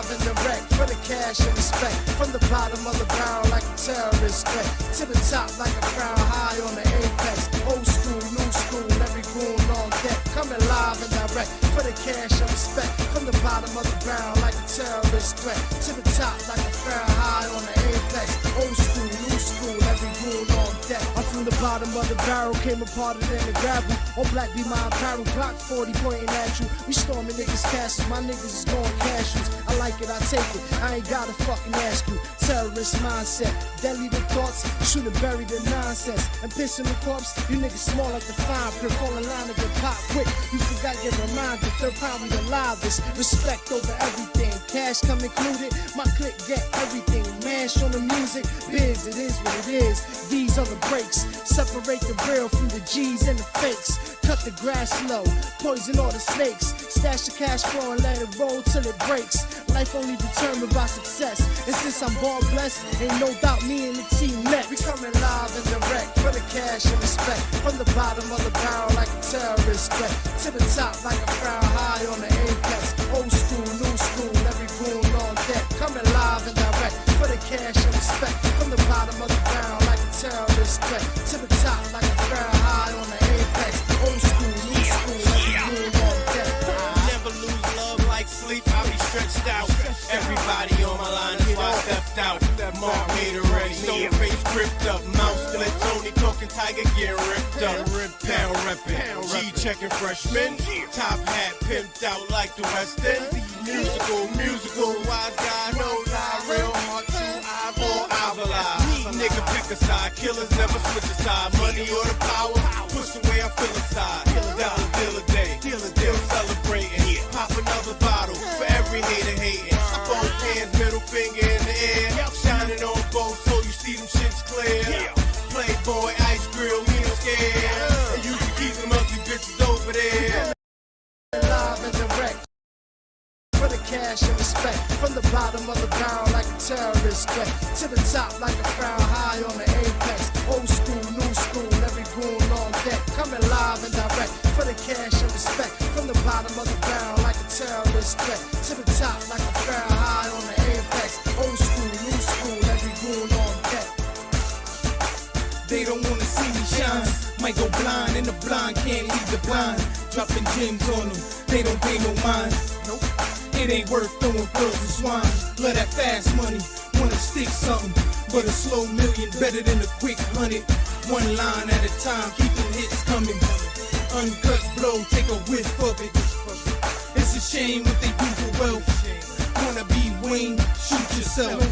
live and direct for the cash and respect. From the bottom of the barrel like a terrorist threat, to the top like a crown high on the apex. Old school, new school, every goon on deck. Coming live and direct for the cash and respect. From the bottom of the barrel like a terrorist threat, to the top like a crown high on the apex. Old school, new school, every goon on deck. I'm from the bottom of the barrel, came apart it in the gravel. All black be my apparel, Glock 40 pointing at you. We storming niggas' castles, my niggas is going cashews. I like it, I take it, I ain't gotta fucking ask you. Terrorist mindset, deadly the thoughts, shoot and bury the nonsense. And piss in the corpse, you niggas small like the fine print, fall in line to get pop quick. You forgot your reminder, third pound we the livest. Respect over everything, cash come included. My clique get everything, mash on the music. Biz, it is what it is, these are the breaks. Separate the real from the G's and the fakes. Cut the grass low, poison all the snakes. Stash the cash flow and let it roll till it breaks. Life only determined by success. And since I'm born blessed, ain't no doubt me and the team next. We coming live and direct for the cash and respect. From the bottom of the barrel like a terrorist threat, to the top like a crown high on the apex. Old school, new school, every goon on deck. Coming live and direct for the cash and respect. From the bottom of the barrel like a terrorist threat, to the top like a crown high on the apex. Old school, new school, every goon on deck. Never lose love like sleep, I be stretched out. Everybody on my line, so I stepped out. Mark made it ready, stone face gripped up. Mouth split, Tony talking tiger gear ripped up. Pound reppin', G checking freshman. Top hat pimped out like the West End. Musical, wise guy knows I real hard to eyeball, eyeball. Nigga pick a side, killers never switch a side. Money or the power, push the way I feel aside. Deal a day, still celebrating. Pop another bottle for every hater hating. Both hands, middle finger in the air. Shining on both so you see them shits clear. Playboy, ice grill, me no scared. And you can keep them ugly bitches over there. Live and direct for the cash and respect. From the bottom of the barrel like a terrorist threat, to the top like a crown high on the apex. Old school, new school, every goon on deck. Coming live and direct for the cash and respect. From the bottom of the barrel like a terrorist threat, to the top like a crown high on the apex. Old school, new school, every goon on deck. They don't wanna see me shine, might go blind, and the blind can't leave the blind. Dropping gems on them, they don't pay no mind. Nope. It ain't worth throwing pearls and swine. Love that fast money, wanna stick something, but a slow million better than a quick 100. One line at a time, keep them hits coming. Uncut blow, take a whiff of it. It's a shame what they do for wealth. Wanna be Wayne, shoot yourself.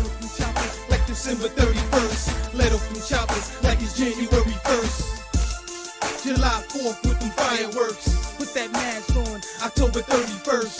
Like December 31st, let off from choppers like it's January 1st. July 4th with them fireworks. Put that mask on, October 31st.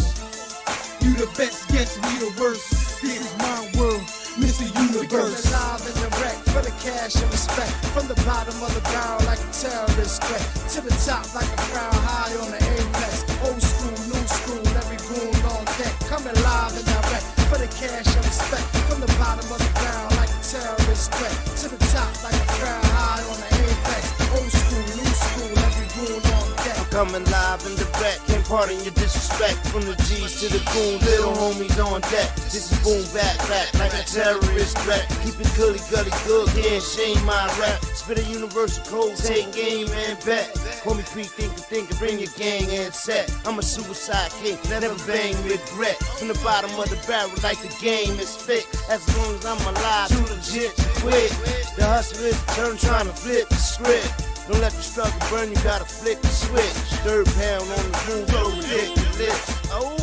You the best, guess we the worst. This is my world, Mr. Universe. We live and direct for the cash and respect. From the bottom of the barrel like a terrorist threat, to the top like a crown high on the apex. Old school, new school, every goon on deck. Coming live and direct for the cash and respect. From the bottom of the barrel like a terrorist threat, to the top like a crown high on the apex. Old school, new school, every goon on deck. Coming live and direct, can't pardon your disrespect. From the G's to the goons, little homies on deck. This is boom back like a terrorist threat. Keep it gully good, can't shame my rap. Spit a universal code, take game and bet. Homie pre-thinker, bring your gang and set. I'm a suicide king, never bang regret. From the bottom of the barrel like the game is fit. As long as I'm alive, too legit to quit. The hustle is the turn, trying to flip the script. Don't let the struggle burn, you gotta flick the switch. Third pound on the move, so ridiculous. Oh.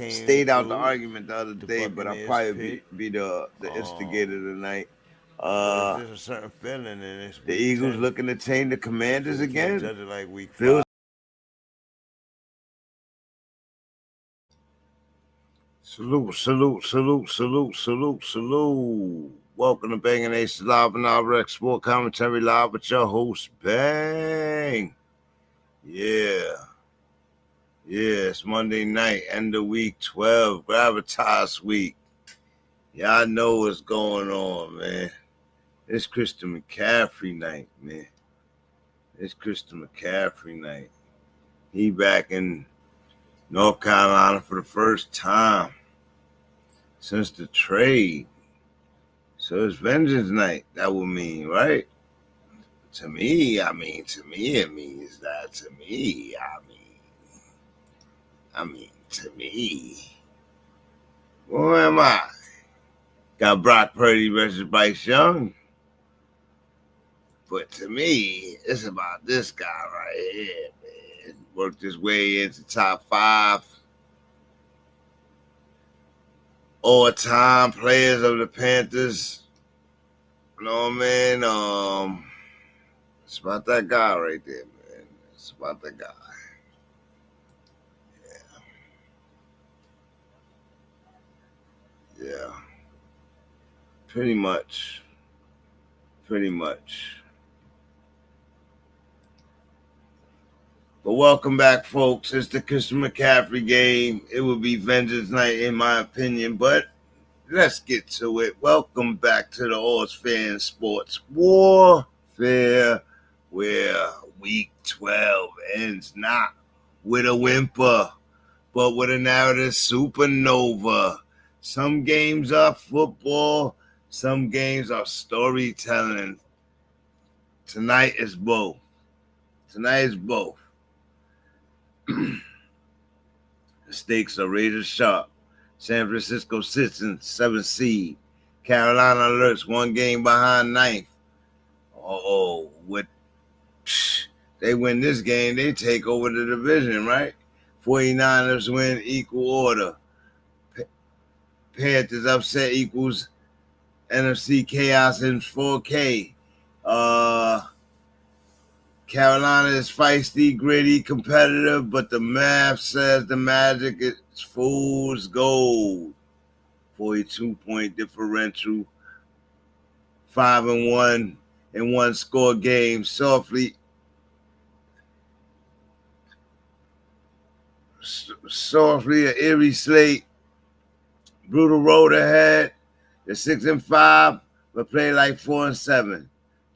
Stayed out the argument the other day, but I'll probably be the instigator tonight. There's a certain feeling in this. The Eagles looking to change the Commanders again. Judge it like week Feels. Salute. Welcome to Bang and Ace Live and our Sport Commentary Live with your host, Bang. Yeah, it's Monday night, end of week 12, Gravitas week. Y'all know what's going on, man. It's Christian McCaffrey night, man. It's Christian McCaffrey night. He back in North Carolina for the first time since the trade. So it's Vengeance night, that would mean, right? To me, it means that to me. To me. Who am I? Got Brock Purdy versus Bryce Young. But to me, it's about this guy right here, man. Worked his way into top 5 all-time players of the Panthers. You know what I mean? It's about that guy right there, man. It's about that guy. Yeah. Pretty much. But welcome back, folks. It's the Christian McCaffrey game. It will be Vengeance night, in my opinion, but let's get to it. Welcome back to the Oz Fan Sports Warfare, where Week 12 ends not with a whimper, but with a narrative supernova. Some games are football, some games are storytelling. Tonight is both. The stakes are razor sharp. San Francisco sits in 7th seed. Carolina lurks 1 game behind 9th. They win this game, they take over the division, right? 49ers win equal order. Panthers upset equals NFC chaos in 4K. Carolina is feisty, gritty, competitive, but the math says the Magic is fool's gold. 42-point differential, 5-1 in 1-score game. Softly, an eerie slate. Brutal road ahead. They're 6-5, but play like 4-7.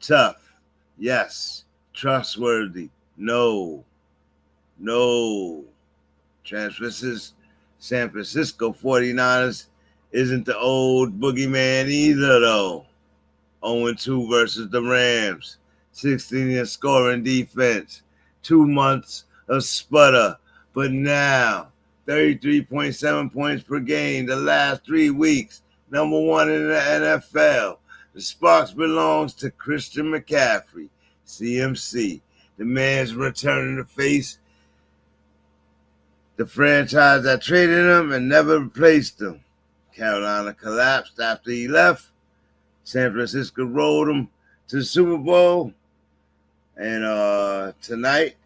Tough, yes. Trustworthy, no. San Francisco 49ers isn't the old boogeyman either, though. 0-2 versus the Rams. 16 in scoring defense. 2 months of sputter. But now, 33.7 points per game the last 3 weeks. Number 1 in the NFL. The sparks belongs to Christian McCaffrey. CMC. The man's returning to face the franchise that traded him and never replaced him. Carolina collapsed after he left. San Francisco rolled him to the Super Bowl. And tonight,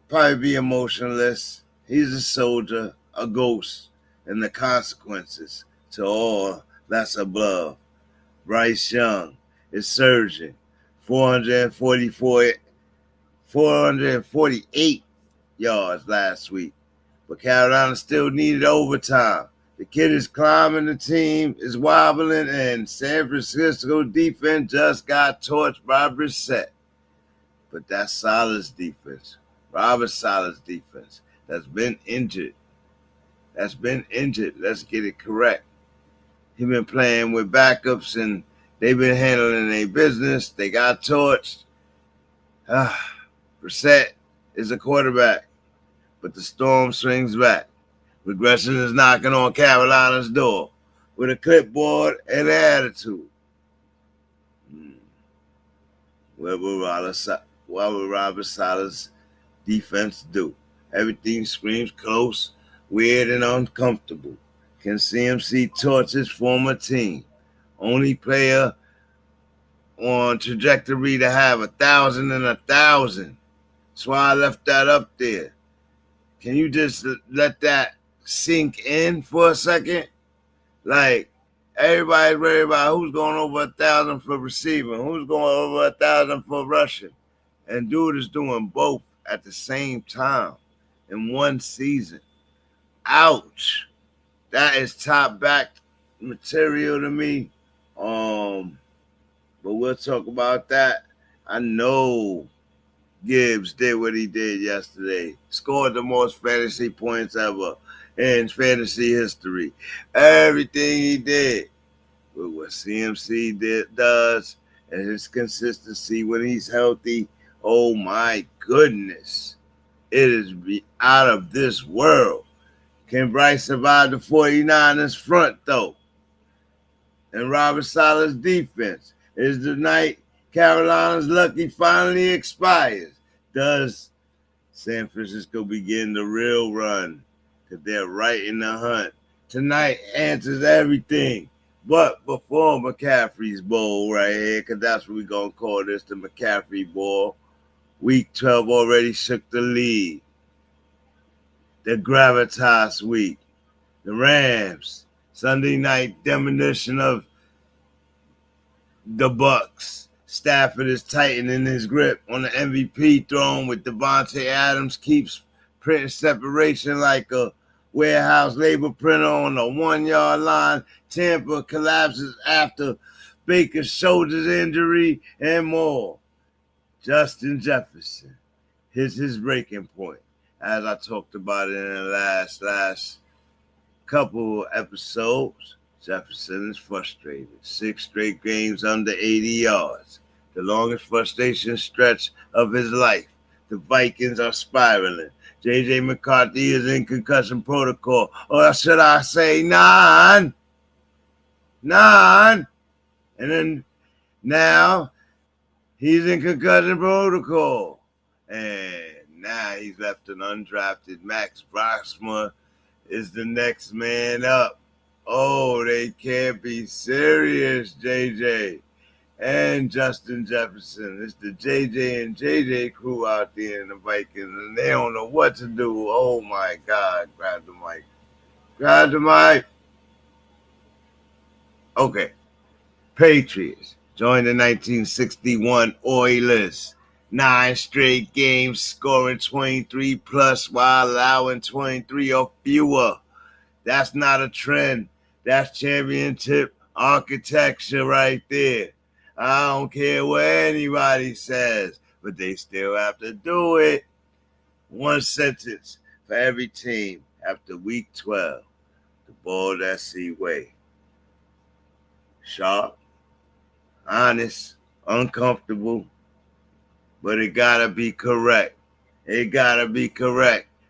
probably be emotionless. He's a soldier, a ghost, and the consequences to all that's above. Bryce Young is surging. 448 yards last week. But Carolina still needed overtime. The kid is climbing, the team is wobbling, and San Francisco defense just got torched by Brissett. But that's Saleh's defense. Robert Saleh's defense that's been injured. Let's get it correct. He's been playing with backups, and they've been handling their business. They got torched. Brissett is a quarterback, but the storm swings back. Regression is knocking on Carolina's door with a clipboard and an attitude. What will Robert Saleh's defense do? Everything screams close, weird, and uncomfortable. Can CMC torch his former team? Only player on trajectory to have 1,000 and 1,000. That's why I left that up there. Can you just let that sink in for a second? Like, everybody's worried about who's going over 1,000 for receiving, who's going over 1,000 for rushing. And dude is doing both at the same time in one season. Ouch. That is top back material to me. But we'll talk about that. I know Gibbs did what he did yesterday. Scored the most fantasy points ever in fantasy history. Everything he did with what CMC does and his consistency when he's healthy, oh my goodness. It is out of this world. Can Bryce survive the 49ers front, though? And Robert Sala's defense? Is the night Carolina's lucky finally expires? Does San Francisco begin the real run? Because they're right in the hunt. Tonight answers everything. But before McCaffrey's Bowl right here, because that's what we're going to call this, the McCaffrey Bowl, Week 12 already shook the lead. The Gravitas Week. The Rams. Sunday night demolition of the Bucks. Stafford is tightening his grip on the MVP throne with Devontae Adams keeps printing separation like a warehouse label printer on the 1 yard line. Tampa collapses after Baker's shoulder injury and more. Justin Jefferson hits his breaking point. As I talked about it in the last couple episodes, Jefferson is frustrated. 6 straight games under 80 yards. The longest frustration stretch of his life. The Vikings are spiraling. J.J. McCarthy is in concussion protocol. Or should I say 9? And then now he's in concussion protocol. And now he's left an undrafted. Max Broxma is the next man up. Oh, they can't be serious, JJ and Justin Jefferson. It's the JJ and JJ crew out there in the Vikings, and they don't know what to do. Oh, my God. Grab the mic. Okay. Patriots joined the 1961 Oilers. 9 straight games, scoring 23 plus while allowing 23 or fewer. That's not a trend. That's championship architecture right there. I don't care what anybody says, but they still have to do it. One sentence for every team after week 12. The BALDSC way. Sharp, honest, uncomfortable, but it gotta be correct.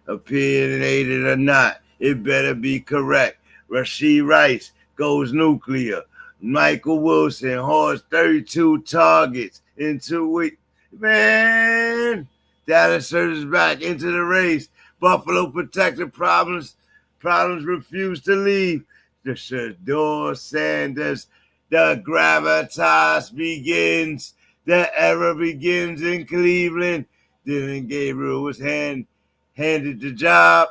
Opinionated or not, it better be correct. Rashee Rice goes nuclear. Michael Wilson holds 32 targets in 2 weeks. Man, Dallas surges back into the race. Buffalo protected problems refuse to leave. The Shador Sanders, the gravitas begins. The era begins in Cleveland. Dylan Gabriel was handed the job,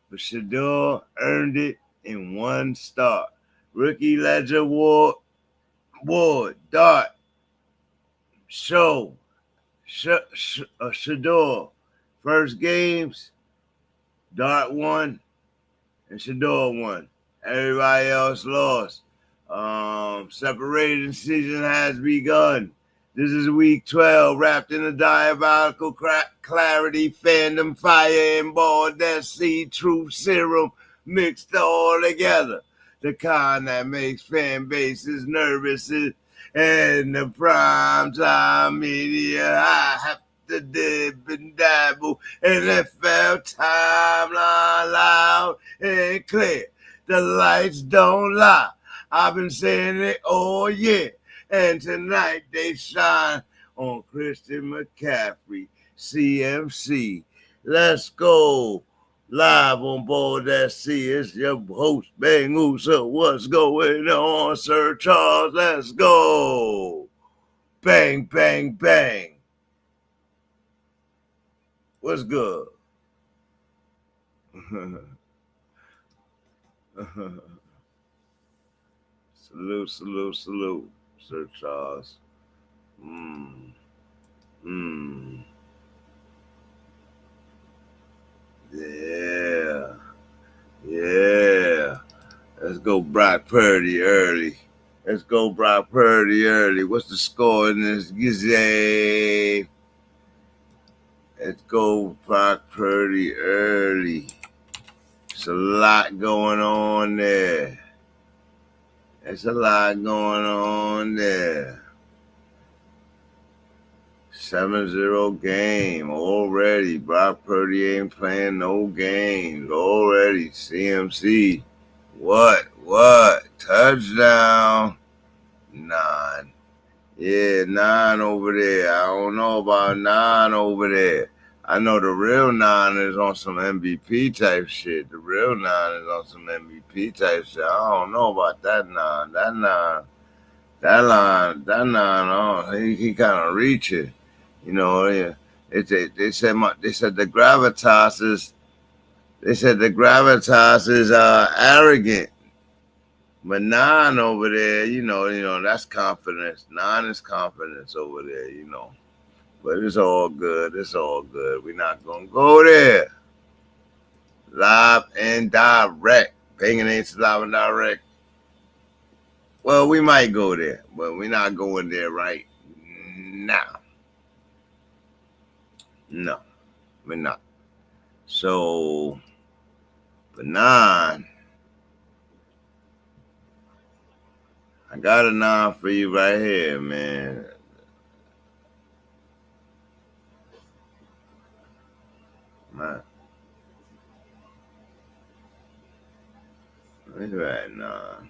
but Shador earned it in 1 start. Rookie Ledger Ward, Dart, Shador. First games, Dart won and Shador won. Everybody else lost. Separation season has begun. This is week 12, wrapped in a diabolical clarity, fandom, fire, and BALDSC, truth serum, mixed all together. The kind that makes fan bases nervous and the primetime media. I have to dib and dabble. NFL timeline loud and clear. The lights don't lie. I've been saying it all year. And tonight they shine on Christian McCaffrey, CMC. Let's go. Live on BALDSC. It's your host, Bang Uso. What's going on, Sir Charles? Let's go. Bang, bang, bang. What's good? Salute, Sir Charles. Yeah. Let's go Brock Purdy early. Let's go Brock Purdy early. What's the score in this game? Let's go Brock Purdy early. There's a lot going on there. There's a lot going on there. 7-0 game already. Brock Purdy ain't playing no games already. CMC. What? Touchdown. 9. Yeah, 9 over there. I don't know about 9 over there. I know the real 9 is on some MVP type shit. The real 9 is on some MVP type shit. I don't know about that 9. That 9, oh, he kind of reaching. You know, yeah. They said the gravitas is arrogant. But 9 over there, you know, that's confidence. 9 is confidence over there, you know. But it's all good. We're not gonna go there. Live and direct. Banging Ace live and direct. Well, we might go there, but we're not going there right now. No, we're not. So, for 9, I got a 9 for you right here, man. Man. Look at that 9.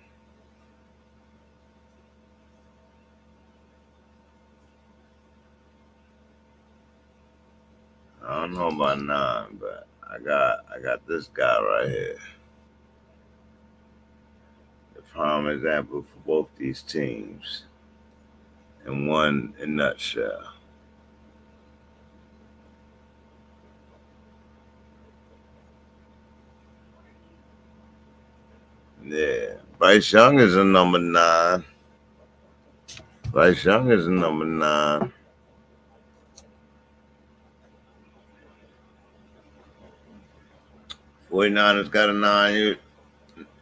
I don't know about 9, but I got this guy right here. The prime example for both these teams. In one in a nutshell. Yeah. Bryce Young is a number 9. 49ers got a 9.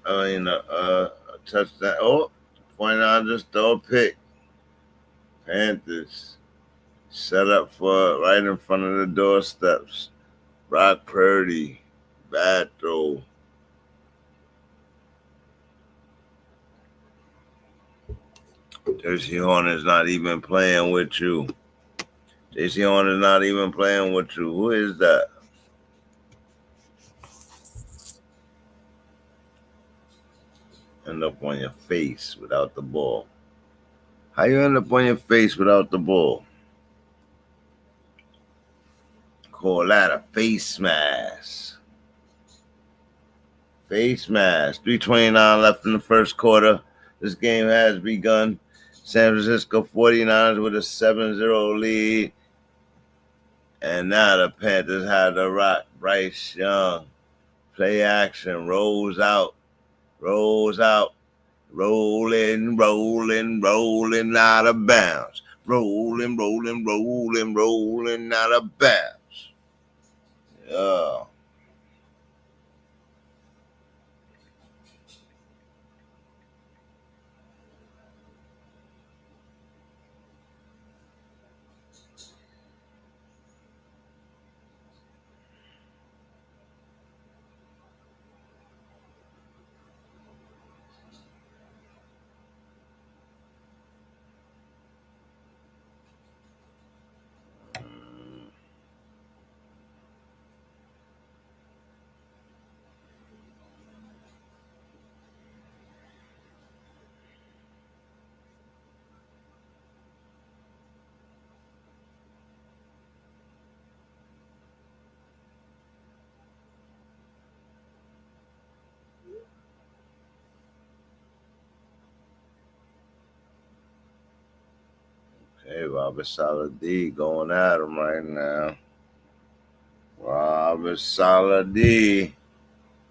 A touchdown. Oh, 49ers just throw a pick. Panthers set up for right in front of the doorsteps. Brock Purdy, bad throw. JC Horn is not even playing with you. JC Horn is not even playing with you. Who is that? End up on your face without the ball. How you end up on your face without the ball? Call that a face mask. Face mask. 3:29 left in the first quarter. This game has begun. San Francisco 49ers with a 7-0 lead. And now the Panthers have the rock. Bryce Young. Play action. Rolls out. Rolling out of bounds. Rolling out of bounds. Yeah. Hey, Robert Saladee going at him right now. Robert Saladee.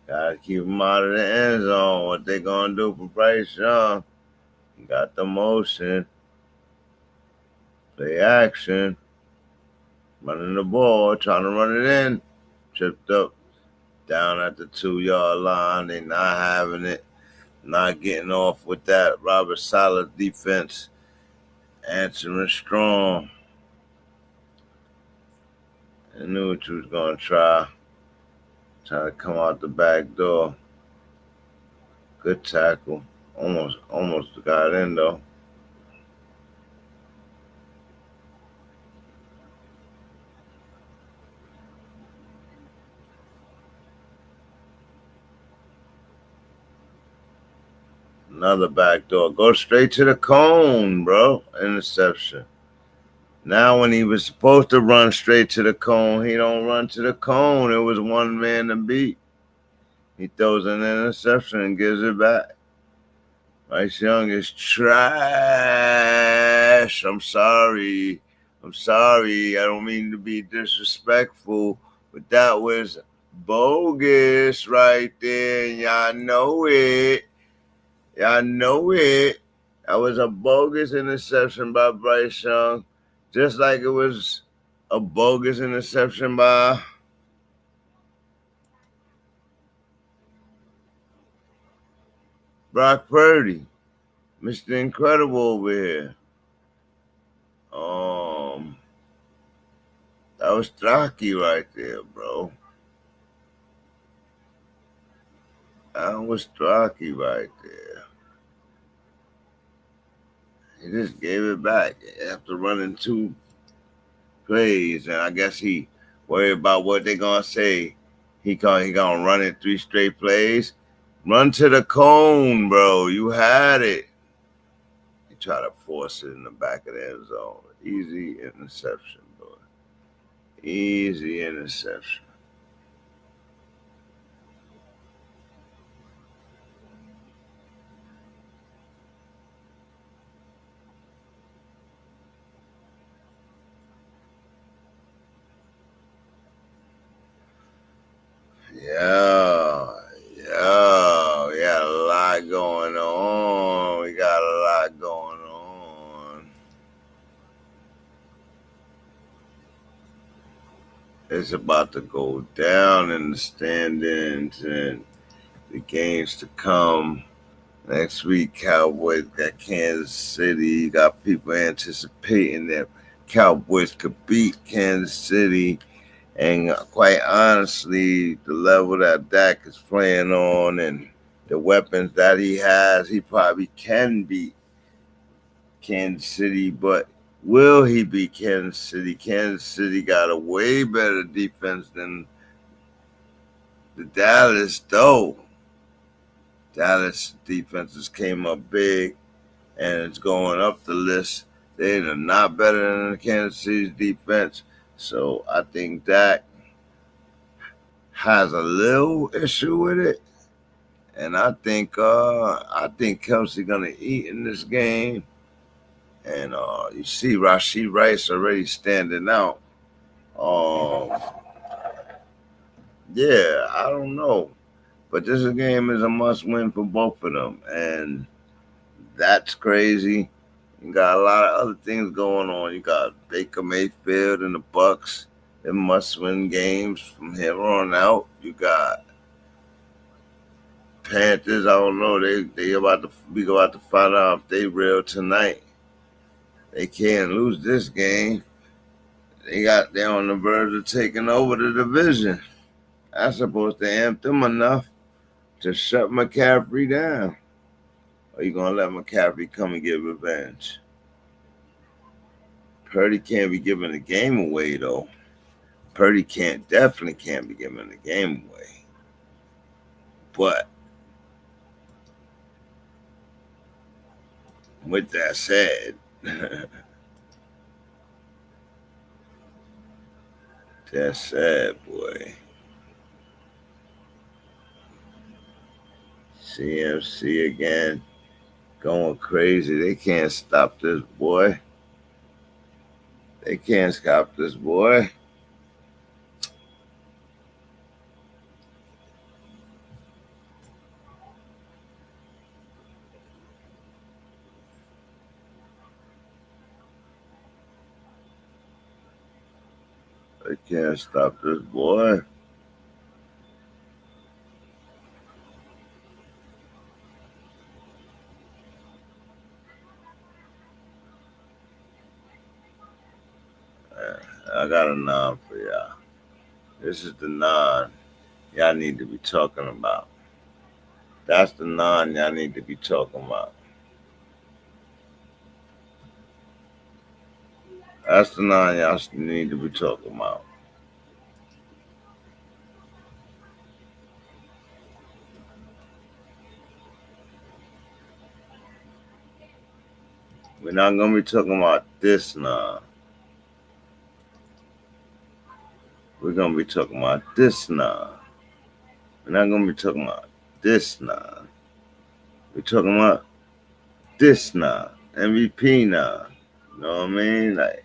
Gotta keep him out of the end zone. What they gonna do for Bryce Young? He got the motion. Play action. Running the ball. Trying to run it in. Tripped up. Down at the 2-yard line. They not having it. not getting off with that. Robert Saleh defense answering strong. I knew what you was going to try to come out the back door. Good tackle. Almost got in, though. Another back door. Go straight to the cone, bro. Interception. Now when he was supposed to run straight to the cone, he don't run to the cone. It was one man to beat. He throws an interception and gives it back. Bryce Young is trash. I'm sorry. I don't mean to be disrespectful, but that was bogus right there. Y'all know it. That was a bogus interception by Bryce Young, just like it was a bogus interception by Brock Purdy. Mr. Incredible over here. That was Strachey right there, bro. That was Strachey right there. He just gave it back after running 2 plays, and I guess he worried about what they're gonna say. He gonna run it 3 straight plays. Run to the cone, bro. You had it. He tried to force it in the back of the end zone. Easy interception, bro. Easy interception. We got a lot going on. It's about to go down in the standings and the games to come. Next week, Cowboys got Kansas City. You got people anticipating that Cowboys could beat Kansas City. And quite honestly, the level that Dak is playing on and the weapons that he has, he probably can beat Kansas City. But will he beat Kansas City? Kansas City got a way better defense than the Dallas, though. Dallas defenses came up big, and it's going up the list. They're not better than the Kansas City's defense. So I think Dak has a little issue with it, and I think Kelsey gonna eat in this game. And you see Rashee Rice already standing out. Yeah, I don't know, but this game is a must-win for both of them, and that's crazy. You got a lot of other things going on. You got Baker Mayfield and the Bucks. They must-win games from here on out. You got Panthers. I don't know. We about to find out if they real tonight. They can't lose this game. They're on the verge of taking over the division. That's supposed to amp them enough to shut McCaffrey down. Or you gonna let McCaffrey come and get revenge? Purdy can't be giving the game away, though. Purdy definitely can't be giving the game away. But with that said, that's sad, boy. CMC again, going crazy. They can't stop this boy. They can't stop this boy. They can't stop this boy. got a non for y'all. This is the non y'all need to be talking about. That's the non y'all need to be talking about. That's the non y'all need to be talking about. We're not going to be talking about this non. We're going to be talking about this non. We're not going to be talking about this non. We're talking about this non. MVP non. You know what I mean? Like,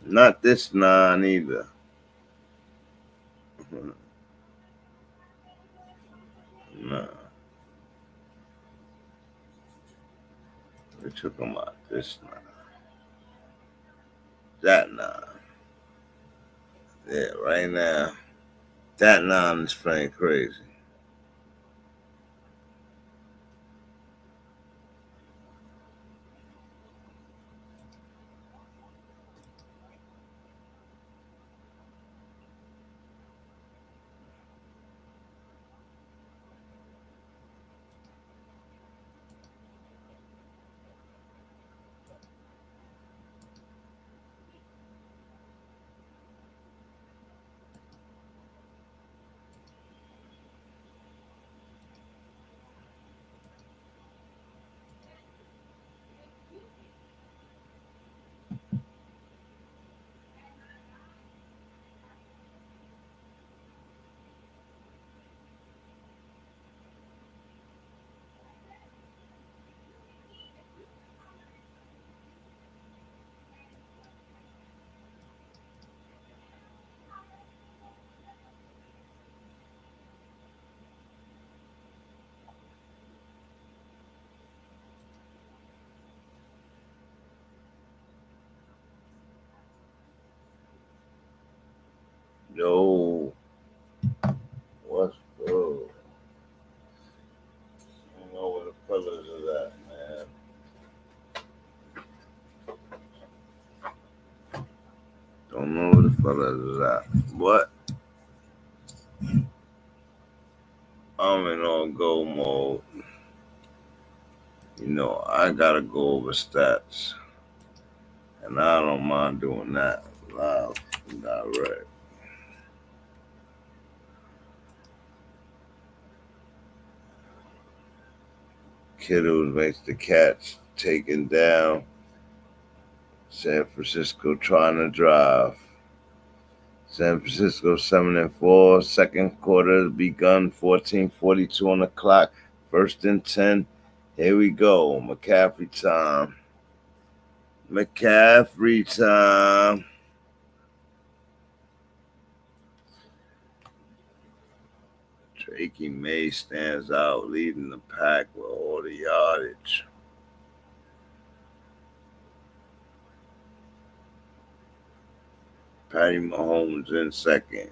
not this non either. No. We're talking about this non. That non. Yeah, right now, that non is playing crazy. Yo, what's good? I don't know where the fellas is at, man. Don't know where the fellas is at. What? I'm in on go mode. You know, I gotta go over stats. And I don't mind doing that live and direct. Kittles makes the catch, taken down. San Francisco trying to drive. San Francisco 7-4. Second quarter has begun. 14:42 on the clock. First and 10. Here we go. McCaffrey time. McCaffrey time. Drake May stands out, leading the pack with all the yardage. Patty Mahomes in second.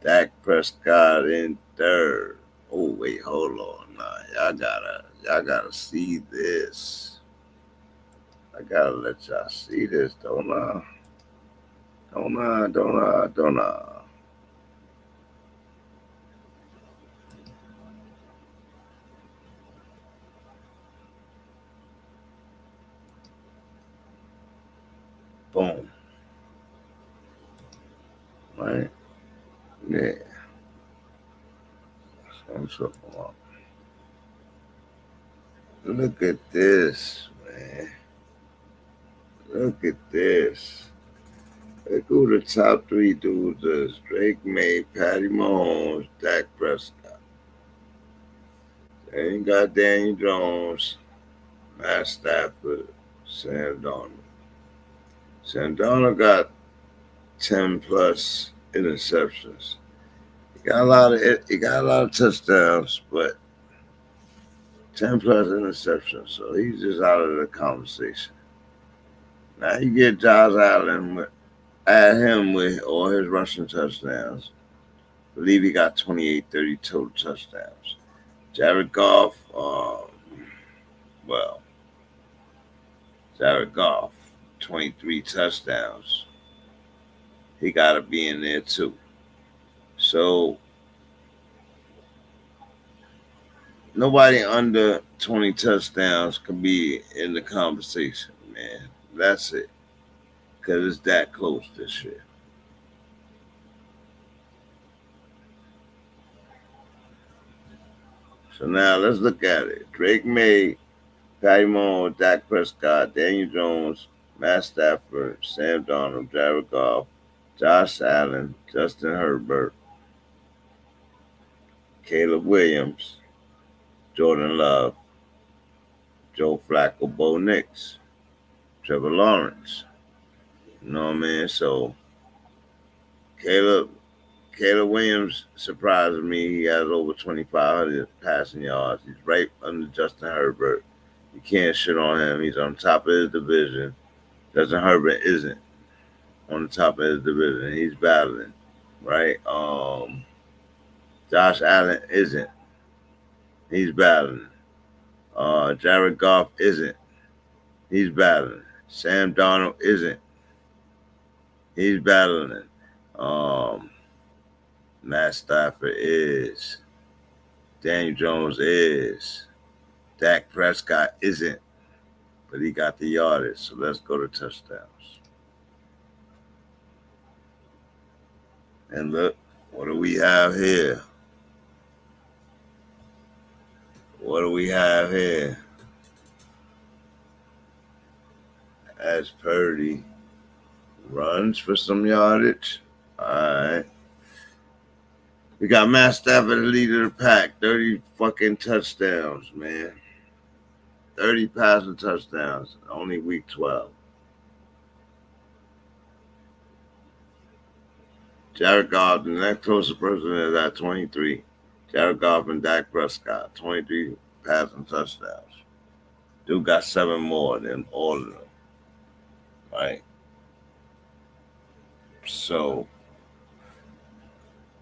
Dak Prescott in third. Oh wait, hold on. Nah, y'all gotta see this. I gotta let y'all see this, don't I? Don't I? Boom. Right? Yeah. That's what I'm talking about. Look at this, man. Look at this. Look who the top three dudes is. Drake May, Patty Mahomes, Dak Prescott. They ain't got Daniel Jones, Matt Stafford, Sam Darnold. Sam Darnold got 10 plus interceptions. He got a lot of touchdowns, but 10 plus interceptions. So he's just out of the conversation. Now you get Josh Allen, add him with all his rushing touchdowns. I believe he got 28, 30 total touchdowns. Jared Goff, well, Jared Goff, 23 touchdowns. He got to be in there too. So nobody under 20 touchdowns can be in the conversation, man. That's it. Because it's that close this year. So now let's look at it. Drake May, Patty Mahomes, Dak Prescott, Daniel Jones, Matt Stafford, Sam Darnold, Jared Goff, Josh Allen, Justin Herbert, Caleb Williams, Jordan Love, Joe Flacco, Bo Nix, Trevor Lawrence. You know what I mean? So Caleb Williams surprised me. He has over 2,500 passing yards. He's right under Justin Herbert. You can't shit on him. He's on top of his division. Justin Herbert isn't on the top of his division. He's battling, right? Josh Allen isn't. He's battling. Jared Goff isn't. He's battling. Sam Darnold isn't. He's battling. Matt Stafford is. Daniel Jones is. Dak Prescott isn't. But he got the yardage. So let's go to touchdowns. And look, what do we have here? What do we have here? As Purdy runs for some yardage. All right. We got Matt Stafford, the leader of the pack. 30 fucking touchdowns, man. 30 passing touchdowns. Only week 12. Jared Goff, the next closest person is at 23. Jared Goff and Dak Prescott, 23 passing touchdowns. Dude got 7 more than all of them. Right? So,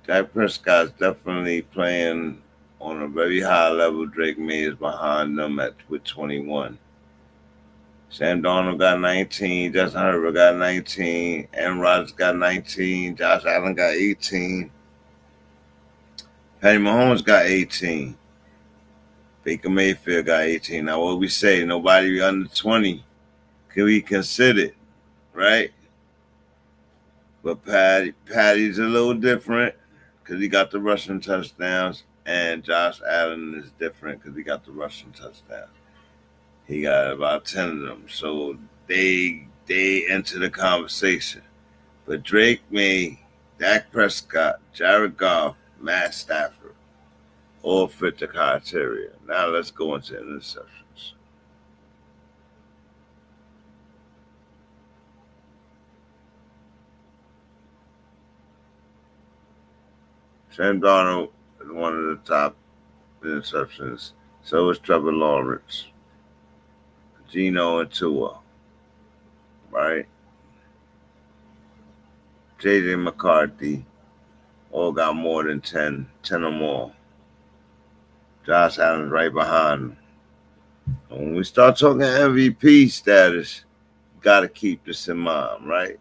Dak Prescott's definitely playing on a very high level. Drake May is behind them with 21. Sam Darnold got 19. Justin Herbert got 19. Aaron Rodgers got 19. Josh Allen got 18. Patty Mahomes got 18. Baker Mayfield got 18. Now, what we say, nobody under 20 can be considered, right? But Patty's a little different because he got the rushing touchdowns, and Josh Allen is different because he got the rushing touchdowns. He got about 10 of them, so they enter the conversation. But Drake May, Dak Prescott, Jared Goff, Matt Stafford all fit the criteria. Now let's go into interceptions. Sam Darnold is one of the top interceptions. So is Trevor Lawrence, Geno, and Tua, right? J.J. McCarthy all got more than 10 or more. Josh Allen's right behind him. And when we start talking MVP status, you got to keep this in mind, right?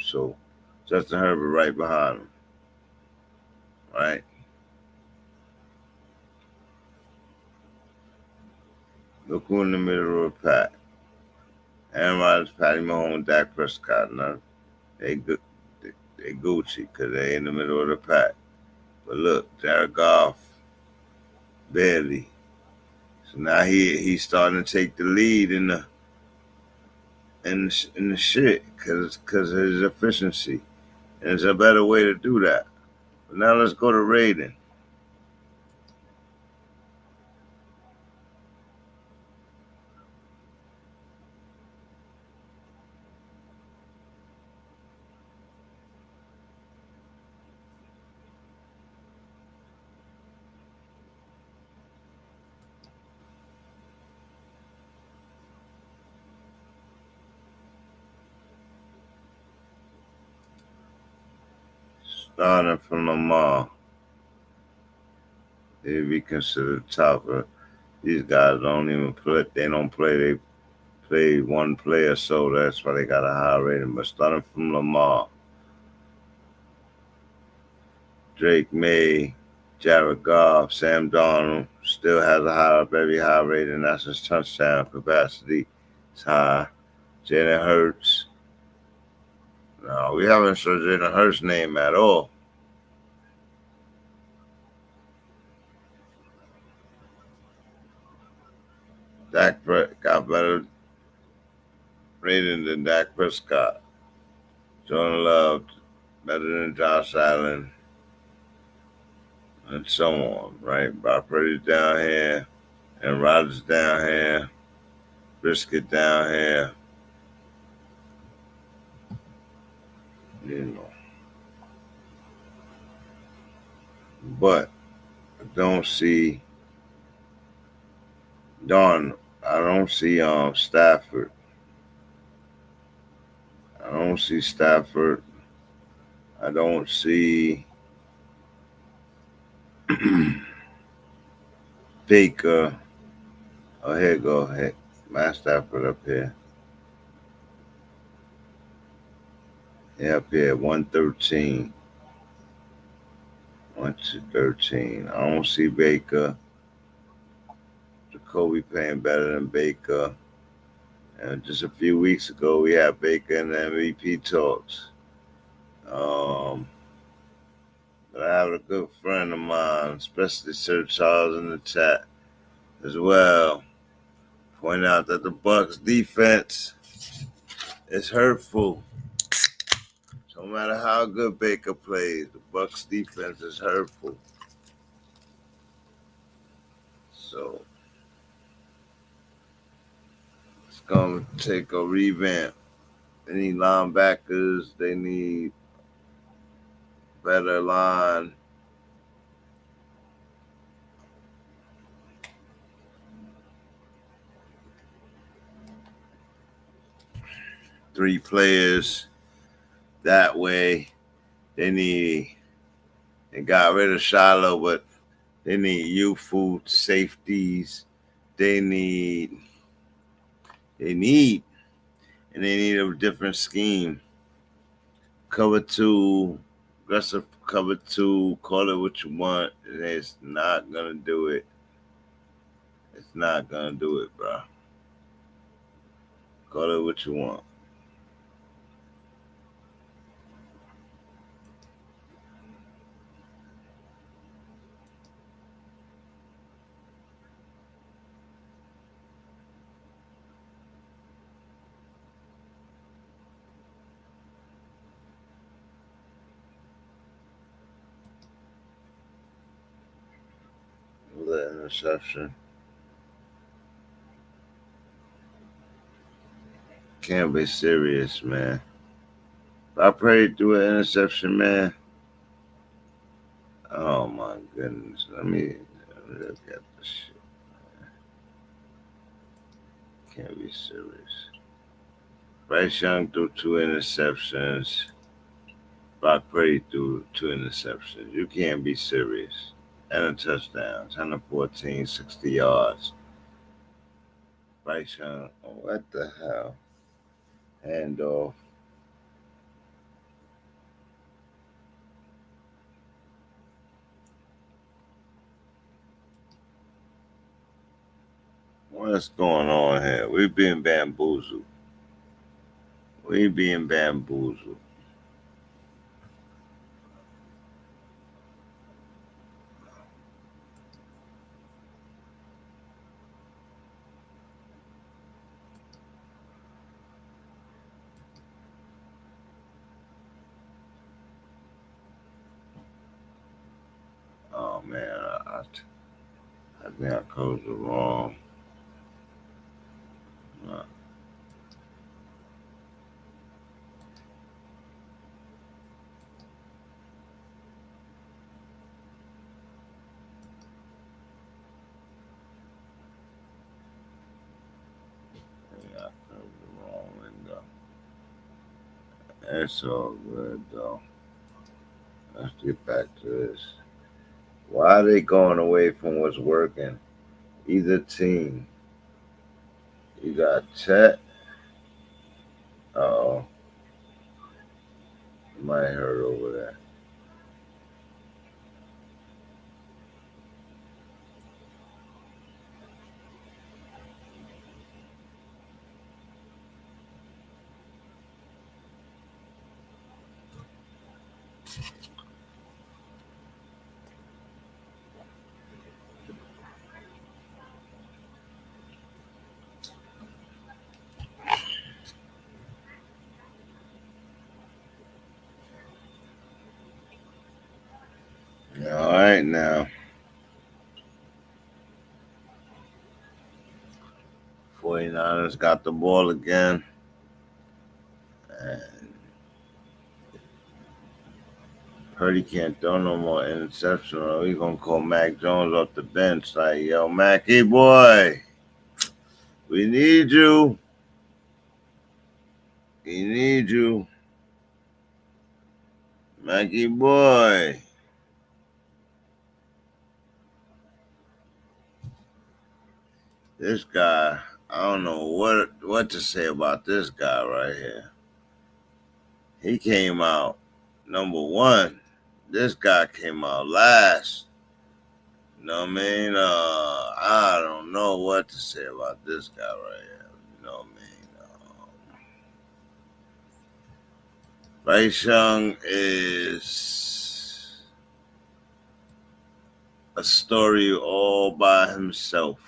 So Justin Herbert right behind him, right? Look who in the middle of the pack. Aaron Rodgers, Patty Mahomes, Dak Prescott. Now, they Gucci because they in the middle of the pack. But look, Jared Goff, barely. So now he's starting to take the lead in the shit because of his efficiency. And there's a better way to do that. But now let's go to rating. Starting from Lamar, they'd be considered top. These guys don't even play. They don't play. They played one player, so that's why they got a high rating. But starting from Lamar, Drake May, Jared Goff, Sam Darnold still has a very high rating. That's his touchdown capacity. It's high. Jalen Hurts. No, we haven't said Jalen Hurts' name at all. Dak got better rating than Dak Prescott. Jordan Love better than Josh Allen. And so on, right? Brock Purdy's down here, and Rodgers down here, Brisket down here. You know. But I don't see Stafford. I don't see Stafford. I don't see Baker. Oh, here you go. Hey, my Stafford up here. Yeah, up here, 113. 1 to 13. I don't see Baker. Jacoby playing better than Baker. And just a few weeks ago, we had Baker in the MVP talks. But I have a good friend of mine, especially Sir Charles in the chat as well, point out that the Bucks defense is hurtful. No matter how good Baker plays, the Bucks defense is hurtful. So it's going to take a revamp. They need linebackers. They need better line. Three players that way. They got rid of Shiloh, but they need youthful safeties. They need a different scheme. Cover two, aggressive cover two, call it what you want. It's not going to do it. It's not going to do it, bro. Call it what you want. The interception. Can't be serious, man. I prayed through an interception, man. Oh my goodness. Let me look at this shit. Can't be serious. Bryce Young threw 2 interceptions. Brock Purdy threw 2 interceptions. You can't be serious. And a touchdown. 10 to 14, 60 yards. Bryce Young. Oh, what the hell? Handoff. What's going on here? We're being bamboozled. Oh man, I think I closed it wrong. It's all good though. Let's get back to this. Why are they going away from what's working? Either team. You got Chet. Uh-oh. Might hurt over there. All right now. 49ers got the ball again. And Purdy can't throw no more interception. Or we gonna call Mac Jones off the bench. Like, yo, Mackie boy, we need you. We need you. Mackie boy. This guy, I don't know what to say about this guy right here. He came out number one. This guy came out last. You know what I mean? I don't know what to say about this guy right here. You know what I mean? Bryce Young is a story all by himself.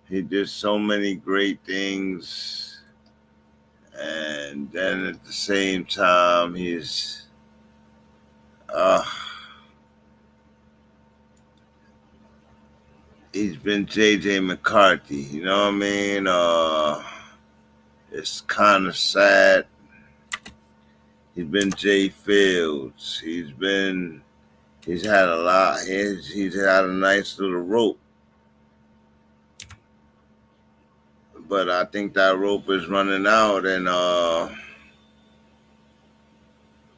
He did so many great things, and then at the same time, he's been J.J. McCarthy. You know what I mean? It's kind of sad. He's been Jay Fields. He's had a lot. He's had a nice little rope. But I think that rope is running out, and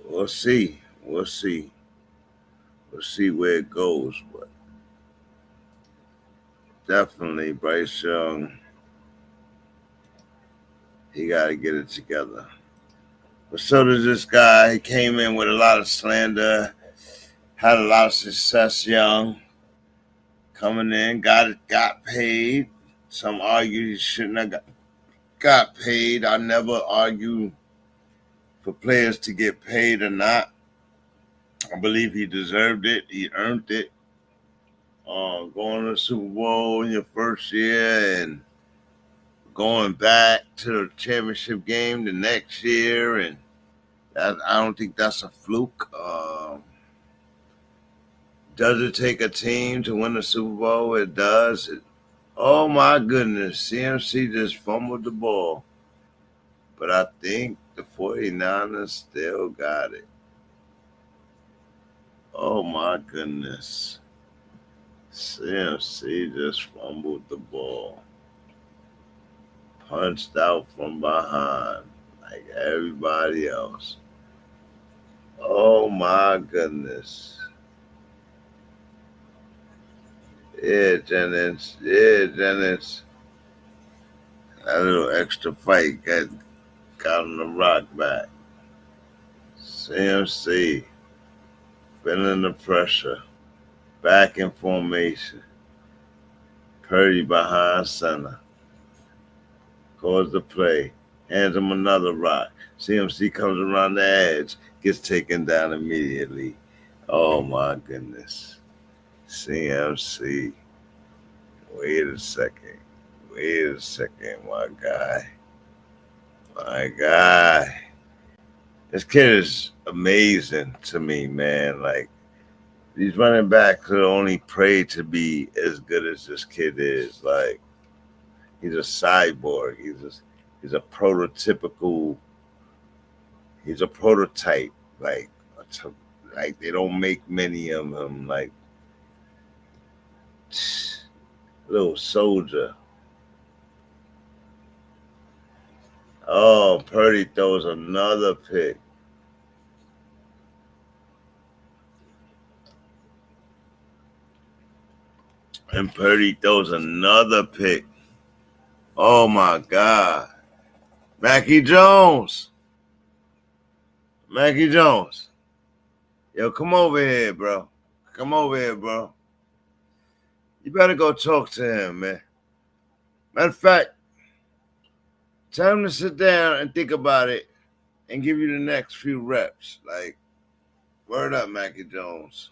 we'll see. We'll see where it goes. But definitely, Bryce Young, he got to get it together. But so does this guy. He came in with a lot of slander, had a lot of success young, coming in, got paid. Some argue he shouldn't have got paid. I never argue for players to get paid or not. I believe he deserved it. He earned it. Going to the Super Bowl in your first year and going back to the championship game the next year, and I don't think that's a fluke. Does it take a team to win the Super Bowl? It does. Oh my goodness, CMC just fumbled the ball. But I think the 49ers still got it. Oh my goodness. CMC just fumbled the ball. Punched out from behind like everybody else. Oh my goodness. Yeah, Jennings. That little extra fight got him the rock back. CMC feeling the pressure. Back in formation. Purdy behind center. Calls the play. Hands him another rock. CMC comes around the edge. Gets taken down immediately. Oh my goodness. CMC. Wait a second, my guy. This kid is amazing to me, man. Like, these running backs could only pray to be as good as this kid is. Like, he's a cyborg. He's a prototypical. He's a prototype. Like they don't make many of them. Like, little soldier. Oh, Purdy throws another pick. And Purdy throws another pick. Oh my God. Mackie Jones. Mackie Jones. Yo, come over here, bro. Come over here, bro. You better go talk to him, man. Matter of fact, tell him to sit down and think about it and give you the next few reps. Like, word up, Mackie Jones.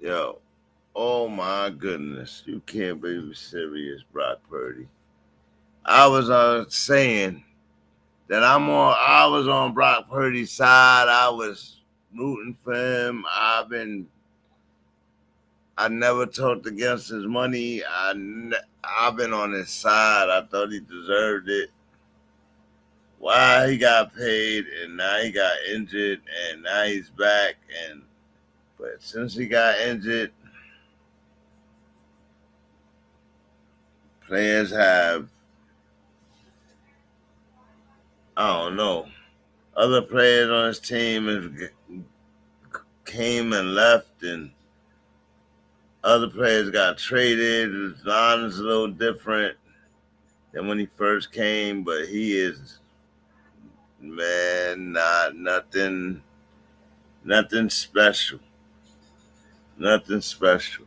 Yo, oh my goodness. You can't be serious, Brock Purdy. I was saying that I was on Brock Purdy's side. I was rooting for him. I never talked against his money. I've been on his side. I thought he deserved it. Why he got paid and now he got injured and now he's back, but since he got injured, players have, I don't know, other players on his team have came and left, and other players got traded. His line is a little different than when he first came, but he is, man, nothing special. Nothing special.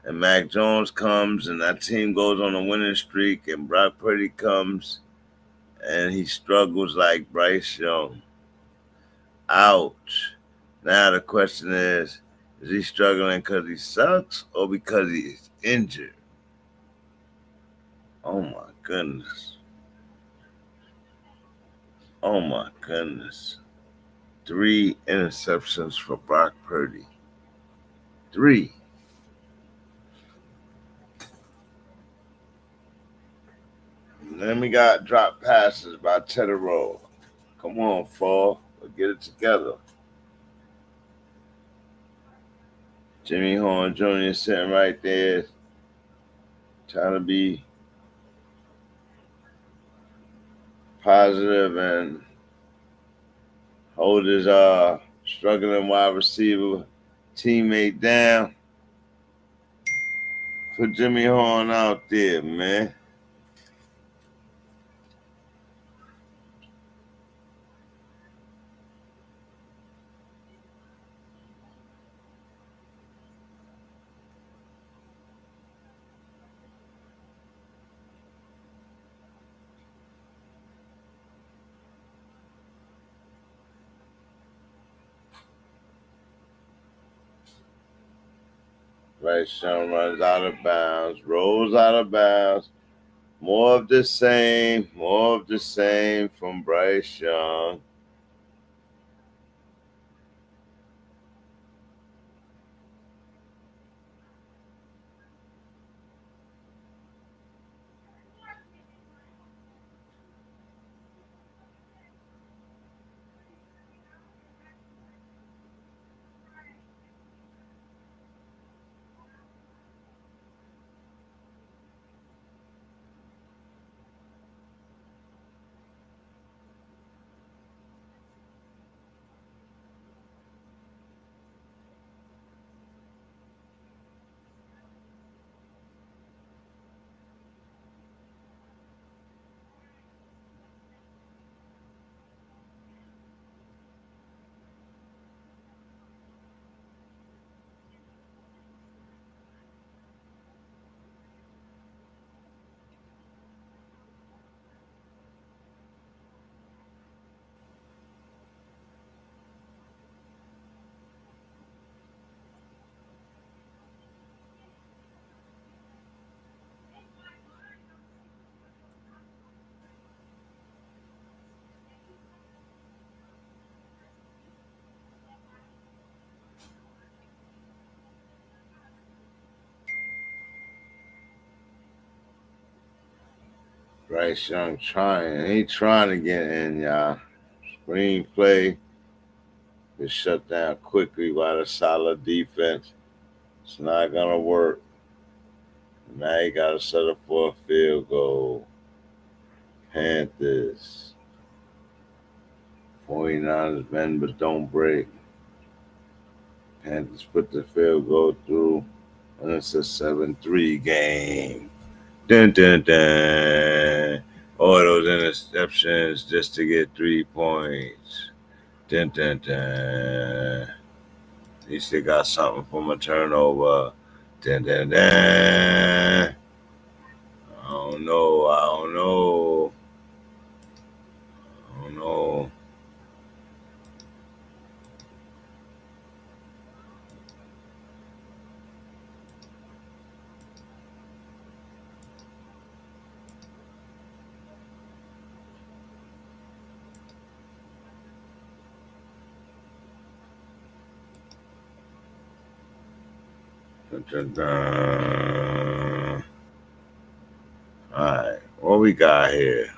And Mac Jones comes and that team goes on a winning streak, and Brock Purdy comes and he struggles like Bryce Young. Ouch. Now the question is he struggling because he sucks or because he's injured? Oh my goodness. Oh my goodness. 3 interceptions for Brock Purdy. 3. And then we got drop passes by Tedero. Come on, Fall. Let's get it together. Jimmy Horn Jr. sitting right there, trying to be positive and hold his struggling wide receiver teammate down. Put Jimmy Horn out there, man. Bryce Young runs out of bounds, rolls out of bounds. More of the same from Bryce Young. Bryce Young he trying to get in, y'all. Screenplay is shut down quickly by the solid defense. It's not gonna work. Now he got to set up for a field goal. Panthers. 49ers bend but don't break. Panthers put the field goal through, and it's a 7-3 game. Dun, dun, dun. All those interceptions just to get 3 points. Dun, dun, dun. At least they got something from a turnover. Dun, dun, dun. I don't know. Dun, dun, dun. All right, what we got here?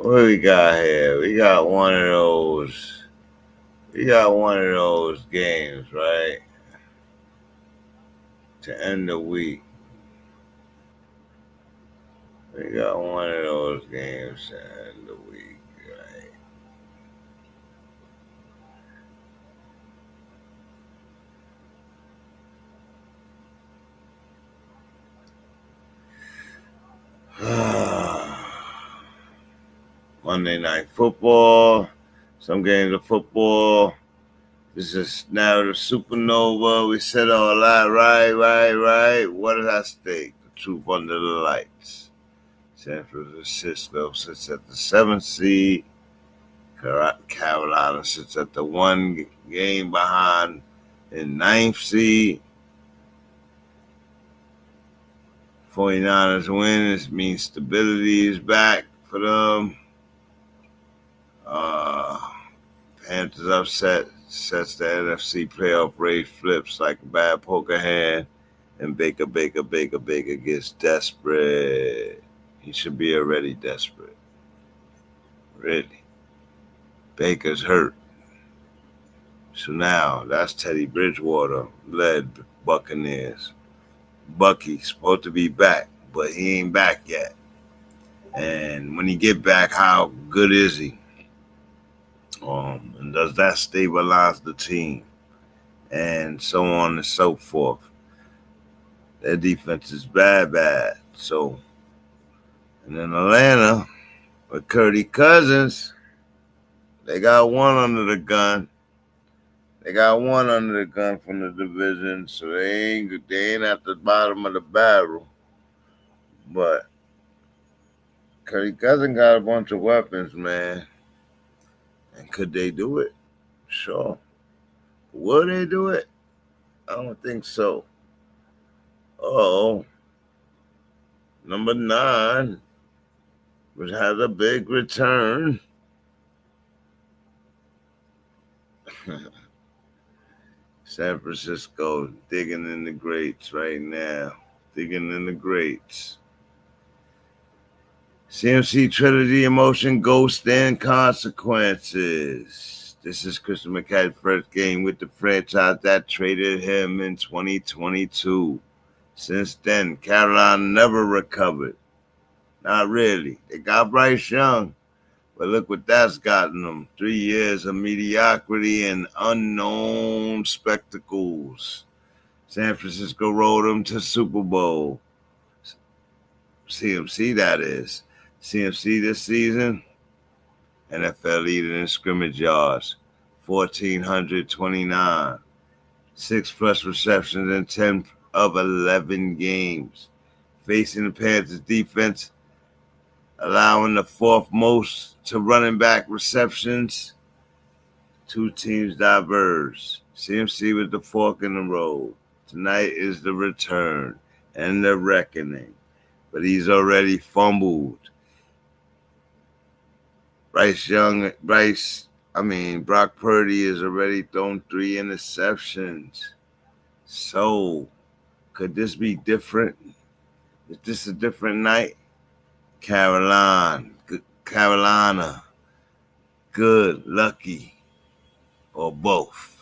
We got one of those. We got one of those games, right? To end the week. We got one of those games to end the week, right? Monday Night Football. Some games of football. This is now the supernova. We said all that, right. What is at stake? The truth under the lights. San Francisco sits at the 7th seed. Carolina sits at the 1 game behind in 9th seed. 49ers win. This means stability is back for them. Panthers upset sets the NFC playoff race, flips like a bad poker hand, and Baker gets desperate. He should be already desperate. Really. Baker's hurt. So now that's Teddy Bridgewater led Buccaneers. Bucky's supposed to be back, but he ain't back yet. And when he get back, how good is he? And does that stabilize the team? And so on and so forth. Their defense is bad. So, and in Atlanta, with Curdy Cousins, they got one under the gun. They got one under the gun from the division, so they ain't at the bottom of the barrel. But Curry Cousins got a bunch of weapons, man. And could they do it? Sure. Will they do it? I don't think so. Number 9, which has a big return. San Francisco digging in the grates right now. Digging in the grates. CMC Trilogy Emotion, Ghost, and Consequences. This is Christian McCaffrey's first game with the franchise that traded him in 2022. Since then, Carolina never recovered. Not really. They got Bryce Young, but look what that's gotten them. 3 years of mediocrity and unknown spectacles. San Francisco rode them to Super Bowl. CMC, that is. CMC this season, NFL leader in scrimmage yards, 1,429. 6+ receptions in 10 of 11 games. Facing the Panthers defense, allowing the 4th most to running back receptions. 2 teams diverge. CMC with the fork in the road. Tonight is the return and the reckoning. But he's already fumbled. Brock Purdy has already thrown 3 interceptions. So, could this be different? Is this a different night? Carolina, good, lucky, or both?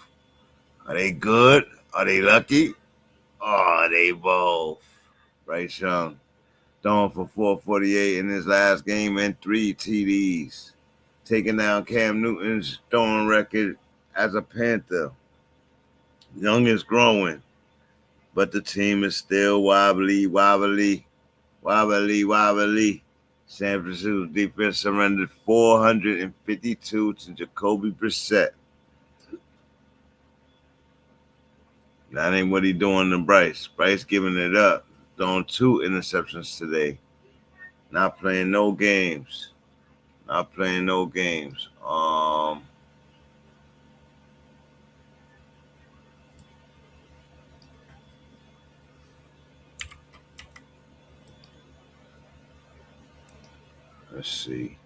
Are they good? Are they lucky? Or are they both? Bryce Young throwing for 448 in his last game and 3 TDs. Taking down Cam Newton's throwing record as a Panther. Young is growing, but the team is still wobbly. Wobbly. San Francisco defense surrendered 452 to Jacoby Brissett. That ain't what he doing to Bryce. Bryce giving it up. Throwing 2 interceptions today. Not playing no games. Let's see.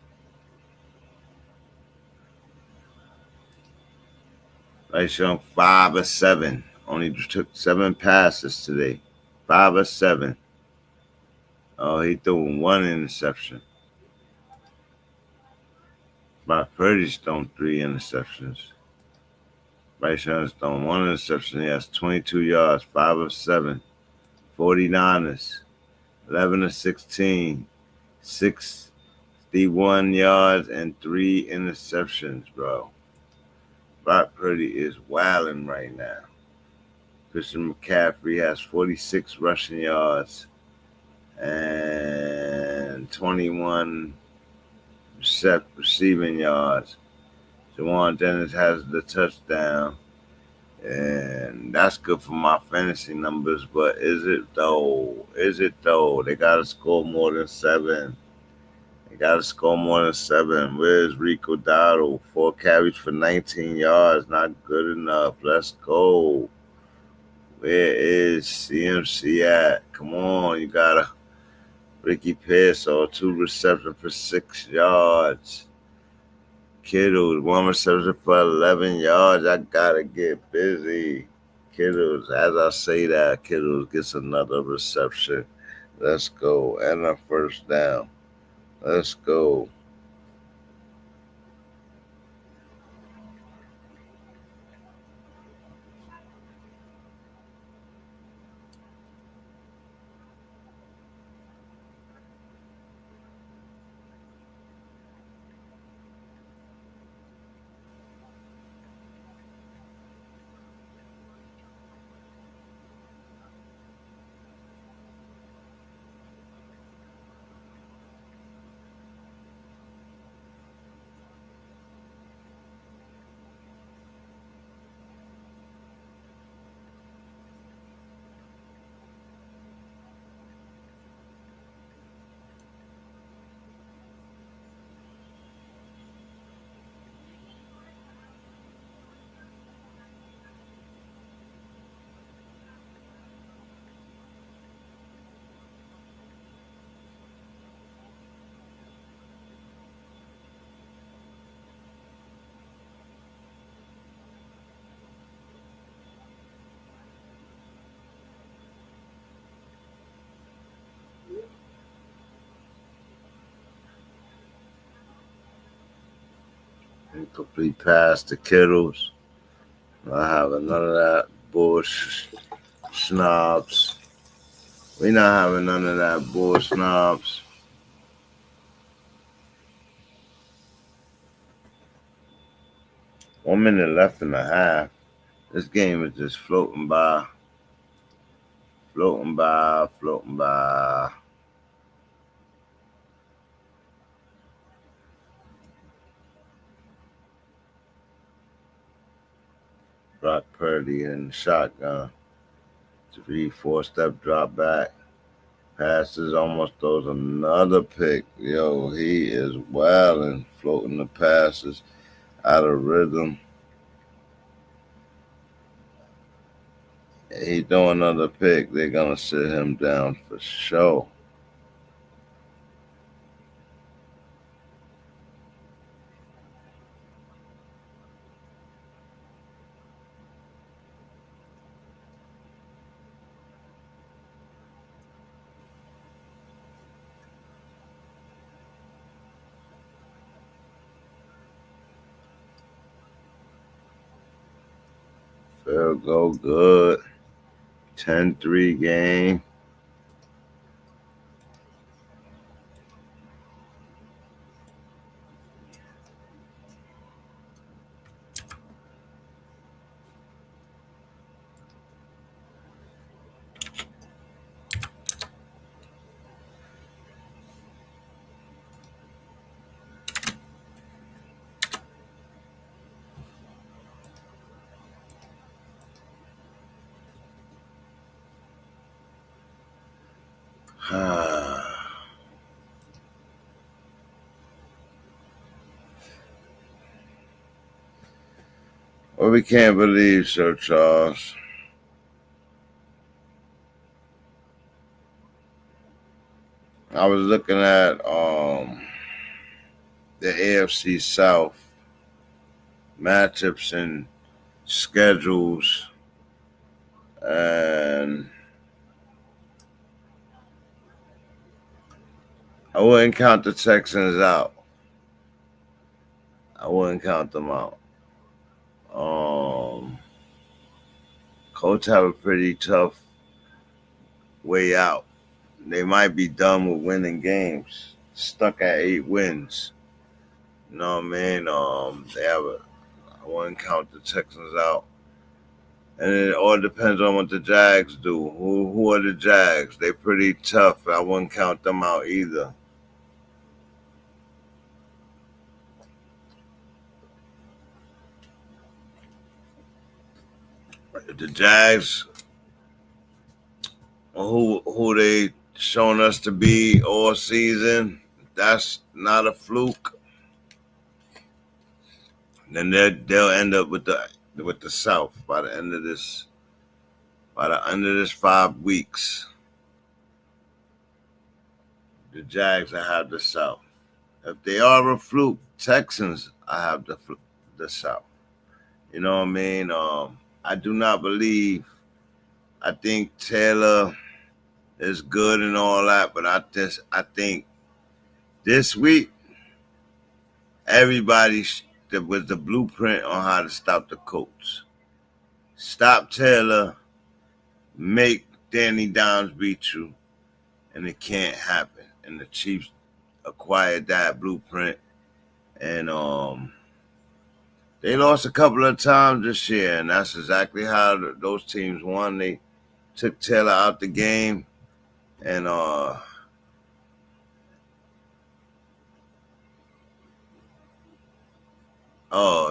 Bryce Young 5 of 7. Only took 7 passes today. 5 of 7. Oh, he threw 1 interception. Brock Purdy's thrown 3 interceptions. Bryce Young's thrown 1 interception. He has 22 yards, 5 of 7. 49ers, 11 of 16. 61 yards and 3 interceptions, bro. Brock Purdy is wilding right now. Christian McCaffrey has 46 rushing yards and 21 receiving yards. Jawan Dennis has the touchdown, and that's good for my fantasy numbers, but is it though? They got to score more than 7. Where's Rico Dowdle? 4 carries for 19 yards. Not good enough. Let's go. Where is CMC at? Come on, you got to. Ricky Pearsall, 2 receptions for 6 yards. Kittles, 1 reception for 11 yards. I got to get busy. Kittles, as I say that, Kittles gets another reception. Let's go. And a first down. Let's go. Incomplete pass to Kittles. Not having none of that bush snobs. We not having none of that bull snobs. One minute left in the half. This game is just floating by. Floating by. Brock Purdy in the shotgun. 3-4 step drop back. Passes, almost throws another pick. Yo, he is wilding, floating the passes out of rhythm. He throw another pick. They're going to sit him down for sure. Field goal good. 10-3 game. Well, we can't believe, Sir Charles. I was looking at the AFC South matchups and schedules, and I wouldn't count the Texans out. I wouldn't count them out. Colts have a pretty tough way out. They might be done with winning games, stuck at 8 wins. You know what I mean? I wouldn't count the Texans out. And it all depends on what the Jags do. Who are the Jags? They're pretty tough. I wouldn't count them out either. The Jags, who they shown us to be all season, that's not a fluke. Then they'll end up with the South by the end of this 5 weeks. The Jags, I have the South. If they are a fluke, Texans, I have the South. You know what I mean? I do not believe. I think Taylor is good and all that, but I think this week everybody was the blueprint on how to stop the Colts. Stop Taylor, make Danny Downs beat you, and it can't happen. And the Chiefs acquired that blueprint, and they lost a couple of times this year, and that's exactly how those teams won. They took Taylor out the game, and oh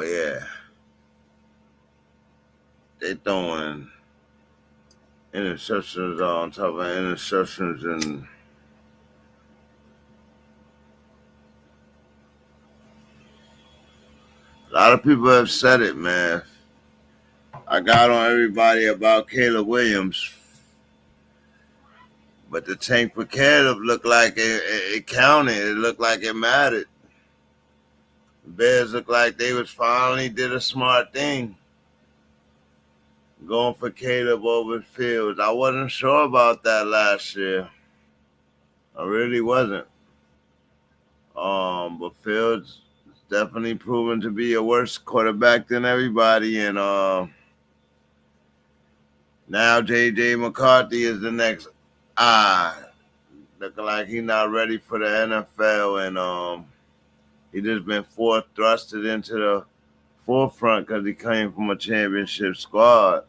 yeah, they throwing interceptions on top of interceptions, and a lot of people have said it, man. I got on everybody about Caleb Williams, but the tank for Caleb looked like it counted. It looked like it mattered. The Bears looked like they was finally did a smart thing, going for Caleb over Fields. I wasn't sure about that last year. I really wasn't. But Fields is definitely proven to be a worse quarterback than everybody, and now J.J. McCarthy is the next looking like he's not ready for the NFL, and he just been thrusted into the forefront because he came from a championship squad.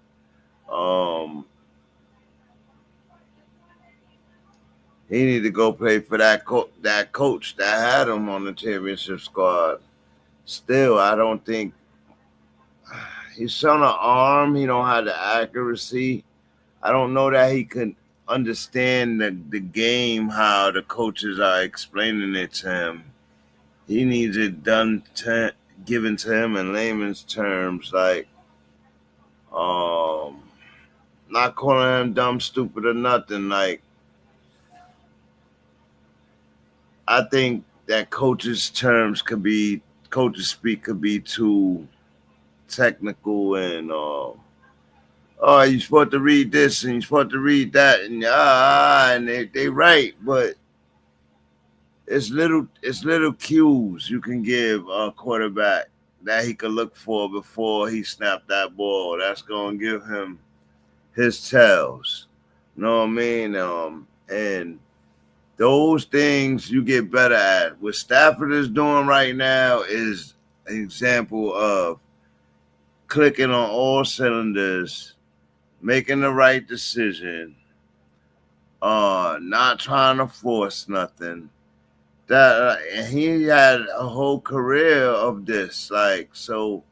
He need to go play for that coach that had him on the championship squad. Still, I don't think he's shown an arm. He don't have the accuracy. I don't know that he could understand the game, how the coaches are explaining it to him. He needs it given to him in layman's terms, like not calling him dumb, stupid, or nothing. Like, I think that coaches' speak could be too technical, and you're supposed to read this and you're supposed to read that, and they right, but it's little cues you can give a quarterback that he could look for before he snapped that ball. That's gonna give him his tells. You know what I mean? And those things you get better at. What Stafford is doing right now is an example of clicking on all cylinders, making the right decision, not trying to force nothing. That he had a whole career of this. Like, so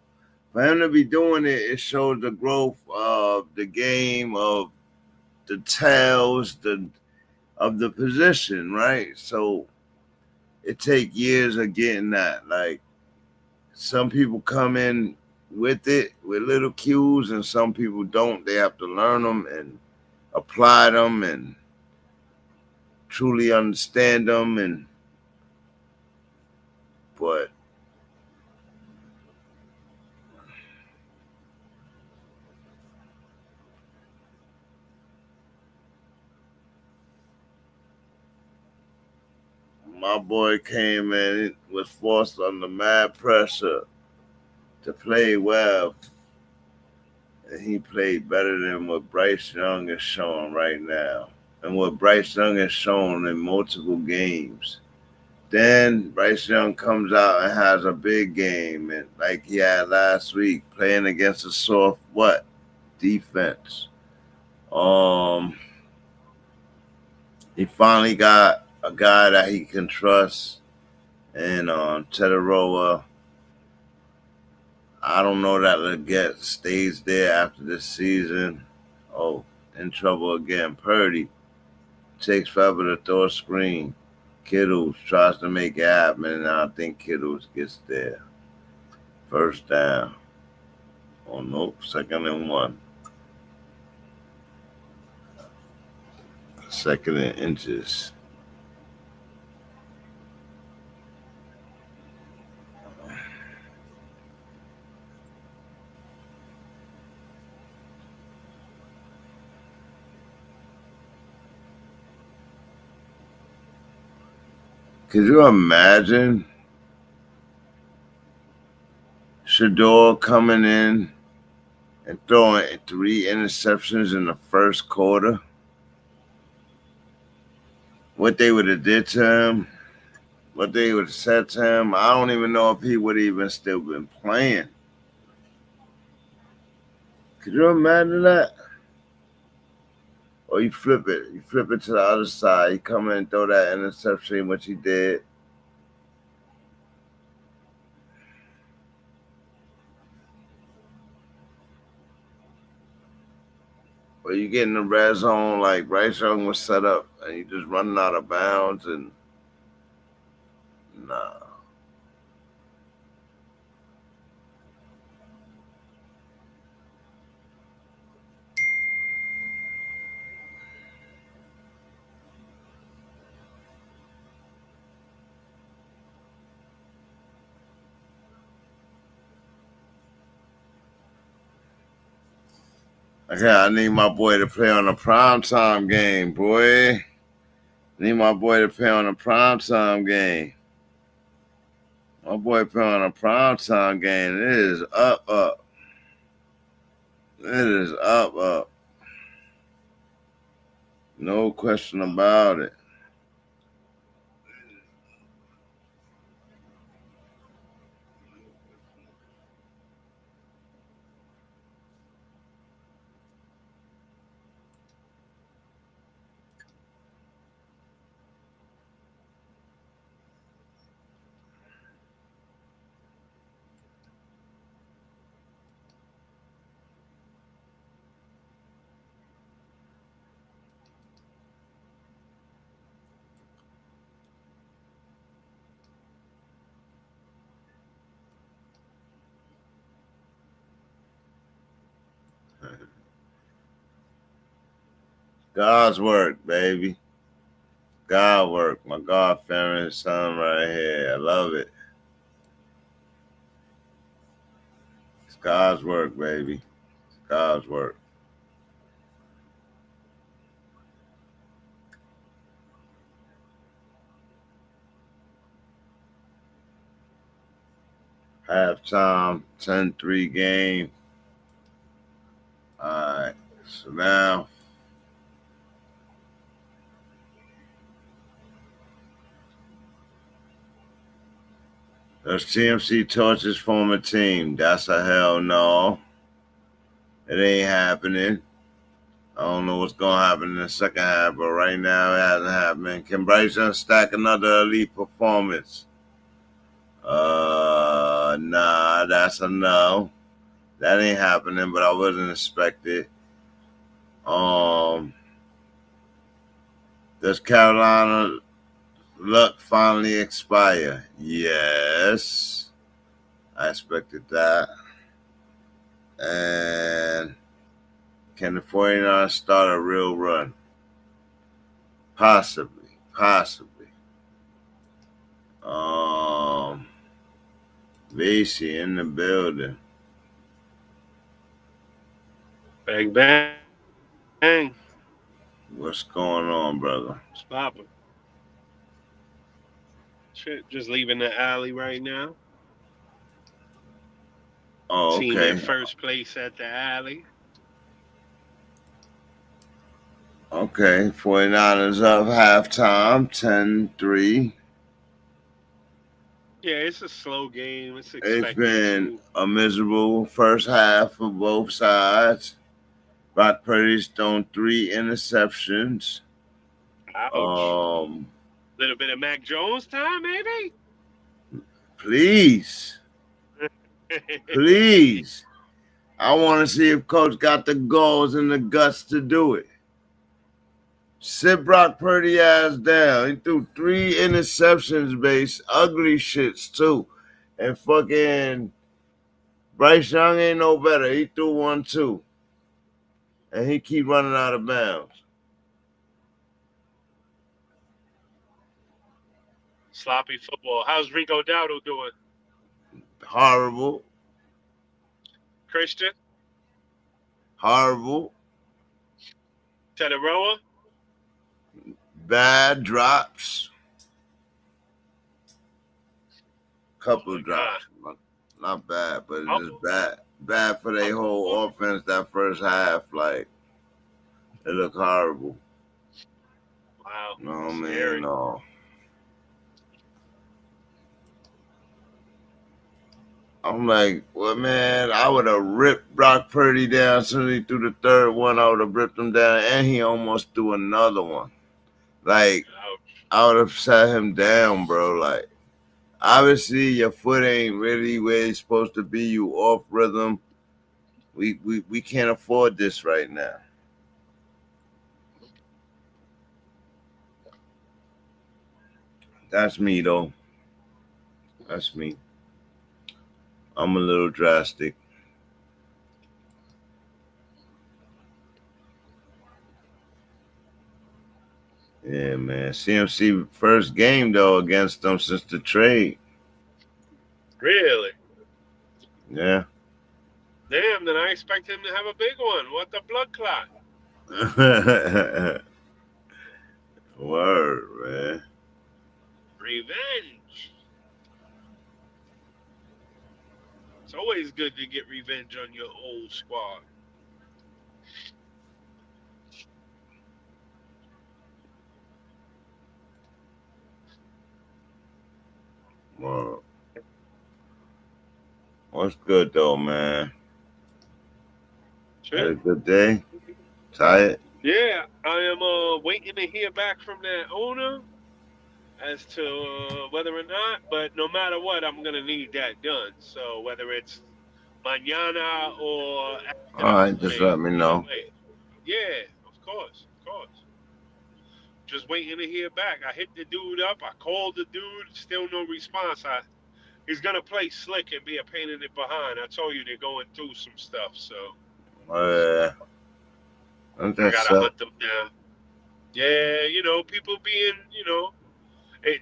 for him to be doing it, it shows the growth of the game, of the tells, of the position, right? So it take years of getting that. Like some people come in with it with little cues, and some people don't. They have to learn them and apply them and truly understand them. And but my boy came in, was forced under mad pressure to play well, and he played better than what Bryce Young is showing right now, and what Bryce Young has shown in multiple games. Then Bryce Young comes out and has a big game, and like he had last week, playing against a soft defense. He finally got a guy that he can trust, and Tetaroa. I don't know that Leggett stays there after this season. Oh, in trouble again. Purdy takes forever to throw a screen. Kittles tries to make it happen, and I think Kittles gets there. First down. Oh, nope. 2nd and 1. 2nd and inches. Could you imagine Shador coming in and throwing 3 interceptions in the first quarter? What they would have did to him, what they would have said to him, I don't even know if he would have even still been playing. Could you imagine that? Or you flip it to the other side. You come in and throw that interception, which he did. Or you get in the red zone like Bryce Young was set up, and you just running out of bounds, and nah. Okay, I need my boy to play on a primetime game, boy. I need my boy to play on a primetime game. My boy play on a primetime game. It is up. It is up. No question about it. God's work, baby. God work. My God-fearing son right here. I love it. It's God's work, baby. It's God's work. Halftime, 10-3 game. All right. So now does TMC torch his former team? That's a hell no. It ain't happening. I don't know what's going to happen in the second half, but right now it hasn't happened. Can Bryce Young stack another elite performance? Nah, that's a no. That ain't happening, but I wasn't expected. Does Carolina luck finally expire? Yes. I expected that. And can the 49ers start a real run? Possibly. Vasey in the building. Bang, bang. What's going on, brother? What's poppin'? Shit, just leaving the alley right now. Oh, Team in okay. first place at the alley. Okay, 49ers up halftime, 10-3. Yeah, it's a slow game. It's It's expected been to. a miserable first half for both sides. Brock Purdy's thrown 3 interceptions. Ouch. Little bit of Mac Jones time, maybe? Please. I want to see if Coach got the goals and the guts to do it. Sit Brock Purdy ass down. He threw 3 interceptions, base. Ugly shits, too. And fucking Bryce Young ain't no better. He threw 1, too. And he keep running out of bounds. Sloppy football. How's Rico Dowdle doing? Horrible. Christian? Horrible. Tedderoa? Bad drops. Couple of drops. Not bad, but it's just bad. Bad for their whole offense that first half. Like, it looked horrible. Wow. No, Scary. man, no. I'm like, well, man, I would have ripped Brock Purdy down as soon as he threw the third one. I would have ripped him down, and he almost threw another one. Like, Ouch. I would have sat him down, bro. Like, obviously, your foot ain't really where it's supposed to be. You off rhythm. We can't afford this right now. That's me, though. That's me. I'm a little drastic. Yeah, man. CMC first game, though, against them since the trade. Really? Yeah. Damn, then I expect him to have a big one. What the blood clot? Word, man. Revenge. It's always good to get revenge on your old squad. Word. What's good, though, man? Sure. Had a good day? Tired? Yeah, I am waiting to hear back from that owner as to whether or not, but no matter what, I'm going to need that done. So whether it's mañana or after All right, just let me know. Yeah, of course. Just waiting to hear back. I hit the dude up. I called the dude. Still no response. He's going to play slick and be a pain in the behind. I told you they're going through some stuff, so. I I gotta hunt them down. Yeah, people being,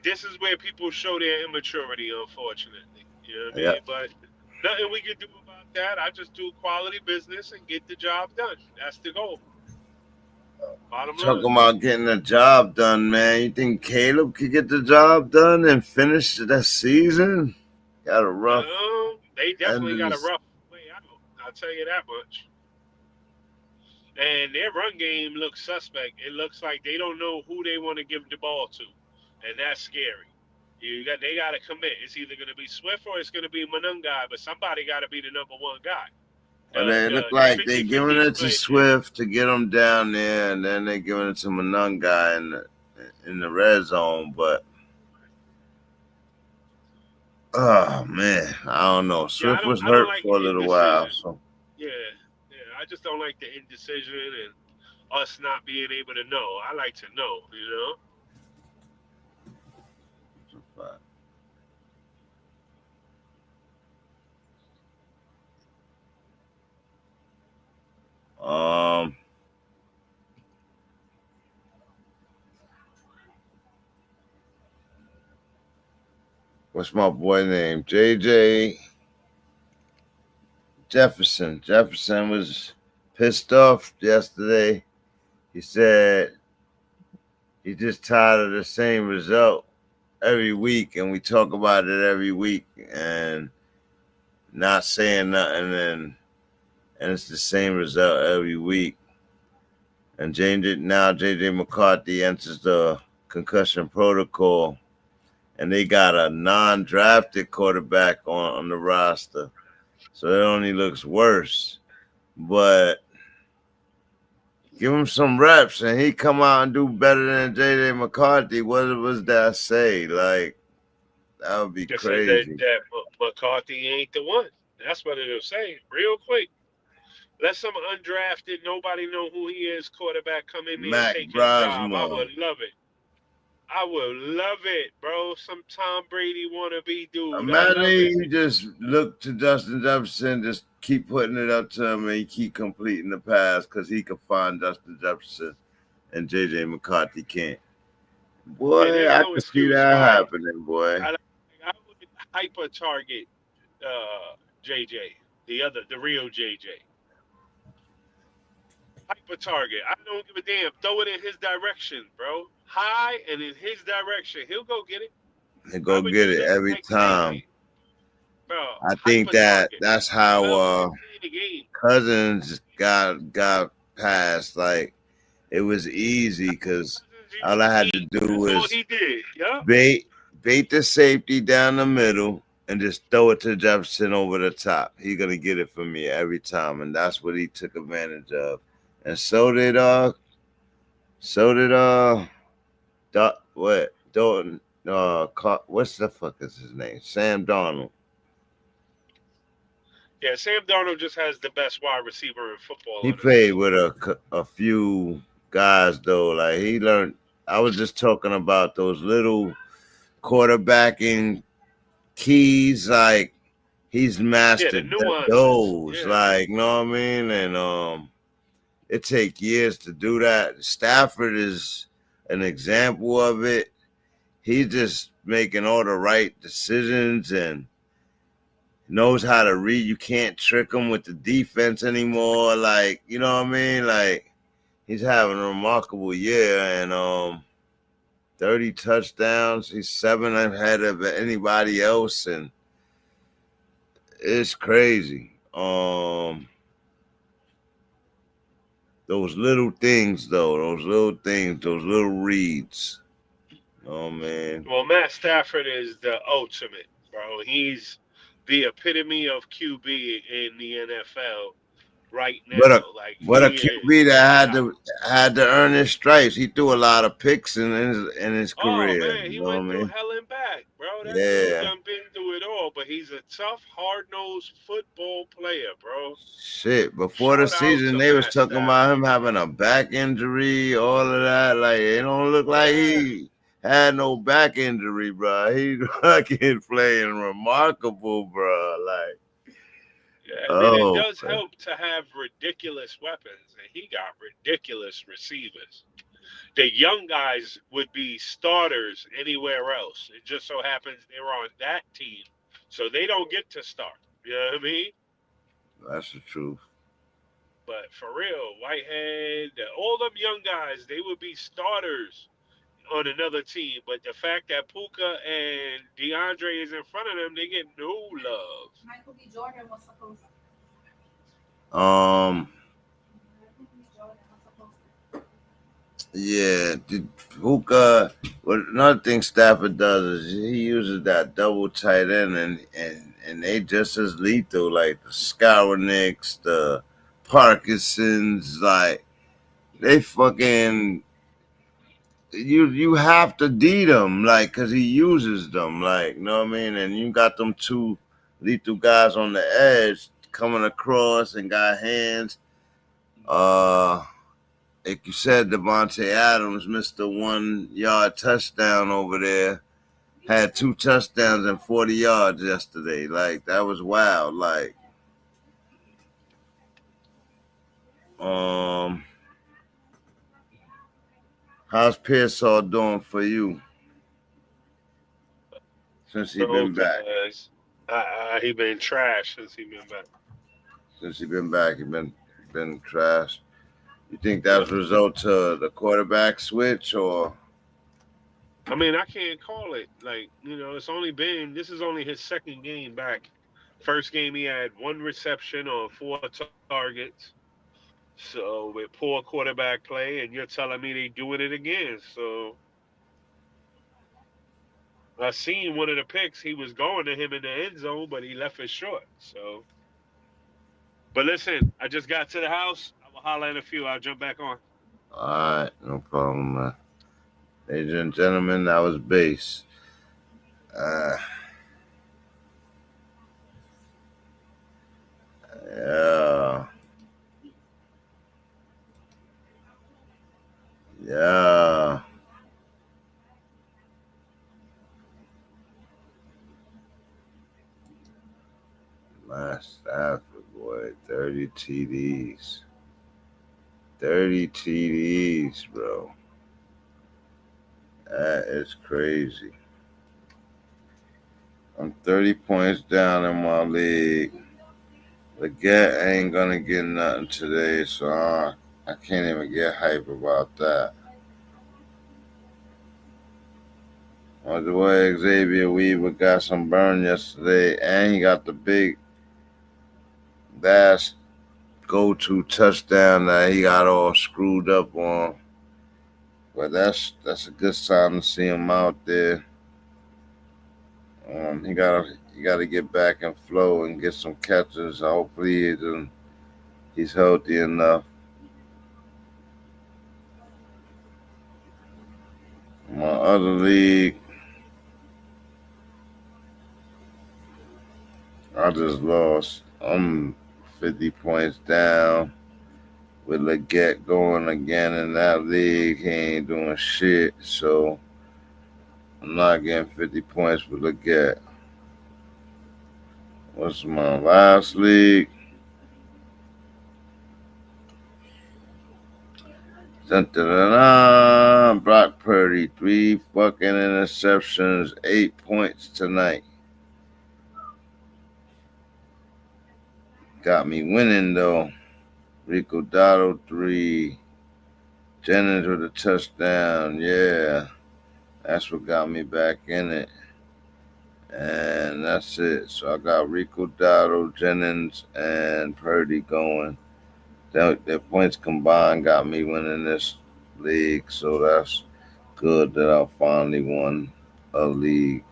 this is where people show their immaturity, unfortunately. You know what I mean? But nothing we can do about that. I just do quality business and get the job done. That's the goal. Bottom line. Talking about getting the job done, man. You think Caleb could get the job done and finish the season? Got a rough. They definitely got a rough way out. I'll tell you that much. And their run game looks suspect. It looks like they don't know who they want to give the ball to, and that's scary. They got to commit. It's either going to be Swift or it's going to be Manungai, but somebody got to be the number one guy. But they look like they're giving it to Swift to get them down there, and then they're giving it to Manungai in the red zone. But oh man, I don't know. Swift was hurt for a little while, so yeah. I just don't like the indecision, and us not being able to know. I like to know, What's my boy name? JJ Jefferson. Jefferson was pissed off yesterday. He said he just tired of the same result every week, and we talk about it every week and not saying nothing, and it's the same result every week. And JJ McCarthy enters the concussion protocol, and they got a non-drafted quarterback on the roster, so it only looks worse. But give him some reps, and he come out and do better than JJ McCarthy. What was that say? Like, that would be Just crazy. that McCarthy ain't the one. That's what it'll say real quick. Let some undrafted, nobody know who he is, quarterback come in there and take his job. I would love it. I would love it, bro. Some Tom Brady wannabe dude. Imagine you just look to Justin Jefferson, just keep putting it up to him, and he keep completing the pass because he can find Justin Jefferson, and JJ McCarthy can't. Boy, I can see that happening, boy. I would hyper target JJ, the real JJ. Hyper target. I don't give a damn. Throw it in his direction, bro. High and in his direction. He'll go get it. He'll go get it every time. Bro, I think that's how Cousins got past. Like, it was easy because all I had to do was bait the safety down the middle and just throw it to Jefferson over the top. He's gonna get it for me every time, and that's what he took advantage of. And so did Dalton, what's the fuck is his name? Sam Darnold. Yeah, Sam Darnold just has the best wide receiver in football. He played with a few guys though. Like, he learned. I was just talking about those little quarterbacking keys. Like, he's mastered those. Yeah. Like, you know what I mean? And it takes years to do that. Stafford is an example of it. He's just making all the right decisions and knows how to read. You can't trick him with the defense anymore. Like, you know what I mean? Like, he's having a remarkable year, and 30 touchdowns. He's 7 ahead of anybody else, and it's crazy. Those little things, though, those little reads. Oh, man. Well, Matt Stafford is the ultimate, bro. He's the epitome of QB in the NFL right now. But a QB that had to earn his stripes. He threw a lot of picks in his career. Oh, man, he went through hell and back, bro. That dude done been through it all, but he's a tough, hard-nosed football player, bro. Shit, before the season, they was talking about him having a back injury, all of that. Like, it don't look like he had no back injury, bro. He fucking playing remarkable, bro. Like, yeah, I mean, it does help to have ridiculous weapons, and he got ridiculous receivers. The young guys would be starters anywhere else. It just so happens they're on that team, so they don't get to start. You know what I mean? That's the truth. But for real, Whitehead, all them young guys, they would be starters on another team. But the fact that Puka and DeAndre is in front of them, they get no love. Michael B. Jordan was supposed to. Yeah, Puka. Another thing Stafford does is he uses that double tight end, and they just as lethal, like the Skowroniks, the Parkinsons, like they fucking. You have to D them, like, because he uses them, like, you know what I mean? And you got them 2 lethal guys on the edge coming across and got hands. like you said, Devontae Adams missed a 1 yard touchdown over there. Had 2 touchdowns and 40 yards yesterday. Like, that was wild. Like, how's Pearsall doing for you since he been back? He been trash since he been back. Since he been back, he been trash. You think that's a result to the quarterback switch, or? I mean, I can't call it. Like, this is only his second game back. First game he had 1 reception on 4 targets. So with poor quarterback play, and you're telling me they doing it again. So I seen one of the picks. He was going to him in the end zone, but he left it short. So, but listen, I just got to the house. I will holler in a few. I'll jump back on. All right, no problem, man. Ladies and gentlemen, that was base. Yeah. Yeah. Matt Stafford, boy, 30 TDs. 30 TDs, bro. That is crazy. I'm 30 points down in my league. Leggett ain't gonna get nothing today, so I can't even get hype about that. The way Xavier Weaver got some burn yesterday, and he got the big last go-to touchdown that he got all screwed up on. But that's a good sign to see him out there. He gotta get back and flow and get some catches. Hopefully he's healthy enough. My other league, I just lost. I'm 50 points down with Leggett going again in that league. He ain't doing shit, so I'm not getting 50 points with Leggett. What's my last league? Brock Purdy, 3 fucking interceptions, 8 points tonight. Got me winning though. Rico Dotto, 3. Jennings with a touchdown. Yeah, that's what got me back in it. And that's it. So I got Rico Dotto, Jennings, and Purdy going. Their points combined got me winning this league, so that's good that I finally won a league.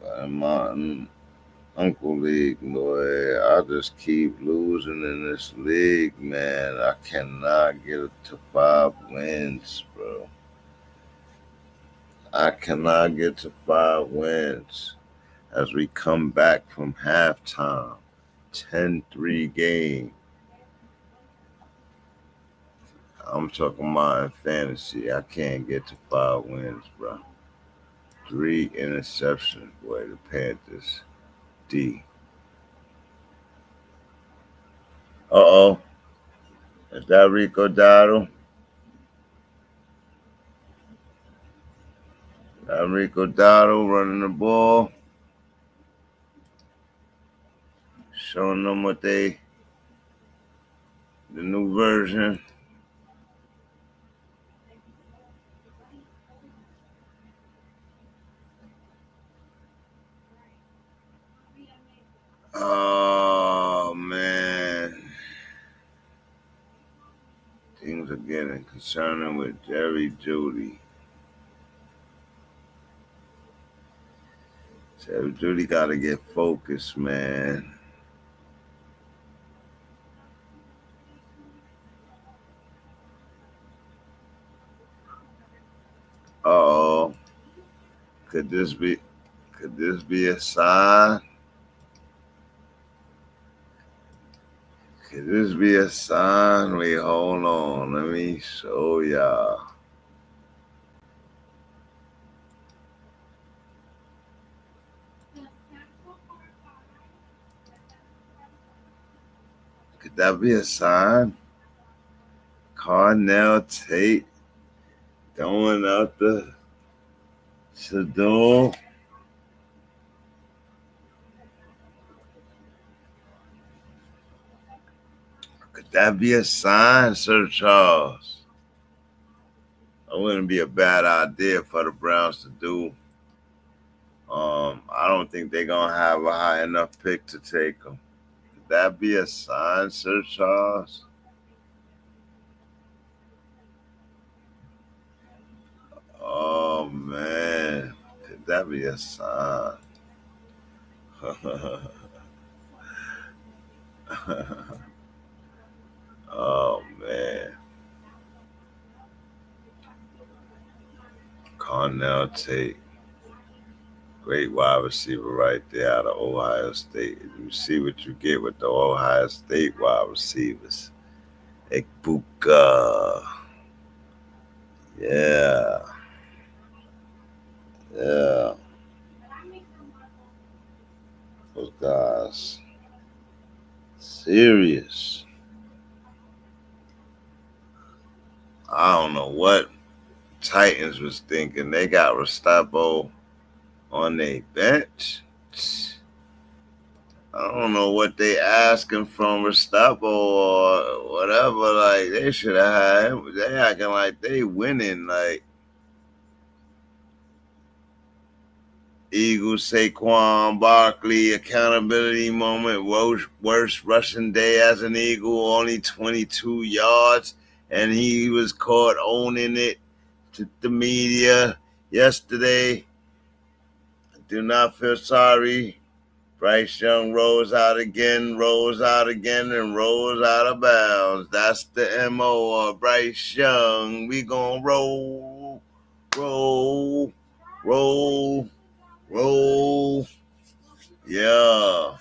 But in my Uncle League, boy, I just keep losing in this league, man. I cannot get it to 5 wins, bro. I cannot get to 5 wins as we come back from halftime. 10-3 game. I'm talking about in fantasy. I can't get to 5 wins, bro. 3 interceptions, boy, the Panthers. D. Uh-oh. Is that Rico Dotto? Rico Dotto running the ball. Showing them the new version. Oh, man. Things are getting concerning with Jerry Jeudy. Jerry Jeudy got to get focused, man. Uh-oh. Could this be a sign? this be a sign? Wait, hold on. Let me show y'all. Could that be a sign? Cornell Tate throwing out the Shadow. Could that be a sign, Sir Charles? It wouldn't be a bad idea for the Browns to do. I don't think they're gonna have a high enough pick to take them. Could that be a sign, Sir Charles? Oh man, could that be a sign? Oh man. Cornell Tate. Great wide receiver right there out of Ohio State. You see what you get with the Ohio State wide receivers. Ekbuka. Yeah. Yeah. Those guys. Serious. I don't know what Titans was thinking. They got Restrepo on their bench. I don't know what they asking from Restrepo or whatever. Like, they should have had him. They acting like they winning. Like, Eagles, Saquon Barkley, accountability moment, worst rushing day as an Eagle, only 22 yards, and he was caught owning it to the media yesterday. I do not feel sorry. Bryce Young rolls out again, and rolls out of bounds. That's the MO of Bryce Young. We gonna roll. Yeah.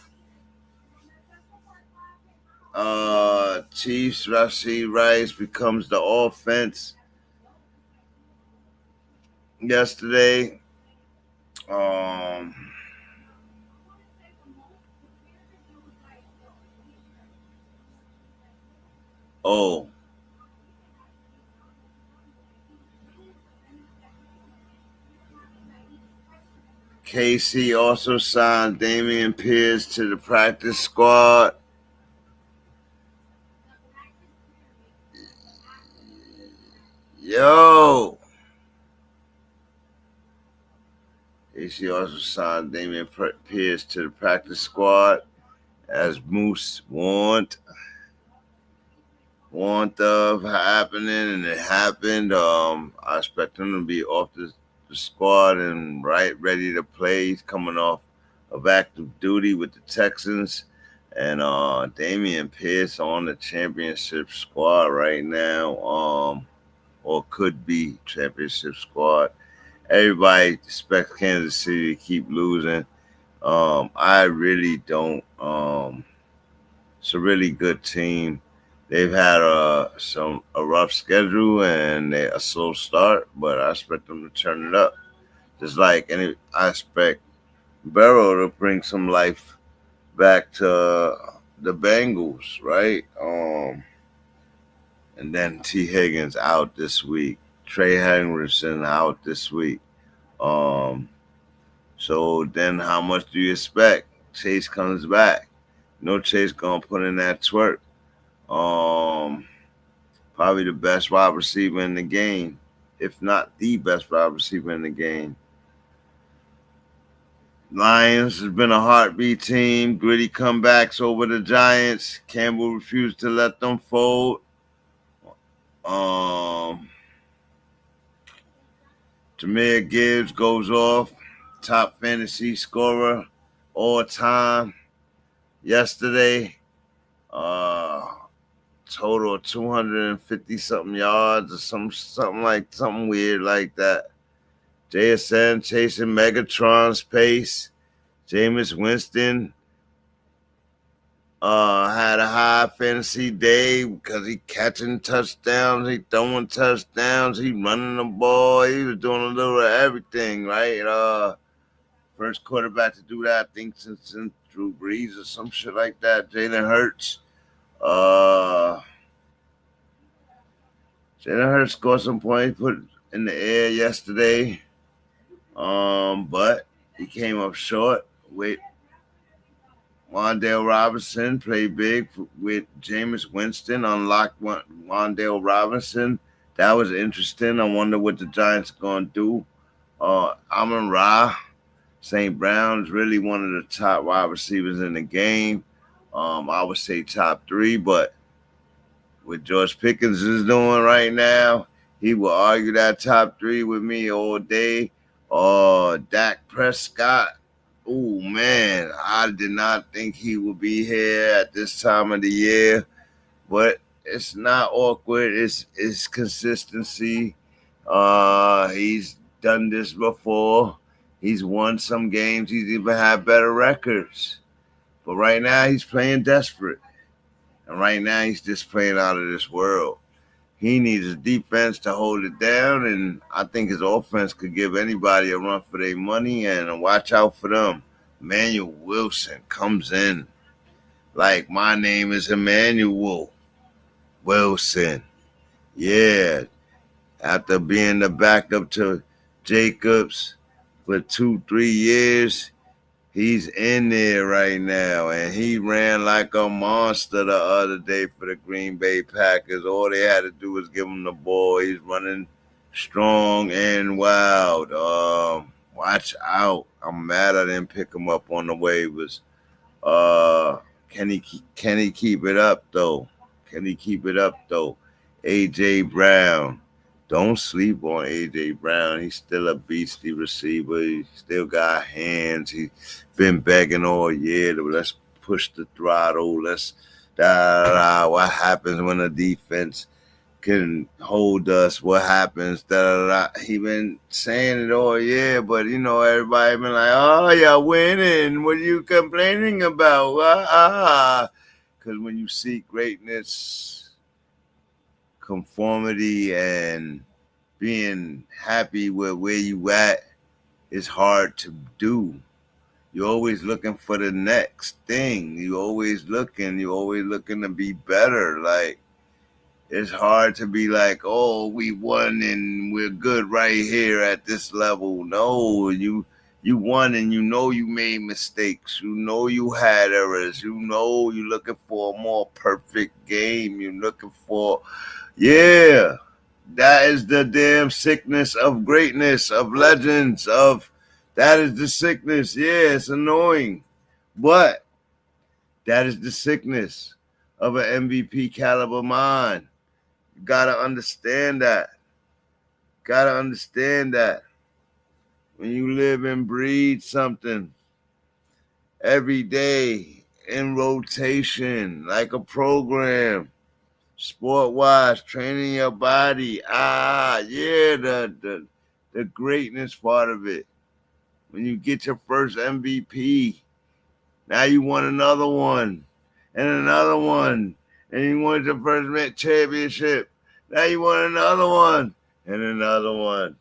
Chiefs Rashee Rice becomes the offense yesterday. KC also signed Dameon Pierce to the practice squad. Yo! KC also signed Dameon Pierce to the practice squad, as Moose warned of happening, and it happened. I expect him to be off the squad and ready to play. He's coming off of active duty with the Texans, and Dameon Pierce on the championship squad right now, or could be championship squad. Everybody expects Kansas City to keep losing. I really don't. It's a really good team. They've had a rough schedule and a slow start, but I expect them to turn it up. Just like I expect Burrow to bring some life back to the Bengals, right? And then T. Higgins out this week. Trey Hendrickson out this week. So then how much do you expect? Chase comes back. No Chase gonna put in that twerk. Probably the best wide receiver in the game, if not the best wide receiver in the game. Lions has been a heartbeat team. Gritty comebacks over the Giants. Campbell refused to let them fold. Jahmyr Gibbs goes off. Top fantasy scorer all time yesterday. Total of 250 something yards or something weird like that. JSN chasing Megatron's pace. Jameis Winston Had a high fantasy day because he catching touchdowns, he throwing touchdowns, he running the ball, he was doing a little of everything, right? First quarterback to do that, I think, since Drew Brees or some shit like that. Jalen Hurts. Jalen Hurts scored some points, put in the air yesterday. But he came up short with Wan'Dale Robinson. Played big with Jameis Winston. Unlocked Wan'Dale Robinson. That was interesting. I wonder what the Giants are going to do. Amon-Ra St. Brown's really one of the top wide receivers in the game. I would say top 3, but what George Pickens is doing right now, he will argue that top 3 with me all day. Dak Prescott. Oh, man, I did not think he would be here at this time of the year, but it's not awkward. It's consistency. He's done this before. He's won some games. He's even had better records. But right now, he's playing desperate. And right now, he's just playing out of this world. He needs a defense to hold it down, and I think his offense could give anybody a run for their money, and watch out for them. Emmanuel Wilson comes in like my name is Emmanuel Wilson. Yeah. After being the backup to Jacobs for 2-3 years, he's in there right now, and he ran like a monster the other day for the Green Bay Packers. All they had to do was give him the ball. He's running strong and wild. Watch out. I'm mad I didn't pick him up on the waivers. Can he keep it up, though? A.J. Brown. Don't sleep on A.J. Brown. He's still a beastly receiver. He still got hands. He's been begging all year to let's push the throttle. Let's what happens when a defense can hold us? What happens? He been saying it all year, but everybody been like, "Oh, y'all winning. What are you complaining about?" Because when you seek greatness, conformity, and being happy with where you at is hard to do. You're always looking for the next thing. You're always looking to be better. Like, it's hard to be like, oh, we won and we're good right here at this level. No, you won, and you made mistakes. You had errors. You're looking for a more perfect game. You're looking for, that is the damn sickness of greatness, of legends, that is the sickness. Yeah, it's annoying, but that is the sickness of an MVP caliber mind. You gotta understand that. When you live and breathe something every day in rotation, like a program, sport-wise, training your body. The greatness part of it. When you get your first MVP, now you want another one, and another one, and you want your first championship. Now you want another one, and another one.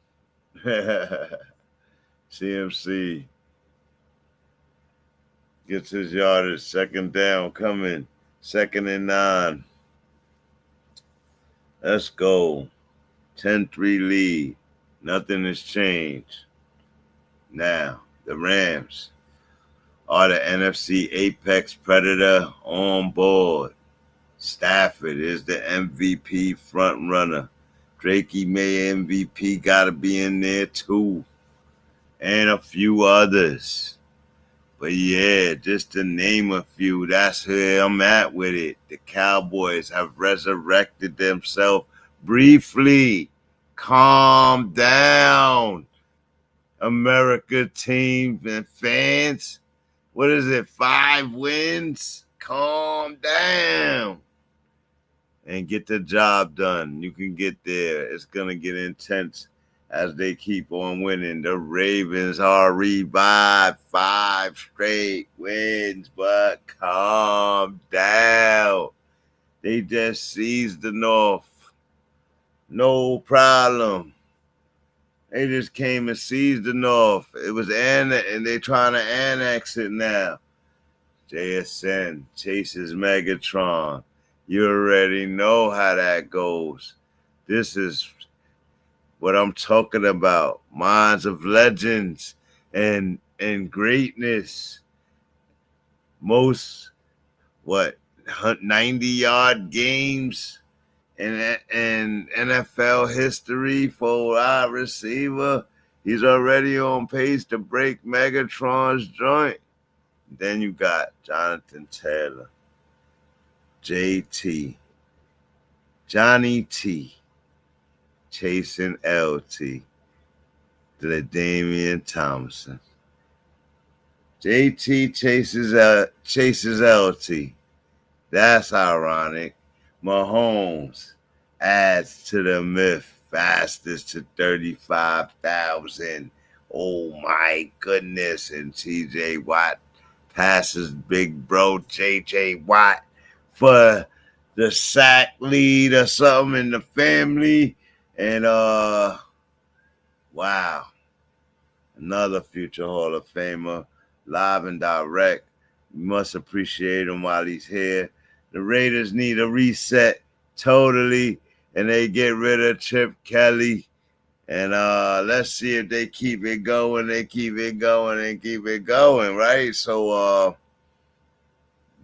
CMC gets his yardage, second down coming, 2nd and 9. Let's go. 10-3 lead. Nothing has changed. Now, the Rams are the NFC apex predator on board. Stafford is the MVP front runner. Drakey May MVP got to be in there too. And a few others. But yeah, just to name a few, that's where I'm at with it. The Cowboys have resurrected themselves briefly. Calm down, America team and fans. What is it, 5 wins? Calm down and get the job done. You can get there. It's going to get intense as they keep on winning. The Ravens are revived, 5 straight wins, but calm down. They just seized the North. No problem. They just came and seized the North. It was and they're trying to annex it now. JSN chases Megatron. You already know how that goes. This is what I'm talking about. Minds of legends and greatness. Most 90-yard games in NFL history for a wide receiver. He's already on pace to break Megatron's joint. Then you got Jonathan Taylor, JT, Johnny T, chasing LT, the Damian Thompson. JT chases LT. That's ironic. Mahomes adds to the myth, fastest to 35,000. Oh my goodness. And TJ Watt passes big bro JJ Watt for the sack lead or something in the family. And wow. Another future Hall of Famer, live and direct. We must appreciate him while he's here. The Raiders need a reset totally, and they get rid of Chip Kelly. And let's see if they keep it going. They keep it going and keep it going, right? So,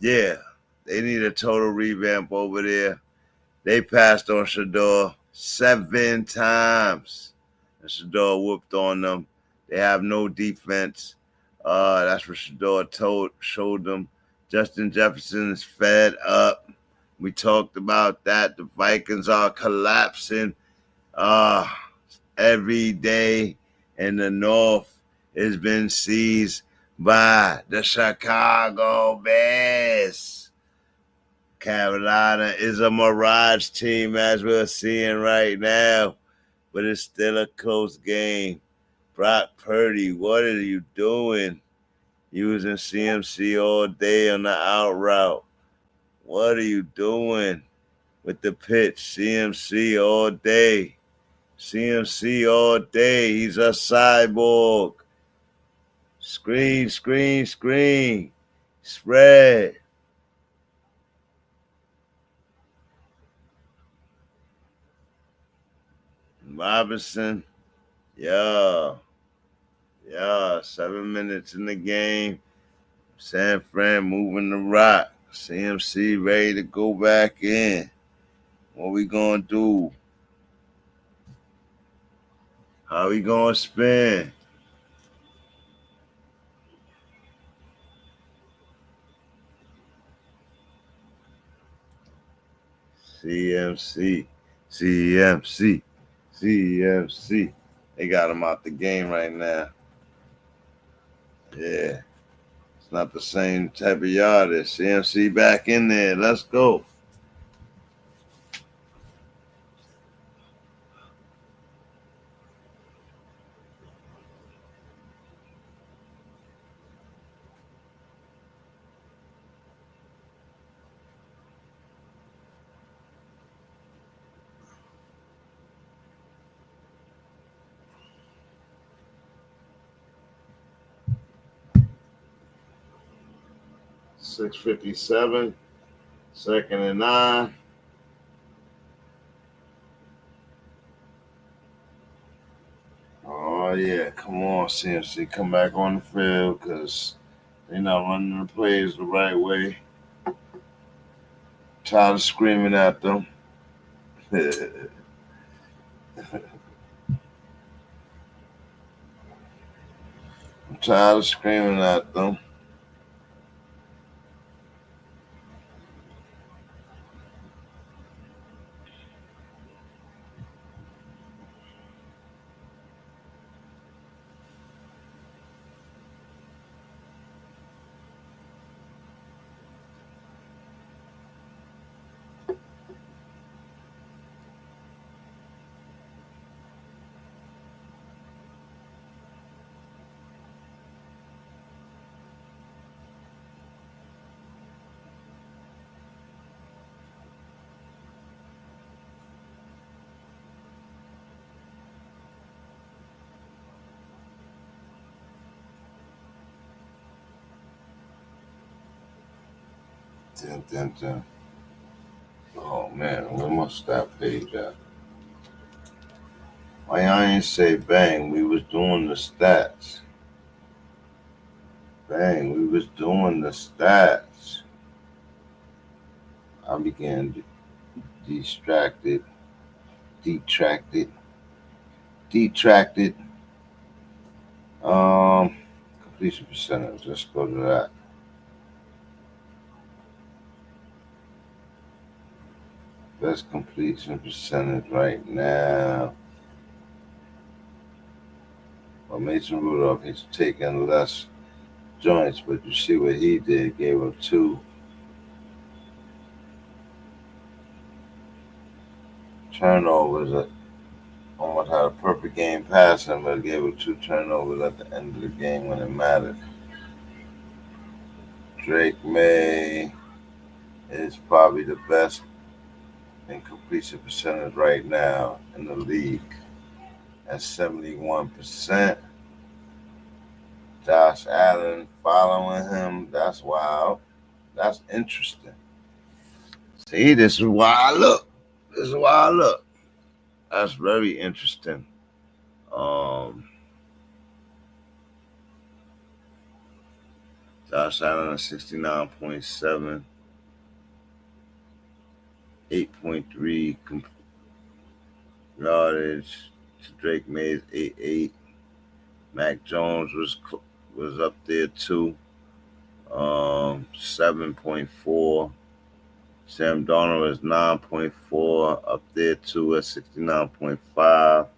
yeah, they need a total revamp over there. They passed on Shador 7 times. And Shador whooped on them. They have no defense. That's what Shador showed them. Justin Jefferson is fed up. We talked about that. The Vikings are collapsing every day, and the North has been seized by the Chicago Bears. Carolina is a mirage team, as we're seeing right now, but it's still a close game. Brock Purdy, what are you doing? Using CMC all day on the out route. What are you doing with the pitch? CMC all day. CMC all day. He's a cyborg. Screen, screen, screen. Spread. Robinson. Yeah. 7 minutes in the game. San Fran moving the rock. CMC ready to go back in. What we gonna do? How we gonna spin? CMC. They got him out the game right now. Yeah. It's not the same type of yardage. CMC back in there. Let's go. .657, 2nd and 9. Oh, yeah. Come on, CMC. Come back on the field because they're not running the plays the right way. Tired of screaming at them. I'm tired of screaming at them. Dun. Oh man, where my stat page at? Why I ain't say bang? We was doing the stats. Bang, we was doing the stats. I began detracted. Completion percentage. Let's go to that. Best completion percentage right now. Well, Mason Rudolph, he's taking less joints, but you see what he did. Gave him 2 turnovers. Almost had a perfect game passing, but gave him 2 turnovers at the end of the game when it mattered. Drake May is probably the best in completion percentage right now in the league at 71%. Josh Allen following him. That's wild. That's interesting. See, this is why I look. That's very interesting. Josh Allen at 69.7, 8.3 yardage. Drake May's 8.8. Mac Jones was up there too. 7.4. Sam Darnold is 9.4, up there too at 69.5.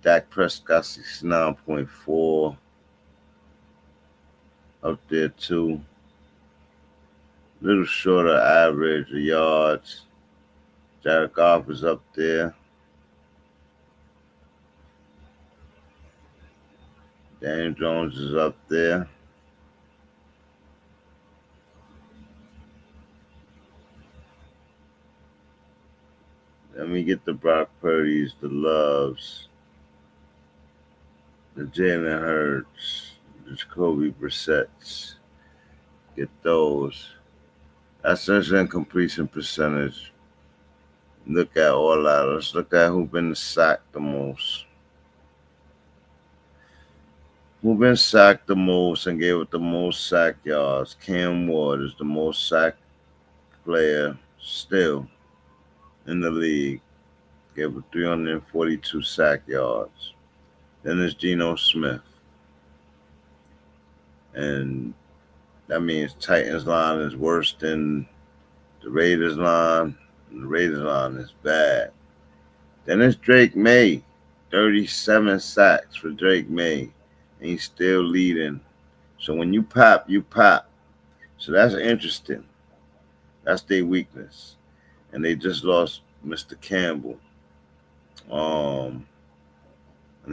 Dak Prescott 69.4, up there too. Little shorter average of yards. Jared Goff is up there. Daniel Jones is up there. Let me get the Brock Purdy's, the Loves, the Jalen Hurts, the Jacoby Brissett's. Get those. That's just in completion percentage. Look at all that. Let's look at who's been sacked the most. Who's been sacked the most and gave it the most sack yards? Cam Ward is the most sacked player still in the league. Gave it 342 sack yards. Then there's Geno Smith. And that means Titans line is worse than the Raiders line. And the Raiders line is bad. Then there's Drake May. 37 sacks for Drake May. And he's still leading. So when you pop, you pop. So that's interesting. That's their weakness. And they just lost Mr. Campbell. And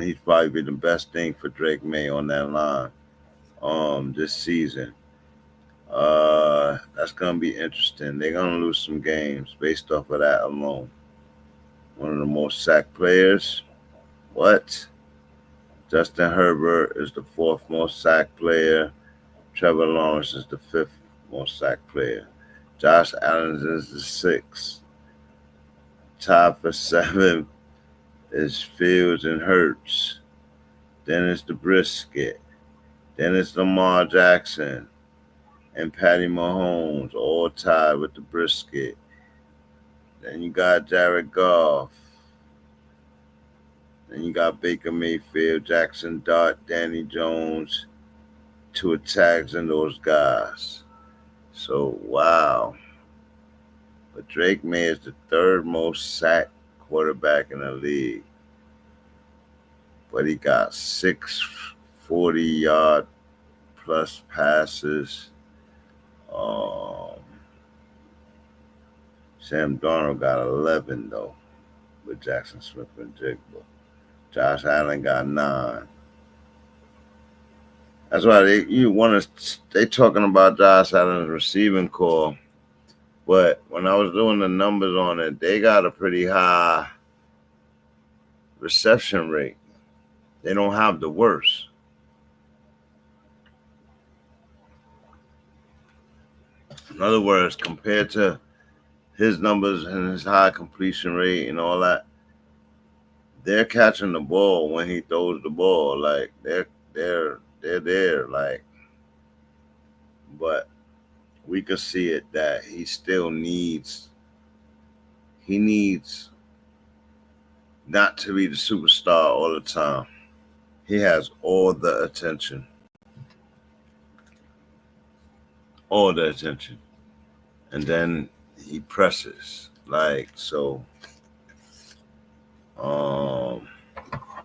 he's probably been the best thing for Drake May on that line this season. That's going to be interesting. They're going to lose some games based off of that alone. One of the most sacked players. What? Justin Herbert is the 4th most sacked player. Trevor Lawrence is the 5th most sacked player. Josh Allen is the 6th. Tied for 7th is Fields and Hurts. Then it's the Brisket. Then it's Lamar Jackson and Patty Mahomes, all tied with the Brisket. Then you got Jared Goff. Then you got Baker Mayfield, Jackson Dart, Danny Jones, Tua Tags, and those guys. So, wow. But Drake May is the 3rd most sacked quarterback in the league. But he got 6 40-yard plus passes. Sam Darnold got 11, though, with Jackson Smith and Jigba. Josh Allen got 9. That's why they talking about Josh Allen's receiving core. But when I was doing the numbers on it, they got a pretty high reception rate. They don't have the worst. In other words, compared to his numbers and his high completion rate and all that, they're catching the ball when he throws the ball. Like they're there. Like, but we could see it that he still needs. He needs not to be the superstar all the time. He has all the attention. All the attention. And then he presses. Like, so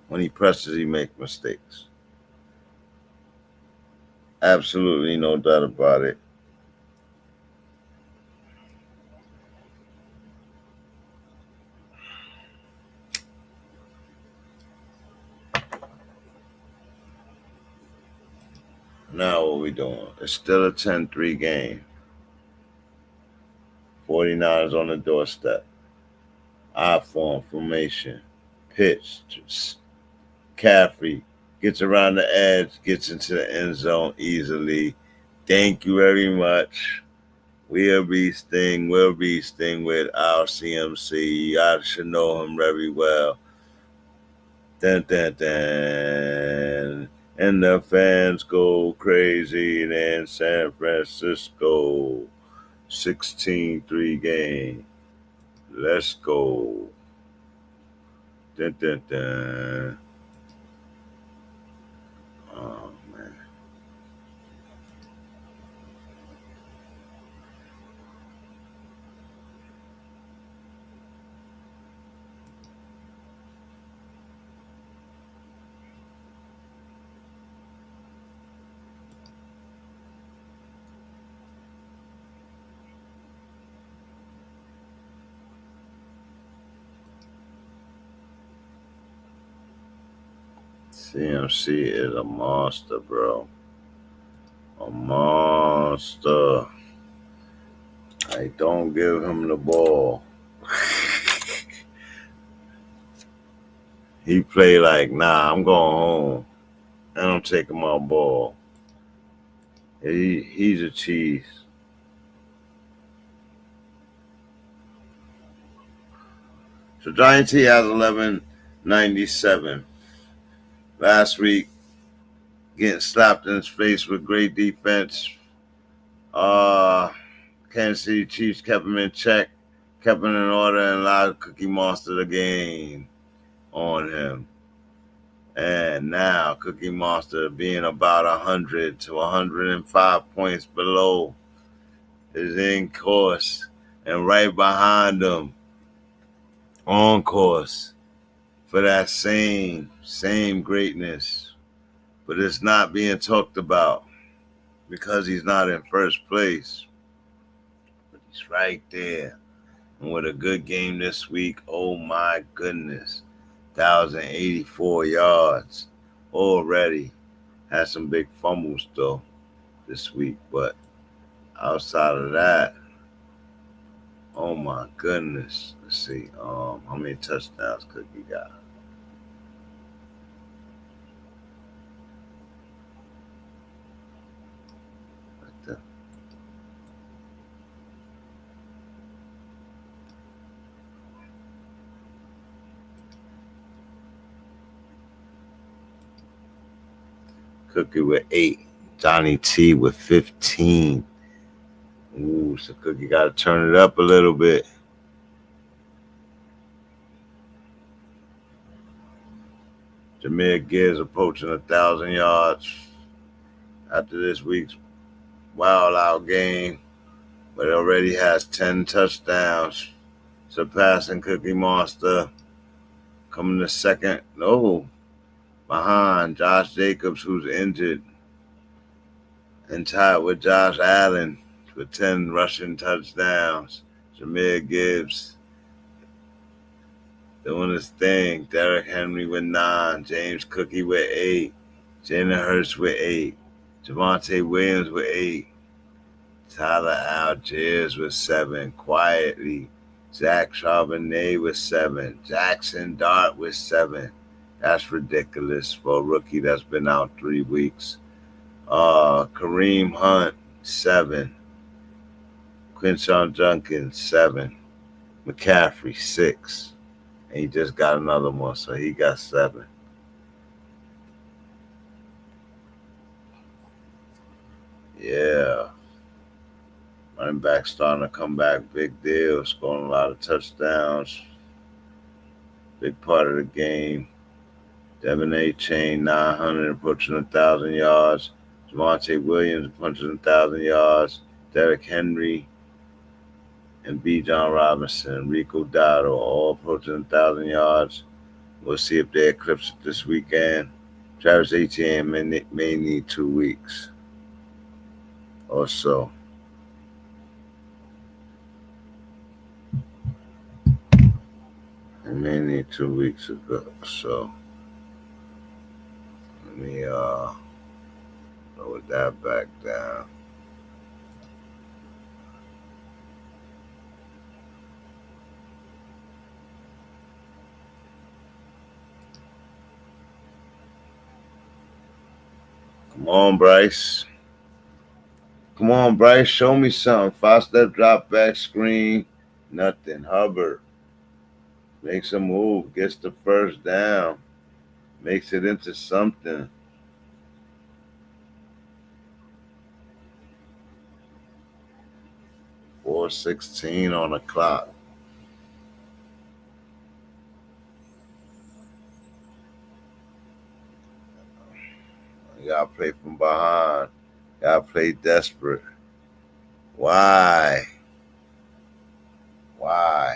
when he presses, he makes mistakes. Absolutely no doubt about it. Now what we doing? It's still a 10-3 game. 49ers on the doorstep. I-form formation. Pitch. McCaffrey gets around the edge, gets into the end zone easily. Thank you very much. We'll be Sting with our CMC. You guys should know him very well. Dun, dun, dun. And the fans go crazy in San Francisco. 16-3 game. Let's go. Dun, dun, dun. Oh, man. CMC is a monster, bro. A monster. I don't give him the ball. He play like, nah, I'm going home. And I'm taking my ball. He's a cheese. So Johnny T has 1197. Last week, getting slapped in his face with great defense. Kansas City Chiefs kept him in check, kept him in order, and allowed Cookie Monster to gain on him. And now Cookie Monster being about 100 to 105 points below is in course. And right behind him, on course for that same greatness. But it's not being talked about because he's not in first place. But he's right there. And with a good game this week, oh my goodness, 1,084 yards already. Had some big fumbles though this week, but outside of that, oh my goodness. Let's see, how many touchdowns Cookie got? Cookie with 8. Johnny T with 15. Ooh, so Cookie got to turn it up a little bit. Jameer Gibbs approaching 1,000 yards after this week's wild out game, but already has 10 touchdowns, surpassing Cookie Monster. Coming to second, behind Josh Jacobs, who's injured, and tied with Josh Allen with 10 rushing touchdowns. Jameer Gibbs doing his thing. Derrick Henry with 9. James Cookie with 8. Jalen Hurts with 8. Javonte Williams with 8. Tyler Algiers with 7. Quietly. Zach Charbonnet with 7. Jackson Dart with 7. That's ridiculous for a rookie that's been out 3 weeks. Kareem Hunt, 7. Quinshon Judkins, 7. McCaffrey, 6. And he just got another one, so he got 7. Yeah. Running back starting to come back, big deal, scoring a lot of touchdowns. Big part of the game. Devin A. Chain, 900, approaching 1,000 yards. Javonte Williams, approaching 1,000 yards. Derrick Henry and B. John Robinson, Rico Dotto, all approaching 1,000 yards. We'll see if they eclipse it this weekend. Travis Etienne may need 2 weeks or so. He may need 2 weeks ago, so let me lower that back down. Come on, Bryce. Come on, Bryce. Show me something. 5-step drop back screen. Nothing. Hubbard makes a move. Gets the first down. Makes it into something. .416 on the clock. You gotta play from behind. You gotta play desperate. Why? Why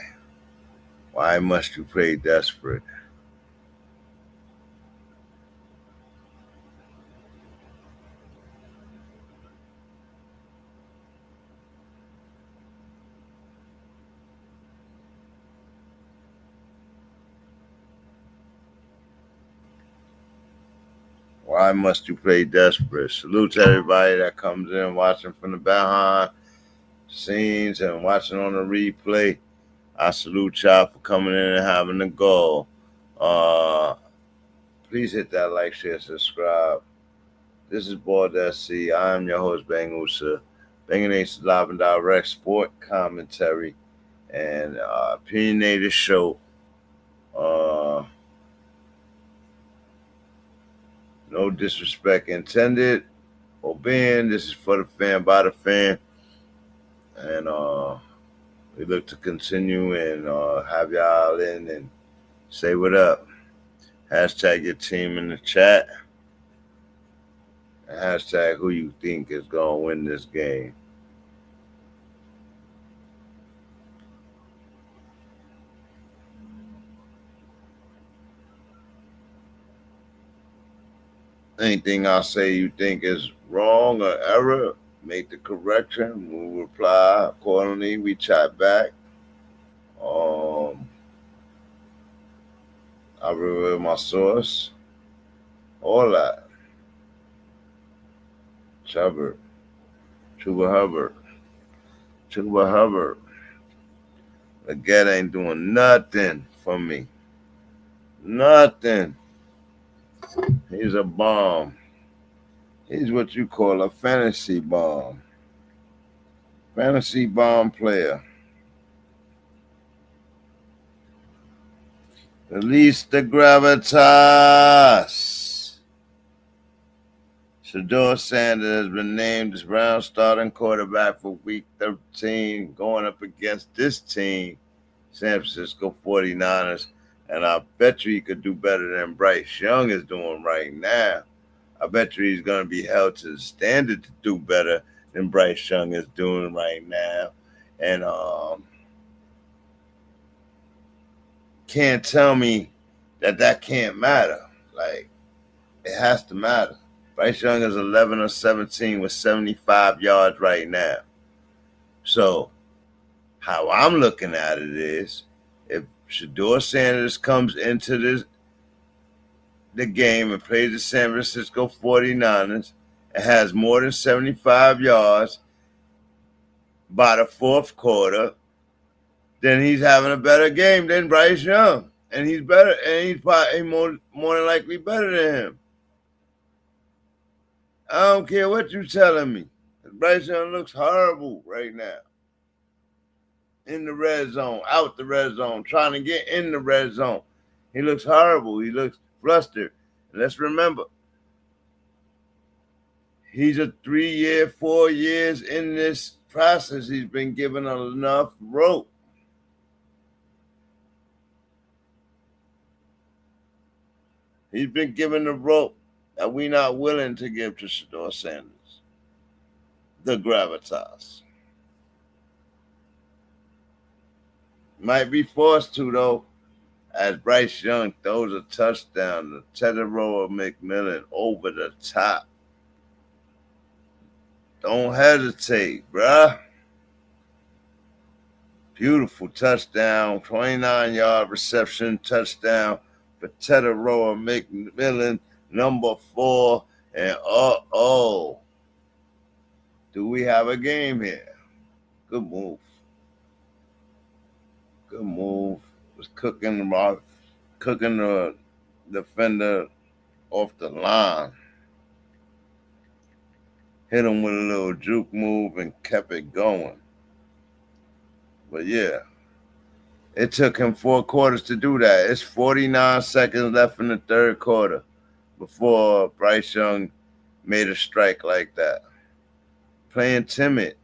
must you play desperate? Why must you play desperate? Salute to everybody that comes in watching from the behind scenes and watching on the replay. I salute y'all for coming in and having a goal. Please hit that like, share, subscribe. This is BALDSC. I am your host, Bang Usa. Banging Ace live and direct sport commentary and opinionated show. No disrespect intended or being. This is for the fan, by the fan. And we look to continue and have y'all in and say what up. Hashtag your team in the chat. And hashtag who you think is going to win this game. Anything I say you think is wrong or error, make the correction. We'll reply accordingly. We chat back. I reveal my source. All that. Chuba Hubbard. Leggett ain't doing nothing for me. Nothing. He's a bomb. He's what you call a fantasy bomb. Fantasy bomb player. Release the gravitas. Shedeur Sanders has been named as Brown's starting quarterback for Week 13, going up against this team, San Francisco 49ers. And I bet you he could do better than Bryce Young is doing right now. I bet you he's going to be held to the standard to do better than Bryce Young is doing right now. And can't tell me that can't matter. Like, it has to matter. Bryce Young is 11 or 17 with 75 yards right now. So how I'm looking at it is, if Shedeur Sanders comes into the game and plays the San Francisco 49ers and has more than 75 yards by the fourth quarter, then he's having a better game than Bryce Young. And he's better, and he's probably more than likely better than him. I don't care what you're telling me. Bryce Young looks horrible right now. in the red zone, out the red zone, trying to get in the red zone. He looks horrible. He looks flustered. And let's remember, he's a 3 year, 4 years in this process. He's been given enough rope. He's been given the rope that we're not willing to give to Shedeur Sanders. The gravitas. Might be forced to, though, as Bryce Young throws a touchdown to Teteroa McMillan over the top. Don't hesitate, bruh. Beautiful touchdown, 29-yard reception touchdown for Teteroa McMillan, number 4. And do we have a game here? Good move. Good move. Was cooking the defender off the line. Hit him with a little juke move and kept it going. But yeah, it took him 4 quarters to do that. It's 49 seconds left in the third quarter before Bryce Young made a strike like that. Playing timid.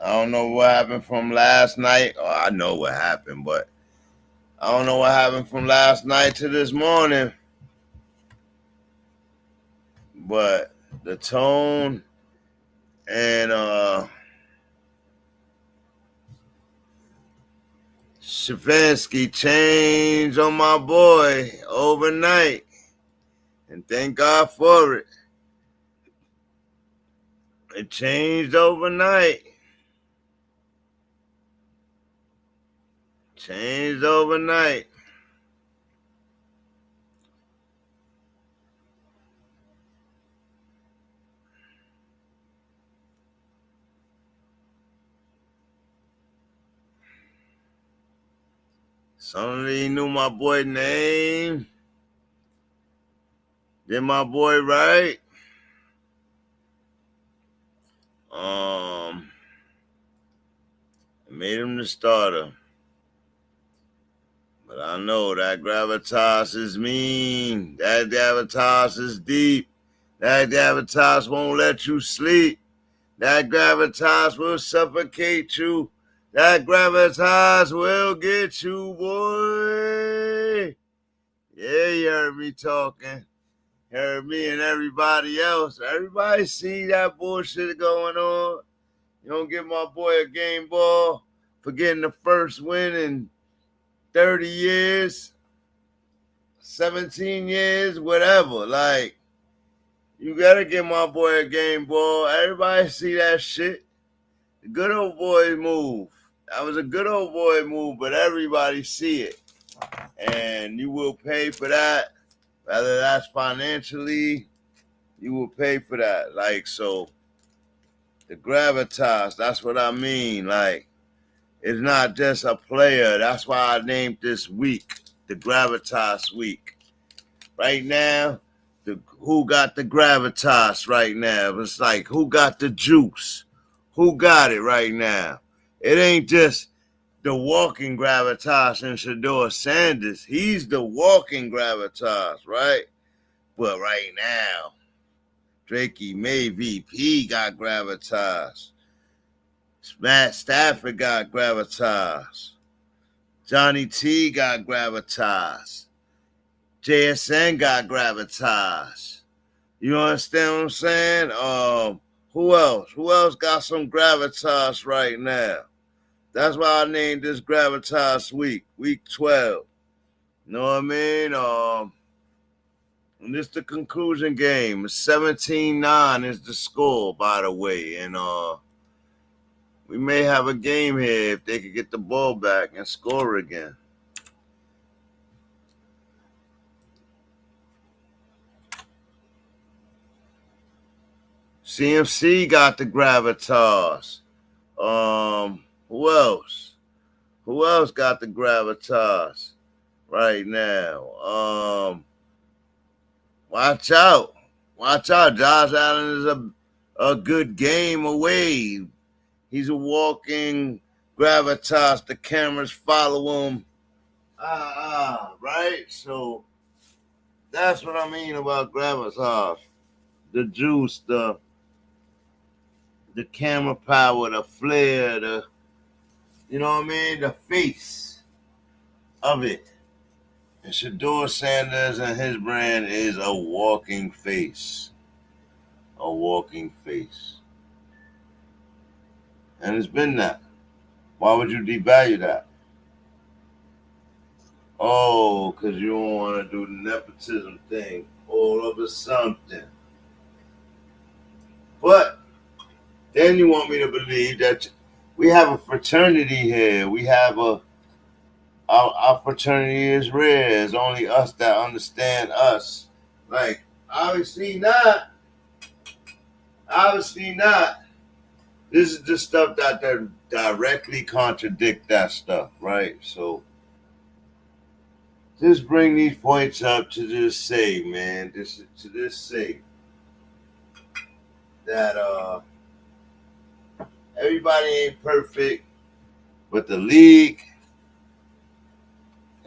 I don't know what happened from last night. Oh, I know what happened, but I don't know what happened from last night to this morning. But the tone and Stefanski changed on my boy overnight. And thank God for it. It changed overnight. Changed overnight. Somebody knew my boy name. Did my boy right? Made him the starter. But I know that gravitas is mean. That gravitas is deep. That gravitas won't let you sleep. That gravitas will suffocate you. That gravitas will get you, boy. Yeah, you heard me talking. You heard me and everybody else. Everybody see that bullshit going on. You don't give my boy a game ball for getting the first win in 30 years, 17 years, whatever. Like, you got to give my boy a game ball. Everybody see that shit. The good old boy move. That was a good old boy move, but everybody see it. And you will pay for that. Whether that's financially, you will pay for that. Like, so the gravitas, that's what I mean. Like, it's not just a player. That's why I named this week the Gravitas Week. Right now, who got the gravitas right now? It's like, who got the juice? Who got it right now? It ain't just the walking gravitas in Shedeur Sanders. He's the walking gravitas, right? But right now, Drakey May VP got gravitas. Matt Stafford got gravitas. Johnny T got gravitas. JSN got gravitas. You understand what I'm saying? Who else? Who else got some gravitas right now? That's why I named this Gravitas Week, Week 12. You know what I mean? And this the conclusion game. 17-9 is the score, by the way. And we may have a game here if they could get the ball back and score again. CMC got the gravitas. Who else? Who else got the gravitas right now? Watch out. Watch out. Josh Allen is a good game away. He's a walking gravitas. The cameras follow him. Right? So that's what I mean about gravitas. The juice, the camera power, the flair, you know what I mean? The face of it. And Shador Sanders and his brand is a walking face. A walking face. And it's been that. Why would you devalue that? Oh, because you don't want to do the nepotism thing all over something. But then you want me to believe that we have a fraternity here. We have our fraternity is rare. It's only us that understand us. Like, obviously not. Obviously not. This is the stuff that directly contradict that stuff, right? So just bring these points up to just say, man, to just say that everybody ain't perfect, but the league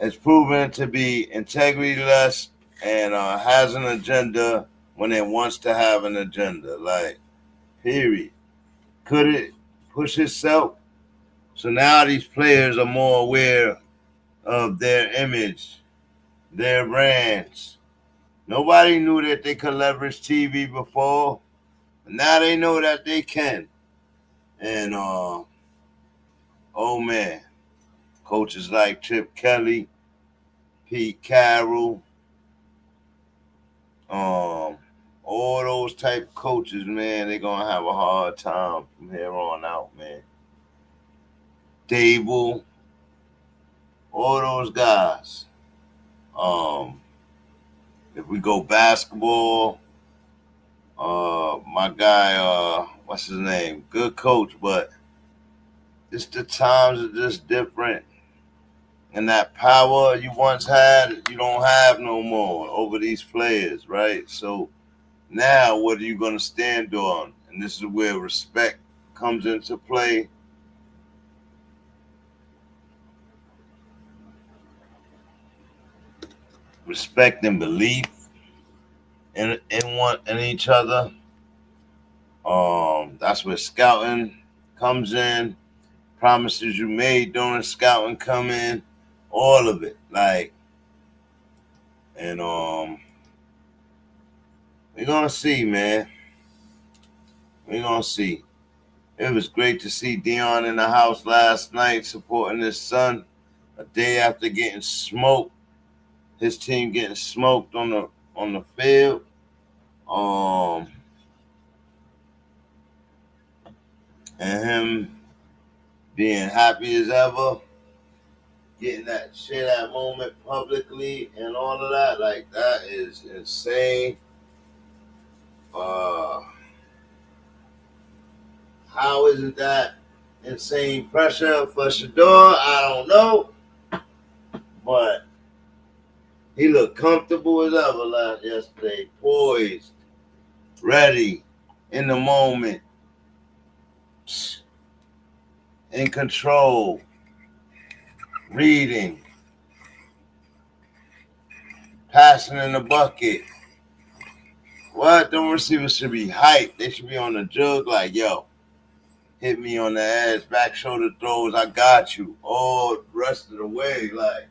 has proven to be integrity-less and has an agenda when it wants to have an agenda. Like, period. Could it push itself? So now these players are more aware of their image, their brands. Nobody knew that they could leverage TV before. But now they know that they can. And, oh man, coaches like Chip Kelly, Pete Carroll, all those type of coaches, man, they're going to have a hard time from here on out, man. Dable, all those guys. If we go basketball, my guy, what's his name? Good coach, but it's the times are just different. And that power you once had, you don't have no more over these players, right? So now what are you going to stand on? And this is where respect comes into play. Respect and belief in each other. That's where scouting comes in. Promises you made during scouting come in. All of it. Like, and we're gonna see, man. We're gonna see. It was great to see Dion in the house last night supporting his son a day after getting smoked. His team getting smoked on the field. And him being happy as ever, getting that share that moment publicly and all of that, like, that is insane. How isn't that insane pressure for Shador? I don't know. But he looked comfortable as ever yesterday, poised, ready, in the moment, in control, reading, passing in the bucket. What? Them receivers should be hyped. They should be on the jug like, yo, hit me on the ass, back shoulder throws, I got you. All the rest of the way, like,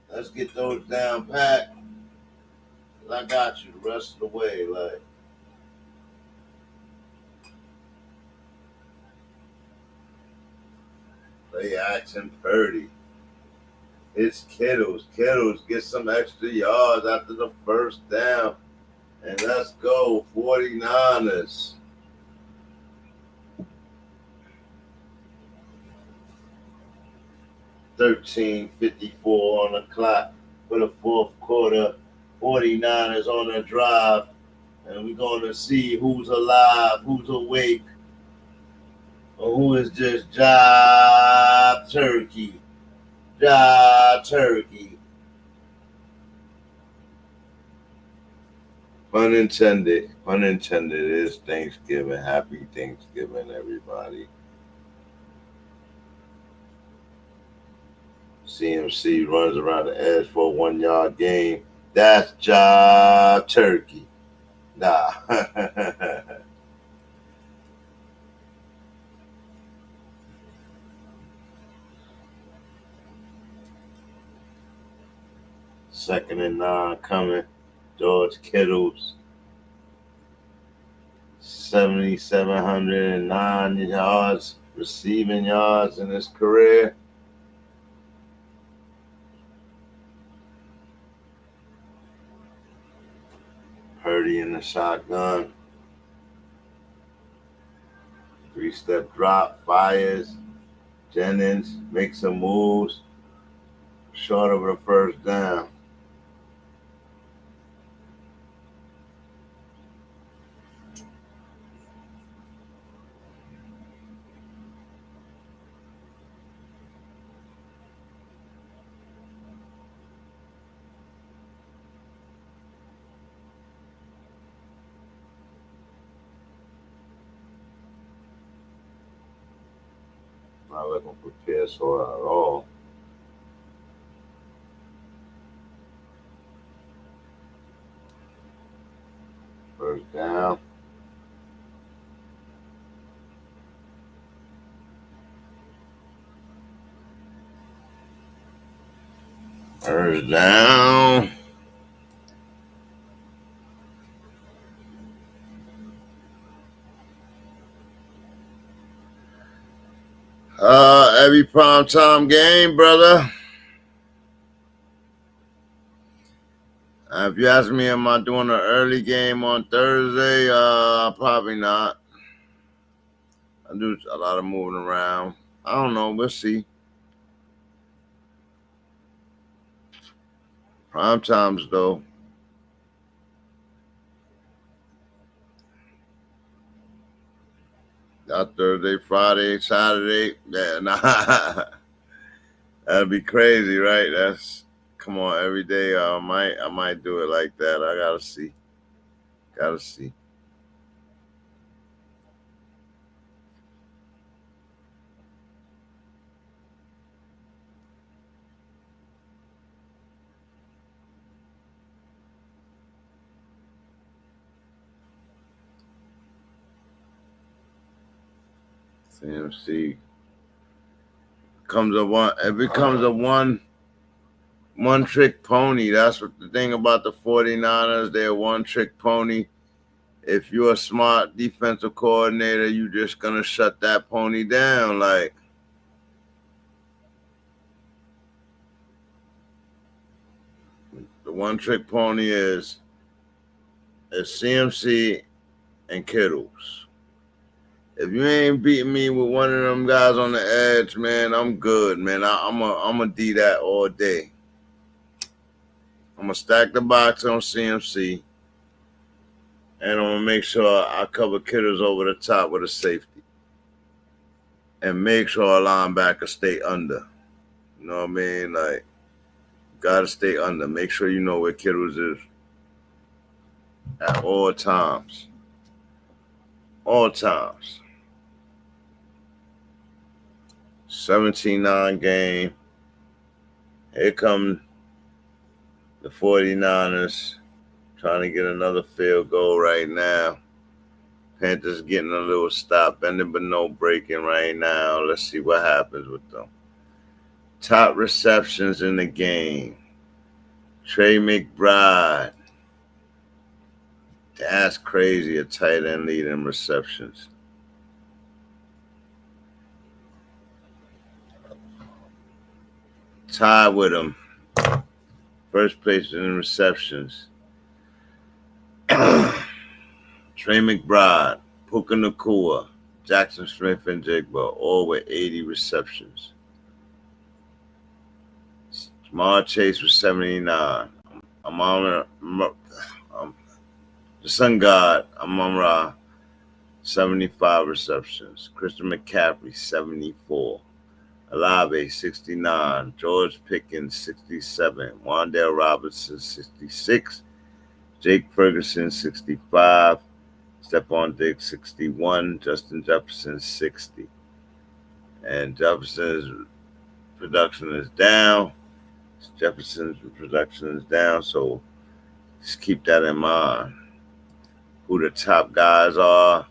let's get those down pat. I got you the rest of the way, like. Play action Purdy. It's Kittles. Kittles get some extra yards after the first down. And let's go, 49ers. $13:54 on the clock for the fourth quarter. 49ers on the drive. And we're going to see who's alive, who's awake. Who is this Job Turkey? Job Turkey. Pun intended. Pun intended. It is Thanksgiving. Happy Thanksgiving, everybody. CMC runs around the edge for a 1 yard gain. That's Job Turkey. Nah. Second and 9 coming. George Kittle's 7,709 yards, receiving yards in his career. Purdy in the shotgun. 3-step drop, fires. Jennings makes some moves. Short of the first down. Not looking for PSO at all. First down. First down. Every primetime game, brother. If you ask me, am I doing an early game on Thursday? Probably not. I do a lot of moving around. I don't know. We'll see. Prime times, though. Not Thursday, Friday, Saturday. Yeah, nah. That'd be crazy, right? Come on, every day. I might do it like that. I gotta see. CMC it becomes a one trick pony. That's what the thing about the 49ers, they're one trick pony. If you're a smart defensive coordinator, you're just gonna shut that pony down. Like, the one trick pony is CMC and Kittles. If you ain't beating me with one of them guys on the edge, man, I'm good, man. I'm a D that all day. I'm gonna stack the box on CMC, and I'm gonna make sure I cover Kittles over the top with a safety, and make sure our linebacker stay under. You know what I mean? Like, gotta stay under. Make sure you know where Kittles is at all times. All times. 17-9 game. Here come the 49ers trying to get another field goal right now. Panthers getting a little stop, bending but no breaking right now. Let's see what happens with them. Top receptions in the game. Trey McBride. That's crazy, a tight end leading receptions. Tied with him. First place in receptions. Trey McBride, Puka Nacua, Jackson Smith and Jigba, all with 80 receptions. Jamar Chase with 79. The Sun God, Amon-Ra, 75 receptions. Christian McCaffrey, 74. Olave, 69. George Pickens, 67. Wan'Dale Robinson, 66. Jake Ferguson, 65. Stephon Diggs, 61. Justin Jefferson, 60. And Jefferson's production is down. Jefferson's production is down, so just keep that in mind. Who the top guys are,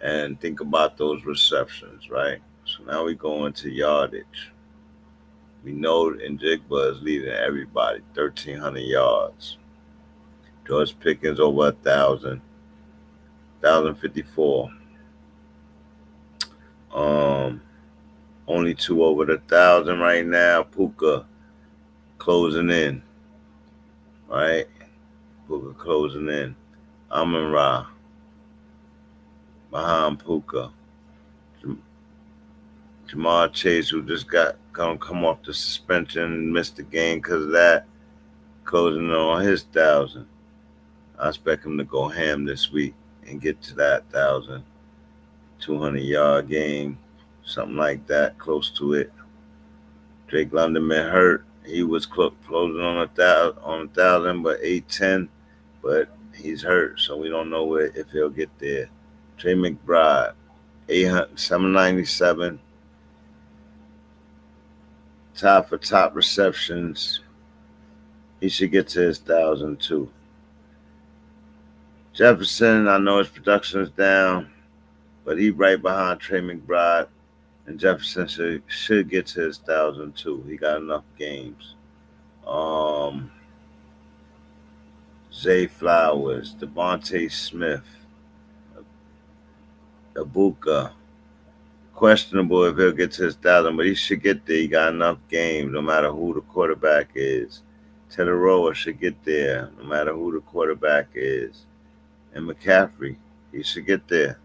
and think about those receptions, right? So now we go into yardage. We know Njigba is leading everybody, 1,300 yards. George Pickens over 1,000, 1,054. Only two over the 1,000 right now. Puka closing in, right? Puka closing in. Amon-Ra behind Puka. Jamar Chase, who just gonna come off the suspension, missed the game because of that, closing in on his 1,000. I expect him to go ham this week and get to that 1,200-yard game, something like that, close to it. Drake London been hurt. He was closing on 1,000, but 810, but he's hurt, so we don't know if he'll get there. Trey McBride, 797. Top for top receptions. He should get to his 1,000 too. Jefferson, I know his production is down, but he's right behind Trey McBride, and Jefferson should get to his 1,000 too. He got enough games. Zay Flowers, Devontae Smith, Ibuka. Questionable if he'll get to his 1,000, but he should get there. He got enough games, no matter who the quarterback is. Tedoroa should get there, no matter who the quarterback is. And McCaffrey, he should get there,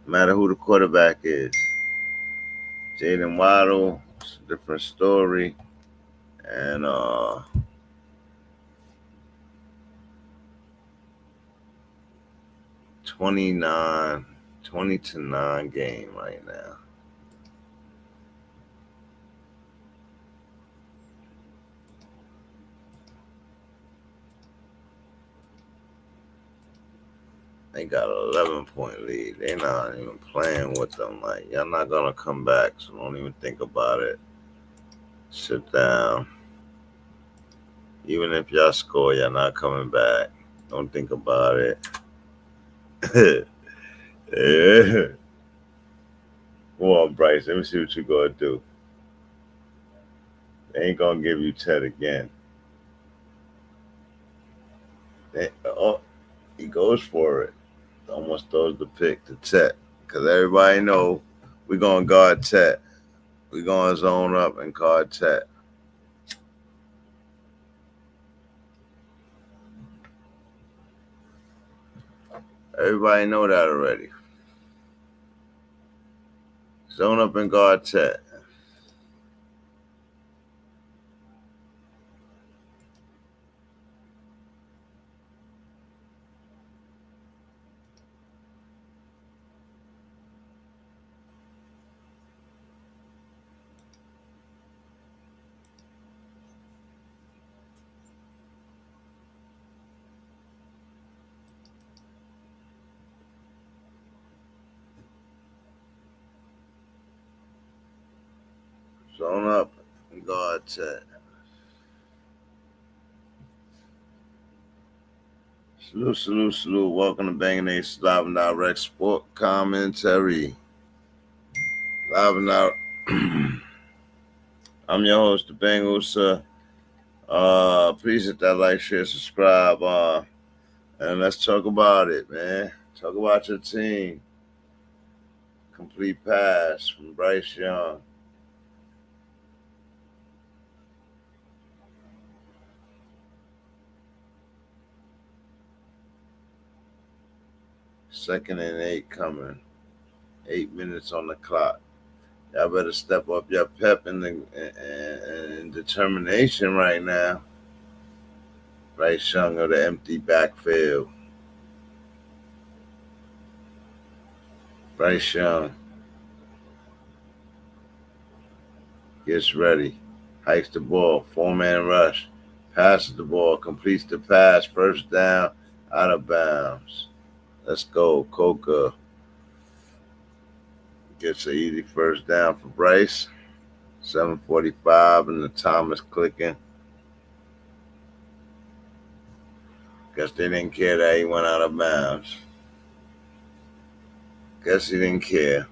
no matter who the quarterback is. Jalen Waddle, it's a different story. And 20-9 game right now. They got an 11-point lead. They're not even playing with them. Like, y'all not going to come back, so don't even think about it. Sit down. Even if y'all score, y'all not coming back. Don't think about it. Yeah. Come on, Bryce. Let me see what you're going to do. They ain't going to give you Ted again. He goes for it. Almost throws the pick to Ted. Because everybody know we're going to guard Ted. We're going to zone up and guard Ted. Everybody know that already. Zone up and guard Ted. Zone up and guard Ted. Salute. Welcome to Bangin' Ace Live and Direct Sport Commentary. Live and Direct. I'm your host, the Bengals. Please hit that like, share, subscribe, and let's talk about it, man. Talk about your team. Complete pass from Bryce Young. Second and 8 coming. 8 minutes on the clock. Y'all better step up your pep and determination right now. Bryce Young of the empty backfield. Bryce Young gets ready, hikes the ball, 4-man rush, passes the ball, completes the pass, first down, out of bounds. Let's go, Coca. Gets an easy first down for Bryce. 7:45 and the time is clicking. Guess they didn't care that he went out of bounds. Guess he didn't care.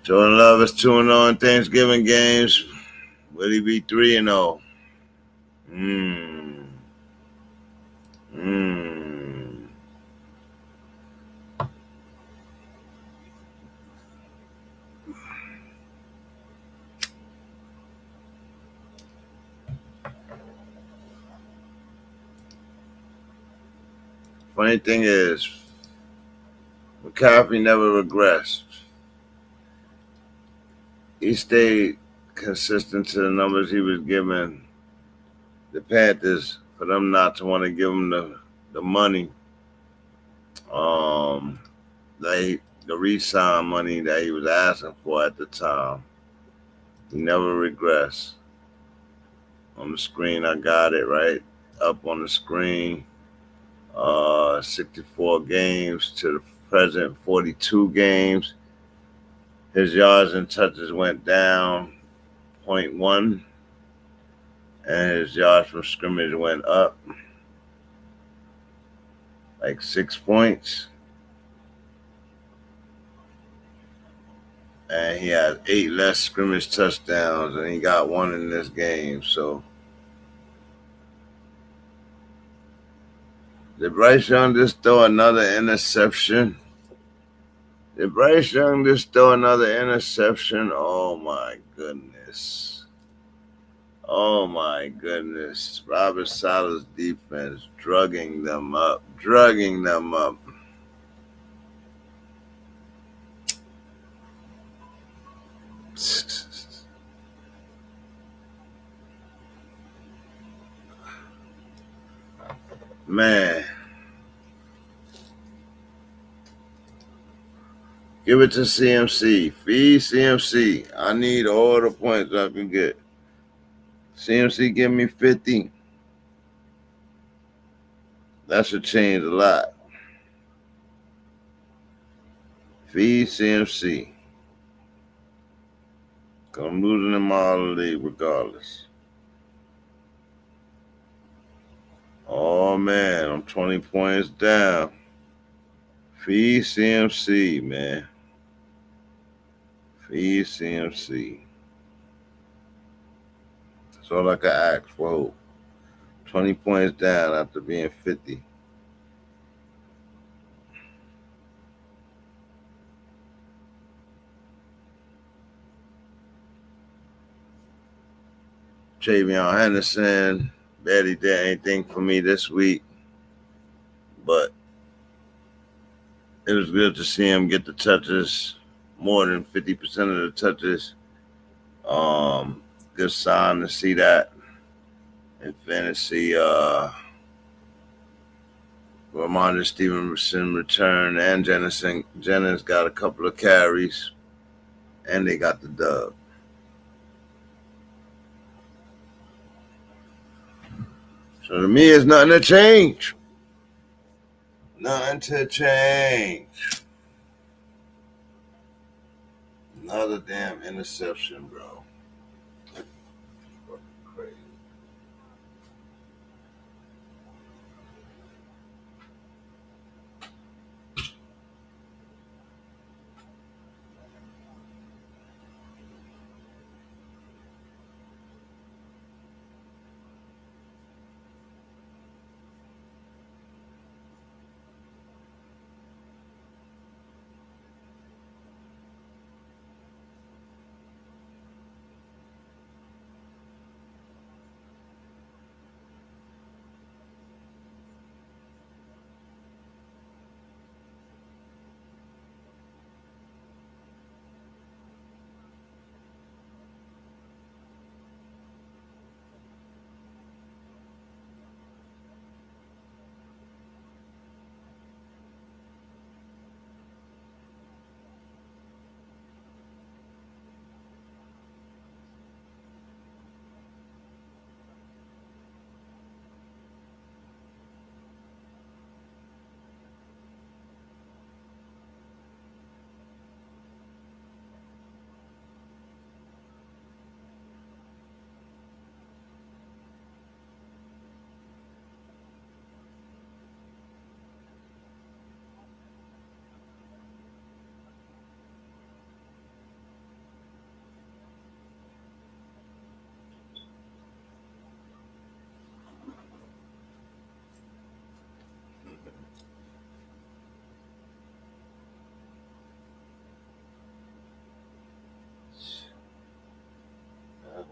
Jordan Love is 2-0 in Thanksgiving games. Will he be 3-0? Funny thing is, McCaffrey never regressed. He stayed consistent to the numbers he was giving the Panthers for them not to want to give him the money, the re-sign money that he was asking for at the time. He never regressed. On the screen, I got it right up on the screen. 64 games to the present, 42 games. His yards and touches went down 0.1, and his yards from scrimmage went up like 6 points. And he had 8 less scrimmage touchdowns, and he got 1 in this game. So, did Bryce Young just throw another interception? Oh, my goodness. Robert Sala's defense drugging them up. Man. Give it to CMC. Feed CMC. I need all the points I can get. CMC give me 50. That should change a lot. Feed CMC. Because I'm losing them all the league regardless. Oh, man. I'm 20 points down. Feed CMC, man. Feed CMC. That's all I can ask for hope. 20 points down after being 50. Travion Henderson barely did anything for me this week, but it was good to see him get the touches, more than 50% of the touches. Good sign to see that in fantasy. Ramondre Stevenson returned, and Jennings got a couple of carries, and they got the dub. So to me, it's nothing to change. Another damn interception, bro. Crazy.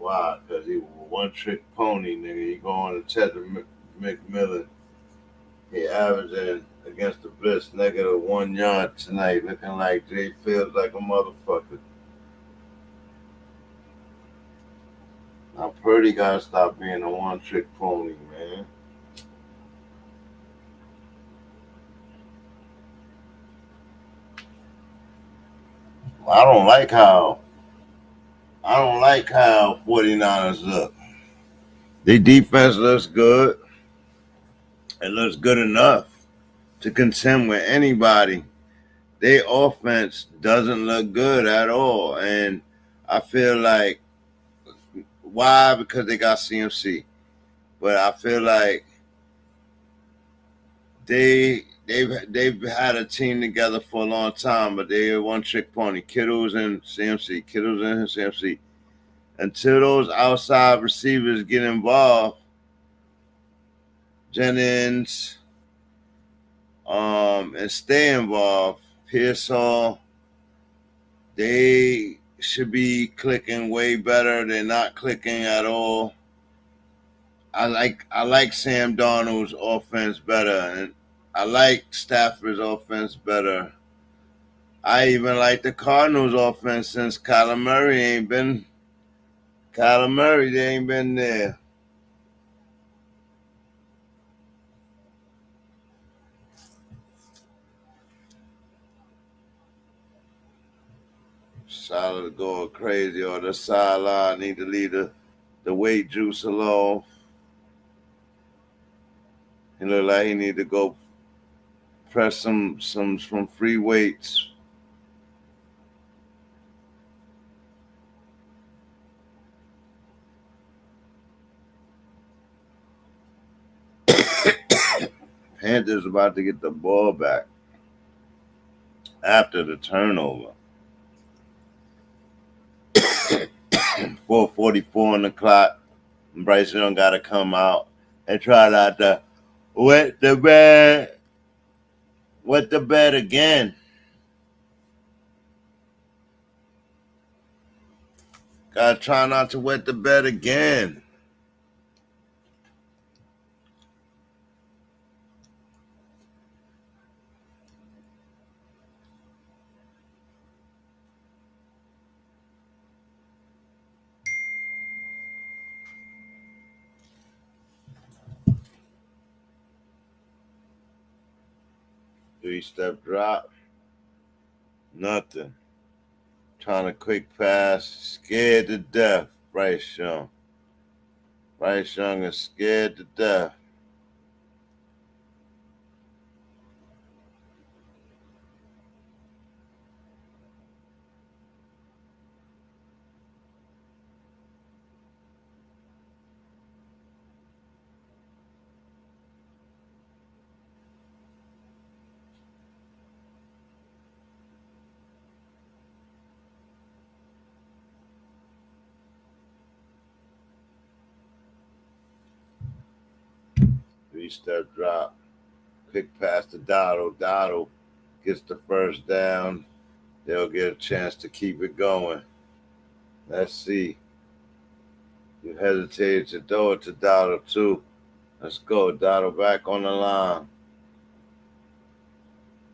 Why? Because he was a one-trick pony, nigga. He going to Tedder McMillan. He averaging against the Blitz -1 yard tonight, looking like Jay Fields like a motherfucker. Now Purdy gotta stop being a one-trick pony, man. I don't like how 49ers look. Their defense looks good. It looks good enough to contend with anybody. Their offense doesn't look good at all. And I feel like, why? Because they got CMC. But I feel like they've had a team together for a long time, but they're one-trick pony. Kittles and CMC. Kittles and CMC. Until those outside receivers get involved, Jennings, and stay involved, Pearsall, they should be clicking way better. They're not clicking at all. I like Sam Darnold's offense better, and I like Stafford's offense better. I even like the Cardinals' offense since Kyler Murray ain't been there. Solid going crazy on the sideline. Need to leave the weight juice alone. He look like he need to go press some free weights. Panthers about to get the ball back after the turnover. 4:44 on the clock. Bryce Young got to come out and try not to wet the bed again. Got to try not to wet the bed again. Three-step drop. Nothing. Trying to quick pass. Scared to death. Bryce Young. Bryce Young is scared to death. Three-step drop. Quick pass to Dottle. Dottle gets the first down. They'll get a chance to keep it going. Let's see. You hesitated to throw it to Dottle too. Let's go. Dottle back on the line.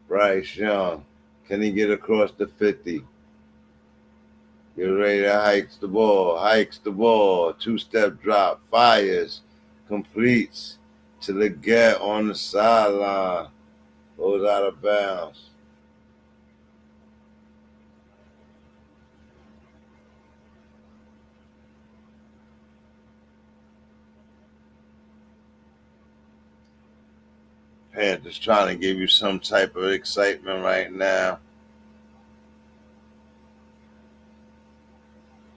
Bryce Young. Can he get across the 50? Get ready to hikes the ball. Two-step drop. Fires. Completes to the get on the sideline. Goes out of bounds. Panthers trying to give you some type of excitement right now.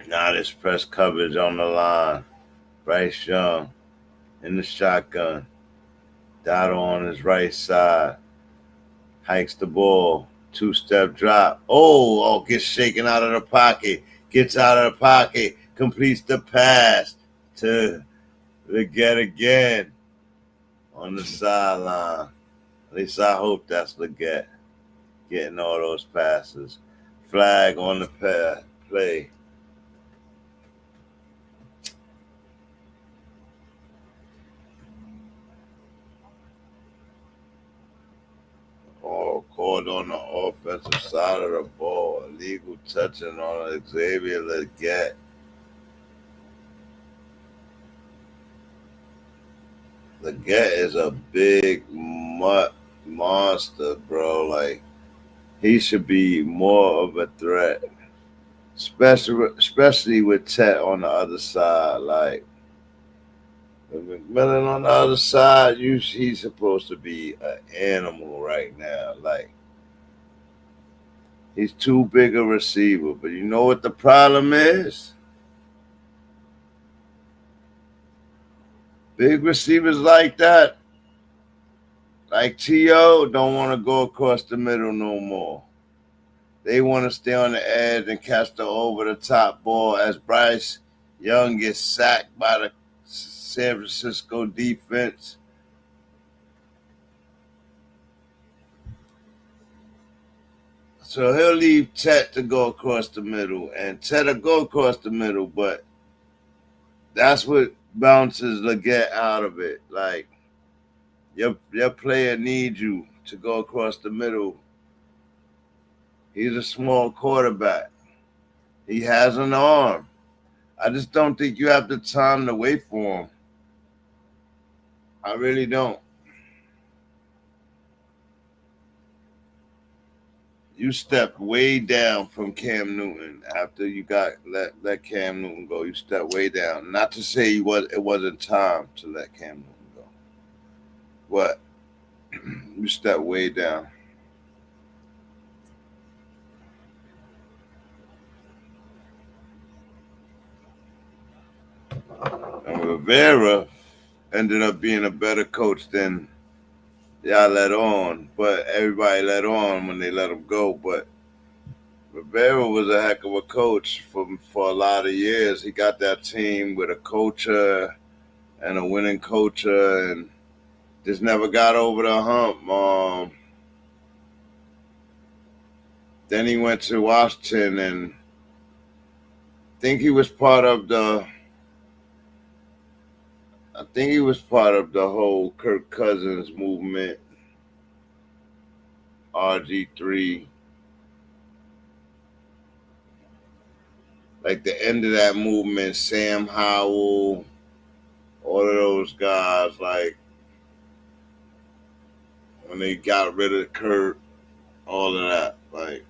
Now this press coverage on the line. Bryce Young in the shotgun. Dottle on his right side. Hikes the ball. Two-step drop. Oh, gets shaken out of the pocket. Gets out of the pocket. Completes the pass to Leggett again on the sideline. At least I hope that's Leggett getting all those passes. Flag on the play. called on the offensive side of the ball. Illegal touching on Xavier Legette. Legette is a big monster, bro. Like, he should be more of a threat, especially with Tet on the other side. Like, with McMillan on the other side, he's supposed to be an animal right now. Like, he's too big a receiver. But you know what the problem is? Big receivers like that, like T.O., don't want to go across the middle no more. They want to stay on the edge and catch the over-the-top ball as Bryce Young gets sacked by the San Francisco defense. So he'll leave Tet to go across the middle, and Tet will go across the middle, but that's what bounces Legette out of it. Like, your player needs you to go across the middle. He's a small quarterback. He has an arm. I just don't think you have the time to wait for him. I really don't. You stepped way down from Cam Newton after you let Cam Newton go. You stepped way down. Not to say it wasn't time to let Cam Newton go. But you stepped way down. And Rivera ended up being a better coach than y'all let on, but everybody let on when they let him go. But Rivera was a heck of a coach for a lot of years. He got that team with a coacher and a winning coacher, and just never got over the hump. Then he went to Washington, and I think he was part of the whole Kirk Cousins movement, RG3. Like the end of that movement, Sam Howell, all of those guys, like when they got rid of Kirk, all of that, like.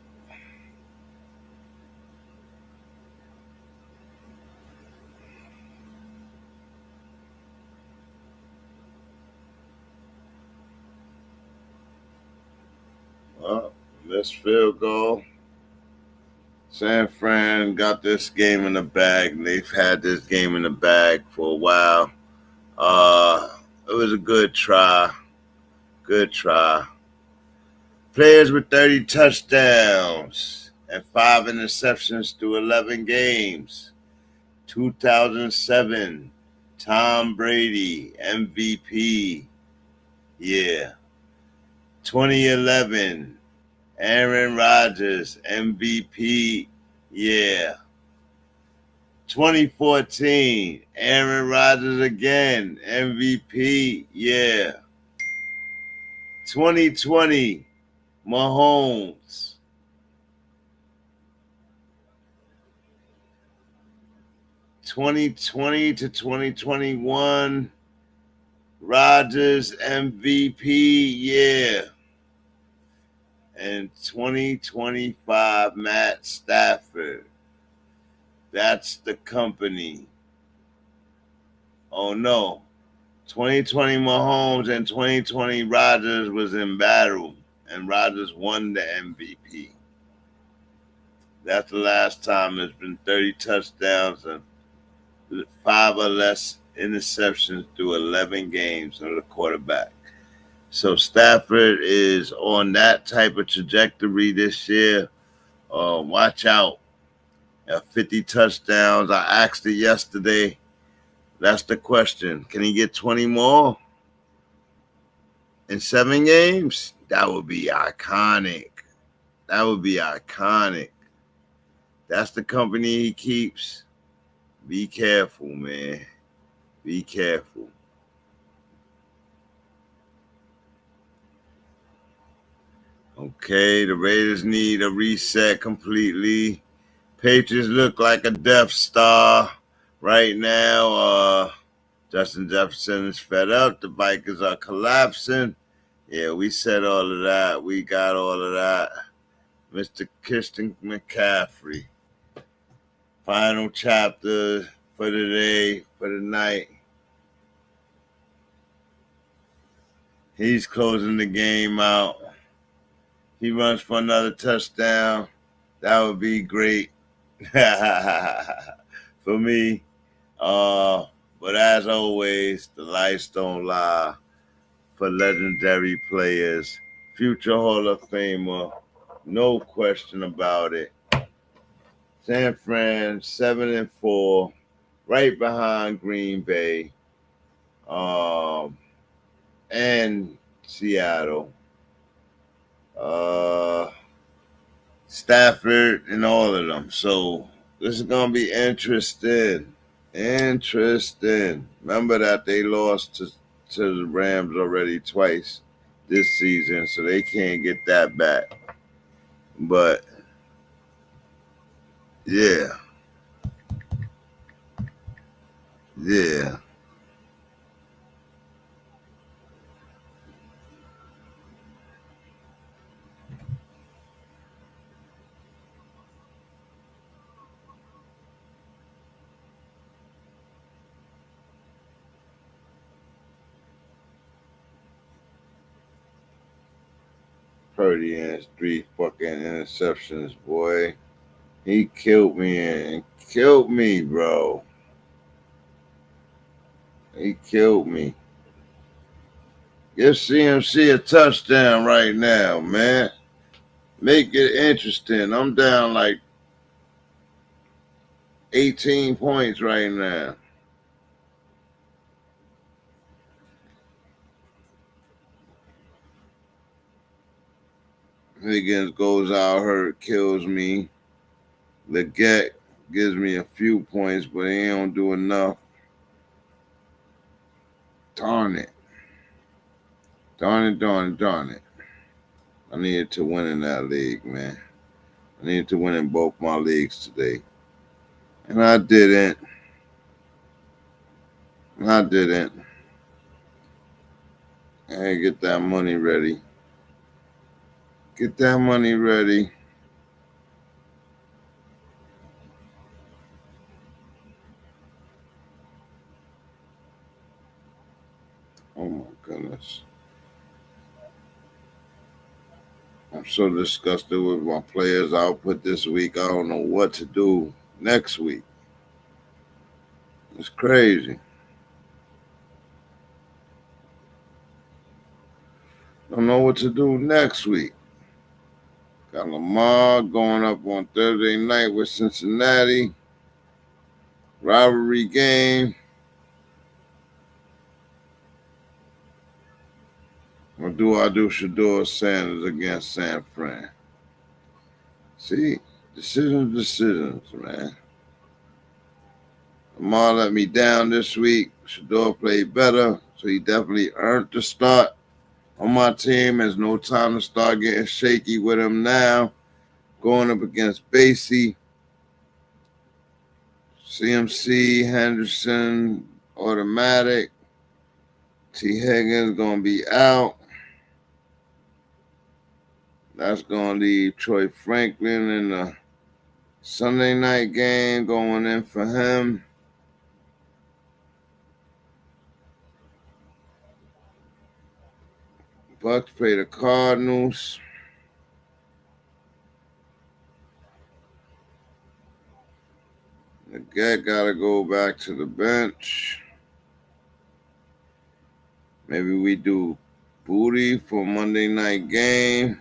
Well, this field goal. San Fran got this game in the bag, and they've had this game in the bag for a while. It was a good try. Good try. Players with 30 touchdowns and 5 interceptions through 11 games. 2007, Tom Brady, MVP. Yeah. 2011, Aaron Rodgers, MVP. Yeah. 2014, Aaron Rodgers again, MVP. Yeah. 2020, Mahomes. 2020 to 2021, Rodgers, MVP. Yeah. And 2025, Matt Stafford. That's the company. Oh, no. 2020 Mahomes and 2020 Rodgers was in battle, and Rodgers won the MVP. That's the last time there's been 30 touchdowns and 5 or less interceptions through 11 games of the quarterback. So Stafford is on that type of trajectory this year. Watch out. 50 touchdowns. I asked it yesterday. That's the question. Can he get 20 more in 7 games? That would be iconic. That would be iconic. That's the company he keeps. Be careful, man. Be careful. Okay, the Raiders need a reset completely. Patriots look like a Death Star right now. Justin Jefferson is fed up. The Vikings are collapsing. Yeah, we said all of that. We got all of that. Mr. Christian McCaffrey. Final chapter for the day, for the night. He's closing the game out. He runs for another touchdown. That would be great for me. But as always, the lights don't lie for legendary players. Future Hall of Famer, no question about it. San Fran 7-4, right behind Green Bay, and Seattle. Stafford and all of them. So this is gonna be interesting. Remember that they lost to the Rams already twice this season, so they can't get that back. But yeah. Purdy and his 3 fucking interceptions, boy. He killed me, bro. He killed me. Give CMC a touchdown right now, man. Make it interesting. I'm down like 18 points right now. Higgins goes out hurt, kills me. Leggett gives me a few points, but he don't do enough. Darn it. I needed to win in that league, man. I needed to win in both my leagues today. And I didn't. I get that money ready. Oh my goodness. I'm so disgusted with my players' output this week. I don't know what to do next week. It's crazy. Don't know what to do next week. Got Lamar going up on Thursday night with Cincinnati. Rivalry game. Or do I do Shador Sanders against San Fran? See, decisions, man. Lamar let me down this week. Shador played better, so he definitely earned the start on my team. There's no time to start getting shaky with him now. Going up against Basie, CMC, Henderson, automatic. T. Higgins going to be out. That's going to leave Troy Franklin in the Sunday night game going in for him. Bucks play the Cardinals. The guy got to go back to the bench. Maybe we do Booty for Monday night game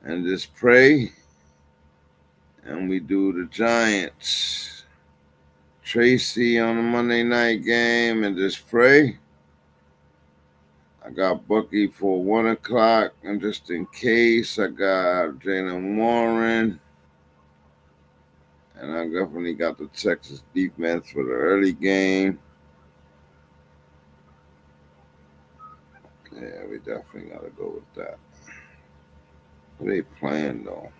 and just pray. And we do the Giants. Tracy on the Monday night game and just pray. I got Bucky for 1 o'clock, and just in case, I got Jalen Warren. And I definitely got the Texas defense for the early game. Yeah, we definitely got to go with that. Who they playing though?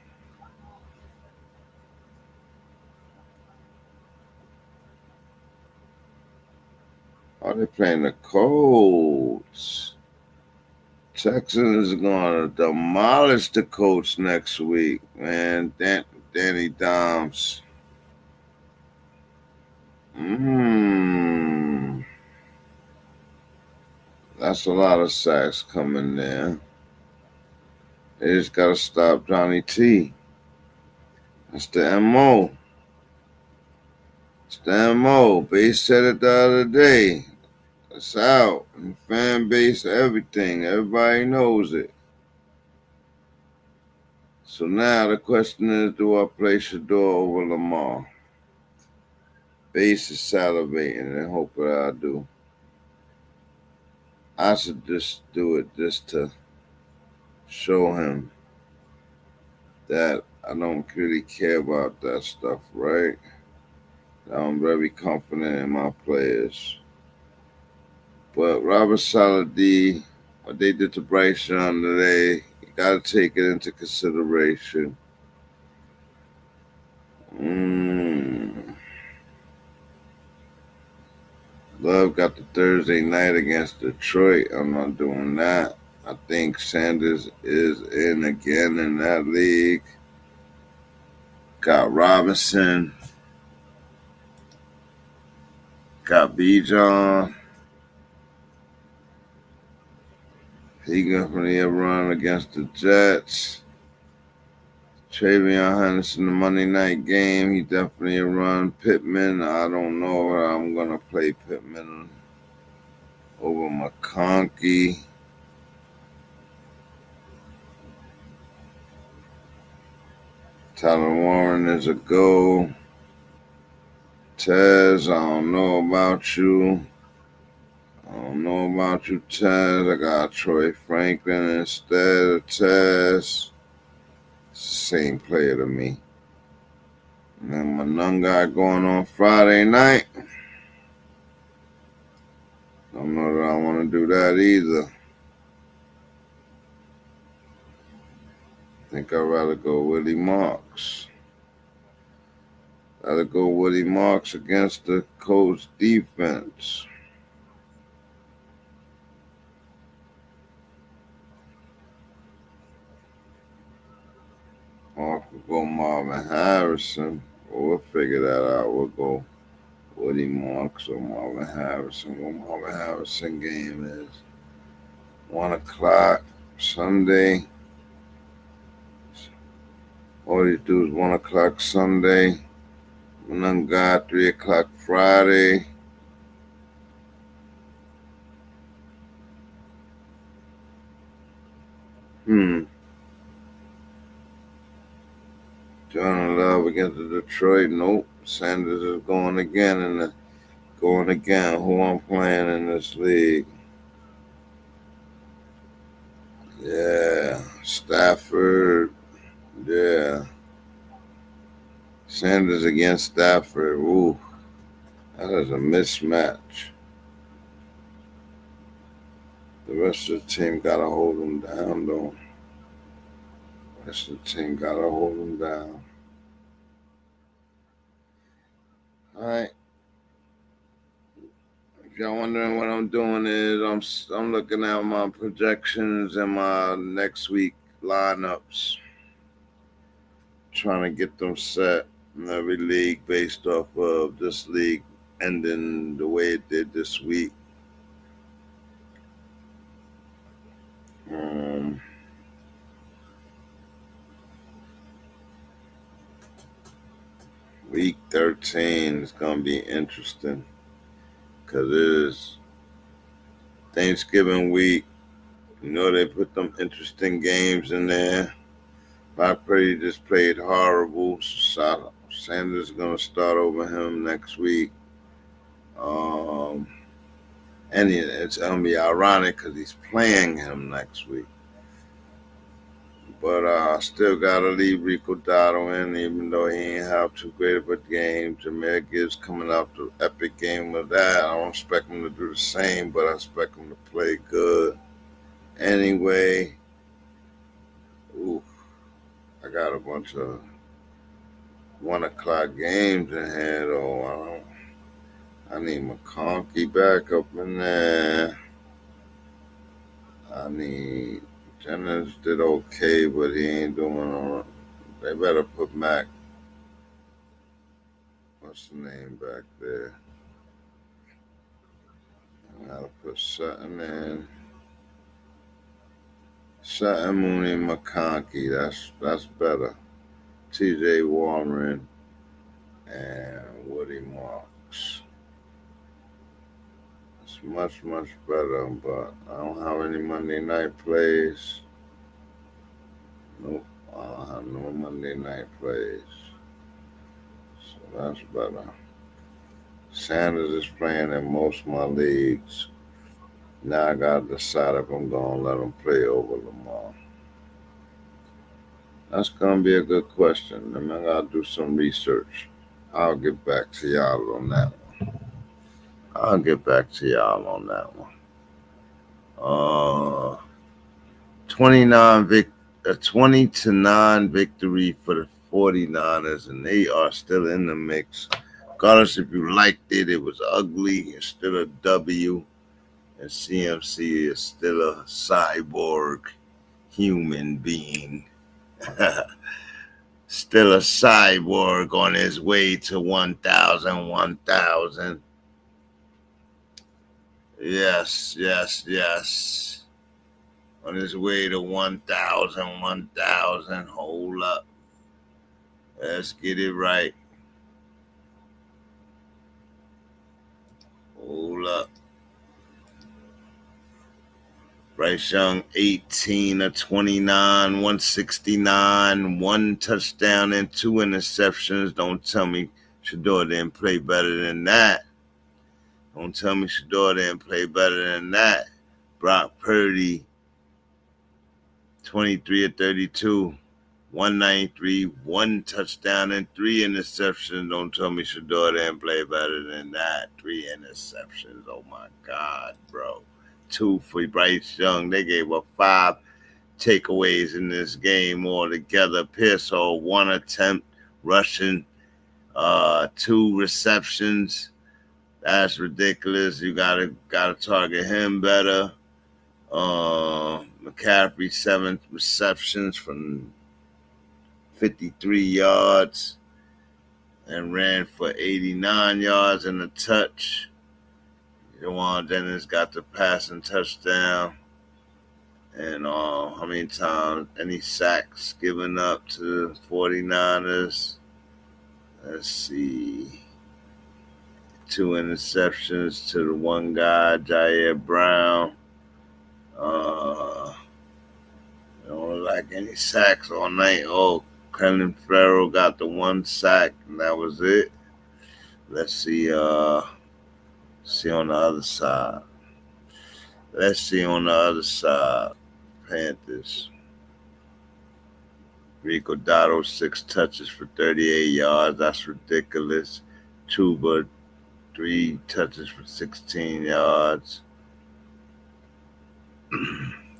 Oh, they playing the Colts. Texans are gonna demolish the Colts next week, man. Danny Dimes. That's a lot of sacks coming there. They just gotta stop Johnny T. That's the MO. It's the MO. Base said it the other day. It's out. And fan base, everything. Everybody knows it. So now the question is, do I play Shador over Lamar? Base is salivating and hope that I do. I should just do it just to show him that I don't really care about that stuff, right? I'm very confident in my players. But Robert Saleh, what they did to Bryce Young today, you got to take it into consideration. Love got the Thursday night against Detroit. I'm not doing that. I think Sanders is in again in that league. Got Robinson. Got Bijan. He definitely a run against the Jets. Travion Henderson, the Monday night game, he definitely a run. Pittman, I don't know if I'm going to play Pittman over McConkey. Tyler Warren is a go. Tez, I don't know about you. Tez. I got Troy Franklin instead of Tez. Same player to me. And then my nun guy going on Friday night. Don't know that I want to do that either. I think I'd rather go Willie Marks. Rather go Willie Marks against the Colts defense. Or I could go Marvin Harrison. We'll figure that out. We'll go Woody Marks or Marvin Harrison. What Marvin Harrison game is 1 o'clock Sunday. All you do is 1 o'clock Sunday. None got 3 o'clock Friday. Jordan Love against the Detroit. Nope. Sanders is going again who I'm playing in this league. Yeah. Stafford. Yeah. Sanders against Stafford. Ooh. That is a mismatch. The rest of the team got to hold them down, though. The rest of the team got to hold them down. All right. If y'all wondering what I'm doing is I'm looking at my projections and my next week lineups. Trying to get them set in every league based off of this league ending the way it did this week. Week 13 is going to be interesting because it is Thanksgiving week. You know, they put them interesting games in there. Brock Purdy just played horrible. So Sanders is going to start over him next week. And it's going to be ironic because he's playing him next week. But I still got to leave Rico Dotto in, even though he ain't have too great of a game. Jameer Gibbs coming out the epic game of that. I don't expect him to do the same, but I expect him to play good. Anyway, I got a bunch of 1 o'clock games in here, though. I need McConkey back up in there. I need Jennings did okay, but he ain't doing all right. They better put Mac. What's the name back there? I gotta put Sutton in. Sutton, Mooney, McConkey. That's better. TJ Warren and Woody Marks. It's much, much better, but I don't have any Monday night plays. Nope, I don't have no Monday night plays. So that's better. Sanders is playing in most of my leagues. Now I gotta decide if I'm gonna let him play over Lamar. That's gonna be a good question. I mean, I gotta do some research. I'll get back to y'all on that one. 20-9 victory for the 49ers, and they are still in the mix. Regardless if you liked it, it was ugly. It's still a W. And CMC is still a cyborg human being. Still a cyborg on his way to 1,000. Yes. On his way to 1,000. Hold up. Let's get it right. Hold up. Bryce Young, 18 of 29, 169, 1 touchdown and 2 interceptions. Don't tell me Shedeur didn't play better than that. Brock Purdy, 23 of 32, 193, 1 touchdown and 3 interceptions. Don't tell me Shedeur didn't play better than that. 3 interceptions. Oh my God, bro. 2 for Bryce Young. They gave up 5 takeaways in this game altogether. Pearsall, 1 attempt rushing, 2 receptions. That's ridiculous. You gotta target him better. McCaffrey, 7 receptions from 53 yards and ran for 89 yards and a touch. Jawan Dennis got the passing touchdown. And how many times, any sacks given up to the 49ers? Let's see. 2 interceptions to the one guy, Jair Brown. Don't like any sacks all night. Clelin Ferrell got the 1 sack, and that was it. Let's see on the other side. Panthers. Rico Dotto, 6 touches for 38 yards. That's ridiculous. Chuba, 3 touches for 16 yards.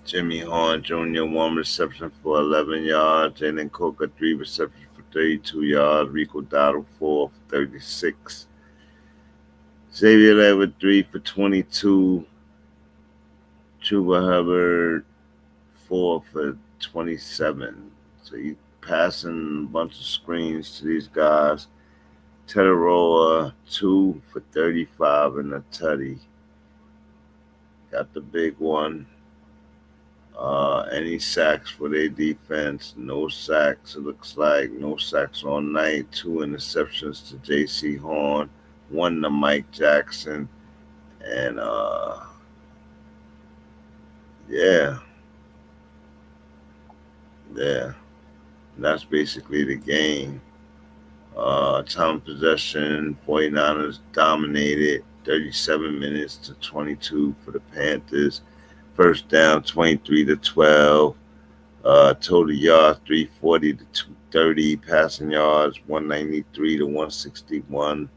Jimmy Horn Jr., 1 reception for 11 yards. Jalen Coker, 3 receptions for 32 yards. Rico Dotto, 4 for 36. Xavier Leonard, 3 for 22. Chuba Hubbard, 4 for 27. So you passing a bunch of screens to these guys. Tetaroa, 2 for 35 and a tutty. Got the big one. Any sacks for their defense? No sacks, it looks like. No sacks all night. 2 interceptions to J.C. Horn. 1 to Mike Jackson. And, yeah. That's basically the game. Time of possession, 49ers dominated. 37 minutes to 22 for the Panthers. First down, 23-12. Total yards, 340 to 230. Passing yards, 193 to 161.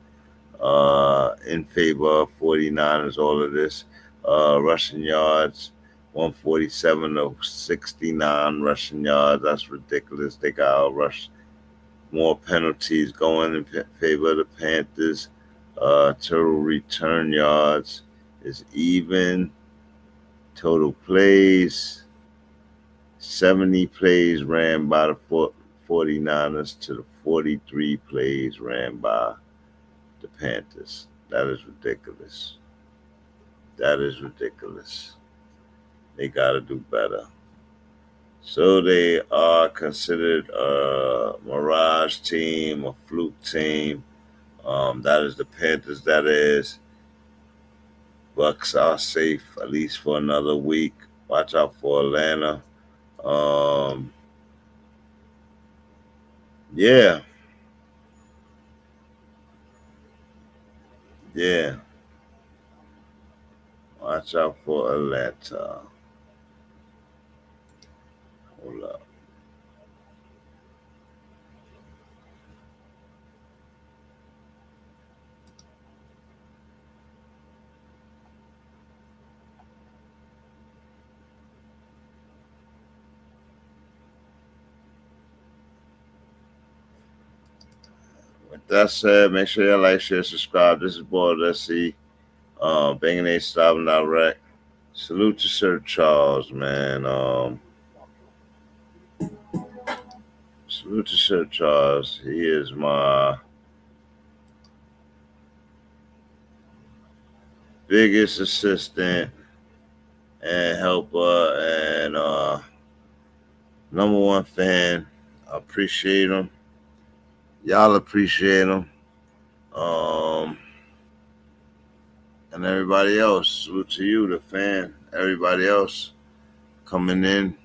In favor of 49ers, all of this. Rushing yards, 147 to 69 rushing yards. That's ridiculous. They got rush more penalties going in favor of the Panthers. Total return yards is even. Total plays, 70 plays ran by the 49ers to the 43 plays ran by the Panthers. That is ridiculous. That is ridiculous. They got to do better. So they are considered a mirage team, a fluke team. That is the Panthers, that is. Bucks are safe, at least for another week. Watch out for Atlanta. Yeah. Yeah. Watch out for Atlanta. Hold up. With that said, make sure you like, share, subscribe. This is BALDSC. Banging A Stopping Direct. Salute to Sir Charles, man. Salute to Sir Charles. He is my biggest assistant and helper and number one fan. I appreciate him. Y'all appreciate him. And everybody else. Salute to you, the fan. Everybody else coming in,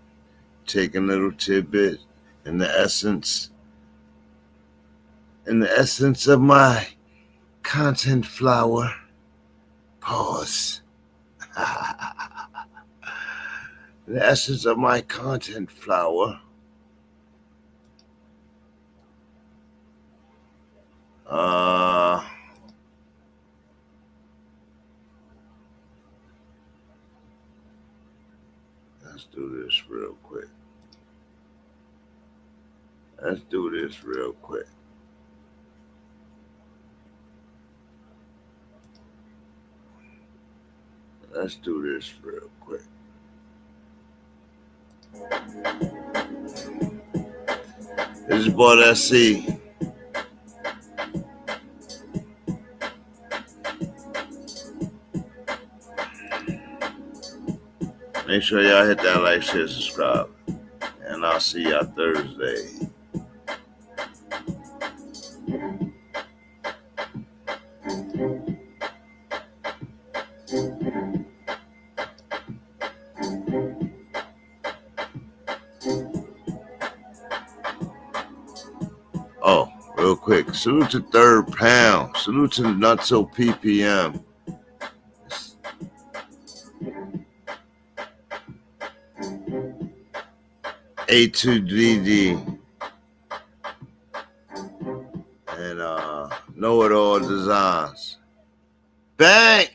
taking little tidbit in the essence of my content flower. Pause. The essence of my content flower. Let's do this real quick. Let's do this real quick. Let's do this real quick. This is BALDSC. Make sure y'all hit that like, share, subscribe. And I'll see y'all Thursday. Oh, real quick. Salute to Third Pound. Salute to Nutso PPM. A2DD and Know It All Designs. Bang!